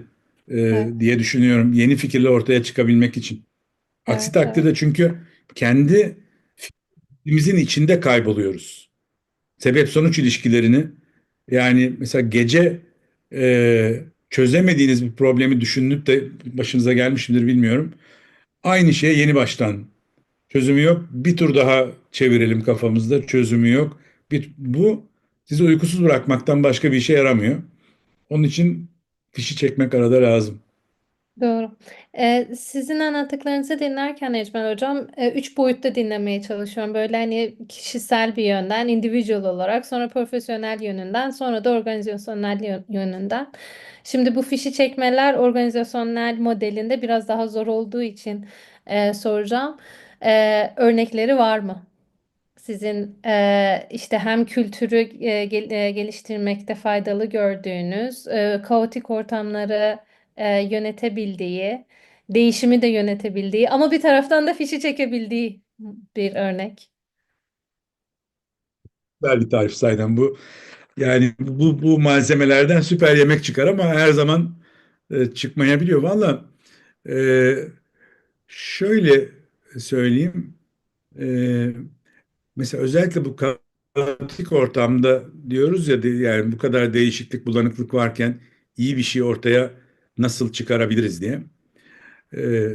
Evet. diye düşünüyorum. Yeni fikirle ortaya çıkabilmek için. Aksi Evet. Evet. takdirde çünkü kendi fikrimizin içinde kayboluyoruz. Sebep sonuç ilişkilerini, yani mesela gece çözemediğiniz bir problemi düşünüp de başınıza gelmiş midir bilmiyorum. Aynı şeye yeni baştan çözümü yok. Bir tur daha çevirelim kafamızda, çözümü yok. Bu sizi uykusuz bırakmaktan başka bir işe yaramıyor. Onun için fişi çekmek arada lazım. Doğru. Sizin anlattıklarınızı dinlerken Ecmel Hocam, üç boyutta dinlemeye çalışıyorum. Böyle hani kişisel bir yönden, individual olarak, sonra profesyonel yönünden, sonra da organizasyonel yönünden. Şimdi bu fişi çekmeler organizasyonel modelinde biraz daha zor olduğu için soracağım. Örnekleri var mı? Sizin işte hem kültürü geliştirmekte faydalı gördüğünüz, kaotik ortamları yönetebildiği, değişimi de yönetebildiği ama bir taraftan da fişi çekebildiği bir örnek. Güzel bir tarif sayeden bu. Yani bu malzemelerden süper yemek çıkar ama her zaman çıkmayabiliyor. Valla e, şöyle söyleyeyim. E, Mesela özellikle bu kaotik ortamda diyoruz ya, yani bu kadar değişiklik, bulanıklık varken iyi bir şey ortaya nasıl çıkarabiliriz diye. Ee,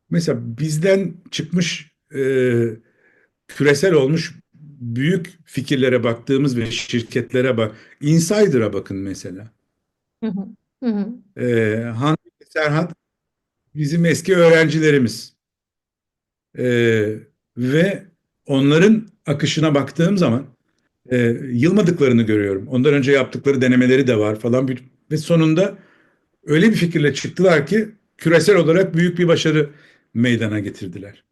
Mesela bizden çıkmış küresel olmuş büyük fikirlere baktığımız ve şirketlere bak. Insider'a bakın mesela. Hı hı. Hı hı. Hande Serhat bizim eski öğrencilerimiz. Ve onların akışına baktığım zaman yılmadıklarını görüyorum. Ondan önce yaptıkları denemeleri de var falan. Ve sonunda öyle bir fikirle çıktılar ki küresel olarak büyük bir başarı meydana getirdiler.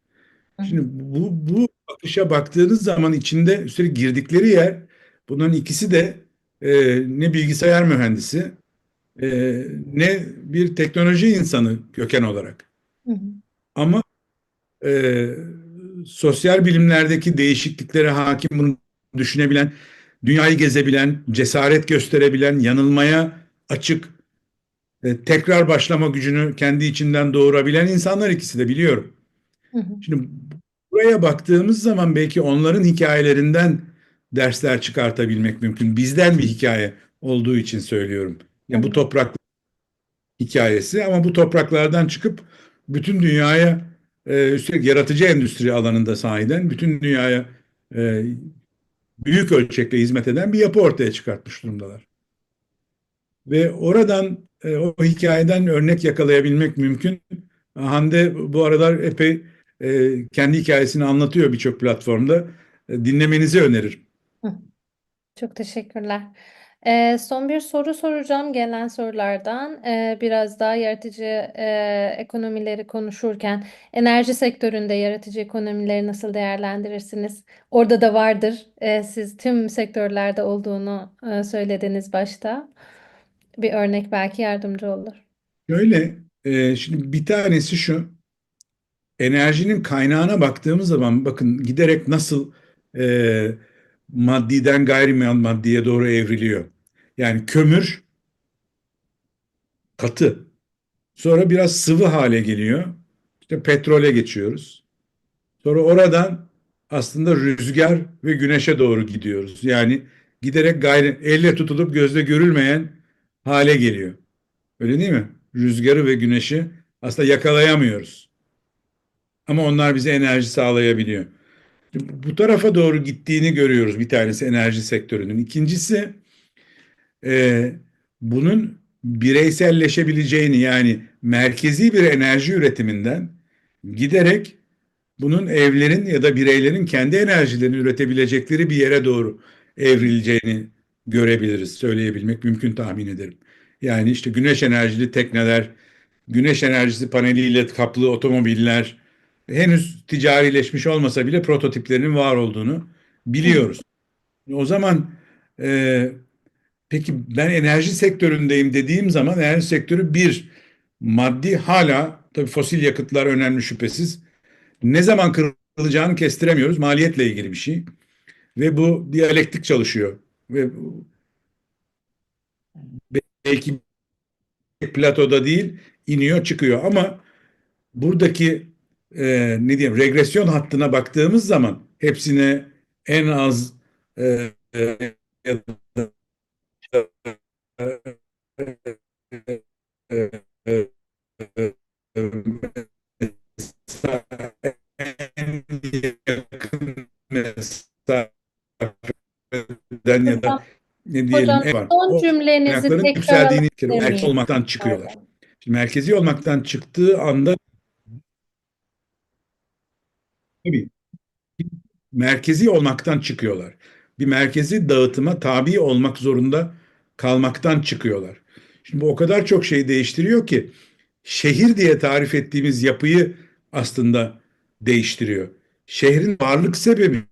Hı hı. Şimdi bu akışa baktığınız zaman içinde üstelik girdikleri yer, bunların ikisi de ne bilgisayar mühendisi e, ne bir teknoloji insanı köken olarak. Hı hı. Ama e, sosyal bilimlerdeki değişikliklere hakim, bunu düşünebilen, dünyayı gezebilen, cesaret gösterebilen, yanılmaya açık, tekrar başlama gücünü kendi içinden doğurabilen insanlar, ikisi de biliyorum. Hı hı. Şimdi buraya baktığımız zaman belki onların hikayelerinden dersler çıkartabilmek mümkün. Bizden bir hikaye olduğu için söylüyorum. Hı Yani bu hı. toprak hikayesi, ama bu topraklardan çıkıp bütün dünyaya üstelik yaratıcı endüstri alanında sahiden bütün dünyaya e, büyük ölçekte hizmet eden bir yapı ortaya çıkartmış durumdalar. Ve oradan o hikayeden örnek yakalayabilmek mümkün. Hande bu aralar epey kendi hikayesini anlatıyor birçok platformda. Dinlemenizi öneririm. Hı. Çok teşekkürler. Son bir soru soracağım gelen sorulardan. Biraz daha yaratıcı ekonomileri konuşurken enerji sektöründe yaratıcı ekonomileri nasıl değerlendirirsiniz? Orada da vardır. Siz tüm sektörlerde olduğunu söylediniz başta. Bir örnek belki yardımcı olur. Şöyle, şimdi bir tanesi şu, enerjinin kaynağına baktığımız zaman bakın giderek nasıl e, maddiden gayrimaddiye doğru evriliyor. Yani kömür katı, sonra biraz sıvı hale geliyor. İşte petrole geçiyoruz. Sonra oradan aslında rüzgar ve güneşe doğru gidiyoruz. Yani giderek gayri elle tutulup gözle görülmeyen hale geliyor. Öyle değil mi? Rüzgarı ve güneşi aslında yakalayamıyoruz. Ama onlar bize enerji sağlayabiliyor. Bu tarafa doğru gittiğini görüyoruz bir tanesi enerji sektörünün. İkincisi e, bunun bireyselleşebileceğini yani merkezi bir enerji üretiminden giderek bunun evlerin ya da bireylerin kendi enerjilerini üretebilecekleri bir yere doğru evrileceğini görebiliriz, söyleyebilmek mümkün tahmin ederim. Yani işte güneş enerjili tekneler, güneş enerjisi paneliyle kaplı otomobiller henüz ticarileşmiş olmasa bile prototiplerinin var olduğunu Hı hı. biliyoruz. O zaman e, peki ben enerji sektöründeyim dediğim zaman enerji sektörü bir maddi hala tabii fosil yakıtlar önemli şüphesiz. Ne zaman kırılacağını kestiremiyoruz. Maliyetle ilgili bir şey. Ve bu diyalektik çalışıyor. Ve belki platoda değil iniyor çıkıyor ama buradaki ne diyeyim regresyon hattına baktığımız zaman hepsine en az ya da, e, e, en yakın mesafeden ya da Hocam, ne diyelim hocam en var. son O cümlenizi kaynakların tekrar yükseldiğini bir kere o alabilir merkezi miyim? olmaktan çıkıyorlar. Pardon. Şimdi merkezi olmaktan çıktığı anda tabii merkezi olmaktan çıkıyorlar. Bir merkezi dağıtıma tabi olmak zorunda kalmaktan çıkıyorlar. Şimdi bu o kadar çok şey değiştiriyor ki şehir diye tarif ettiğimiz yapıyı aslında değiştiriyor. Şehrin varlık sebebi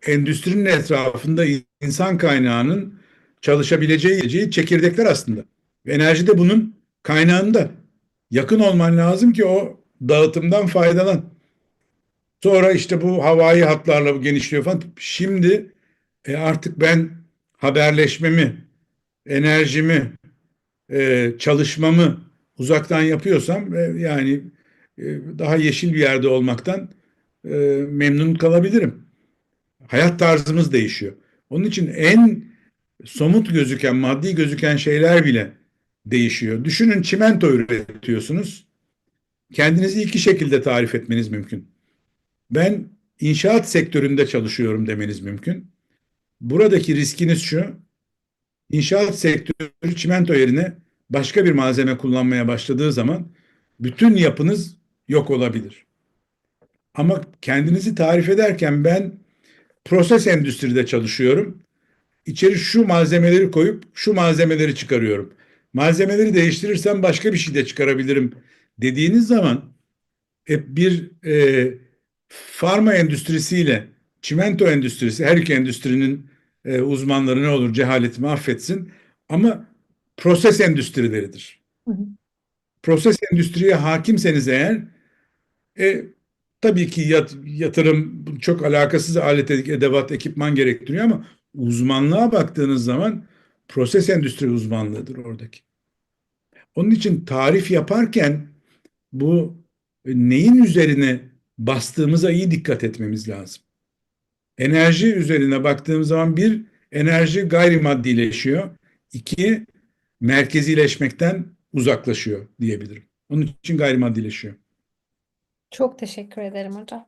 endüstrinin etrafında insan kaynağının çalışabileceği çekirdekler aslında. Enerji de bunun kaynağında. Yakın olman lazım ki o dağıtımdan faydalan. Sonra işte bu havai hatlarla bu genişliyor falan. Şimdi artık ben haberleşmemi, enerjimi, çalışmamı uzaktan yapıyorsam yani e, daha yeşil bir yerde olmaktan e, memnun kalabilirim. Hayat tarzımız değişiyor. Onun için en somut gözüken, maddi gözüken şeyler bile değişiyor. Düşünün çimento üretiyorsunuz. Kendinizi iki şekilde tarif etmeniz mümkün. Ben inşaat sektöründe çalışıyorum demeniz mümkün. Buradaki riskiniz şu. İnşaat sektörü çimento yerine başka bir malzeme kullanmaya başladığı zaman bütün yapınız yok olabilir. Ama kendinizi tarif ederken ben proses endüstride çalışıyorum. İçeri şu malzemeleri koyup şu malzemeleri çıkarıyorum. Malzemeleri değiştirirsem başka bir şey de çıkarabilirim dediğiniz zaman bir farma endüstrisiyle çimento endüstrisi her iki endüstrinin uzmanları ne olur cehaletimi affetsin ama proses endüstrileridir. Hı hı. Proses endüstriye hakimseniz eğer e, tabii ki yatırım çok alakasız alet edevat ekipman gerektiriyor ama uzmanlığa baktığınız zaman proses endüstri uzmanlığıdır oradaki. Onun için tarif yaparken bu neyin üzerine bastığımıza iyi dikkat etmemiz lazım. Enerji üzerine baktığımız zaman bir, enerji gayrimaddileşiyor. İki, merkezileşmekten uzaklaşıyor diyebilirim. Onun için gayrimaddileşiyor. Çok teşekkür ederim hocam.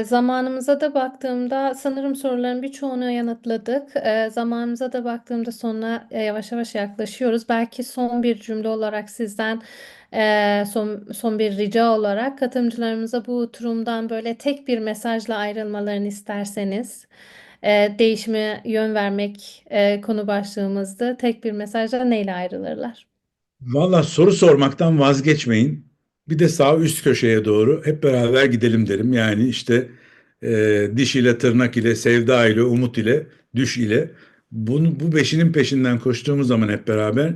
Zamanımıza da baktığımda sanırım soruların birçoğunu yanıtladık. Zamanımıza da baktığımda sonuna yavaş yavaş yaklaşıyoruz. Belki son bir cümle olarak sizden son bir rica olarak katılımcılarımıza bu turumdan böyle tek bir mesajla ayrılmalarını isterseniz değişime yön vermek konu başlığımızdı. Tek bir mesajla neyle ayrılırlar? Valla soru sormaktan vazgeçmeyin. Bir de sağ üst köşeye doğru hep beraber gidelim derim. Yani işte diş ile, tırnak ile, sevda ile, umut ile, düş ile. Bu beşinin peşinden koştuğumuz zaman hep beraber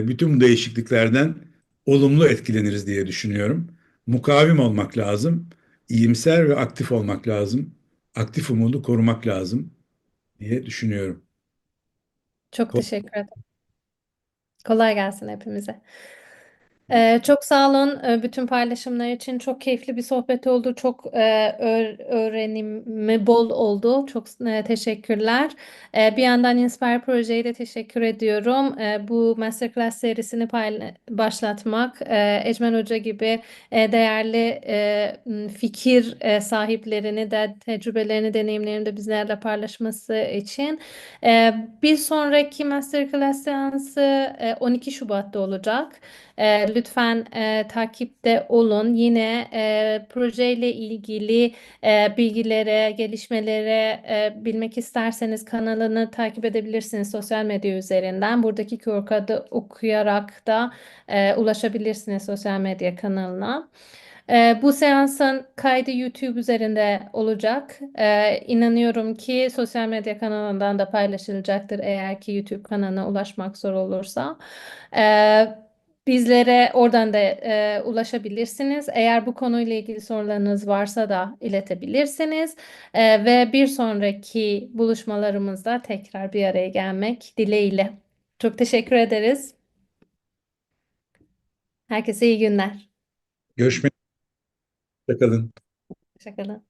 bütün bu değişikliklerden olumlu etkileniriz diye düşünüyorum. Mukavim olmak lazım. İyimser ve aktif olmak lazım. Aktif umudu korumak lazım diye düşünüyorum. Çok teşekkür ederim. Kolay gelsin hepimize. Çok sağ olun bütün paylaşımlar için. Çok keyifli bir sohbet oldu. Çok öğrenimi bol oldu. Çok teşekkürler. Bir yandan Inspire Proje'ye de teşekkür ediyorum. Bu Masterclass serisini başlatmak, Ecmen Hoca gibi değerli fikir sahiplerini de tecrübelerini, deneyimlerini de bizlerle paylaşması için. Bir sonraki Masterclass seansı 12 Şubat'ta olacak. Lütfen takipte olun. Yine projeyle ilgili bilgilere, gelişmelere bilmek isterseniz kanalını takip edebilirsiniz sosyal medya üzerinden. Buradaki QR kodu okuyarak da ulaşabilirsiniz sosyal medya kanalına. Bu seansın kaydı YouTube üzerinde olacak. İnanıyorum ki sosyal medya kanalından da paylaşılacaktır eğer ki YouTube kanalına ulaşmak zor olursa. Bizlere oradan da ulaşabilirsiniz. Eğer bu konuyla ilgili sorularınız varsa da iletebilirsiniz. Ve bir sonraki buluşmalarımızda tekrar bir araya gelmek dileğiyle. Çok teşekkür ederiz. Herkese iyi günler. Görüşmek üzere. Kalın. Hoşça kalın.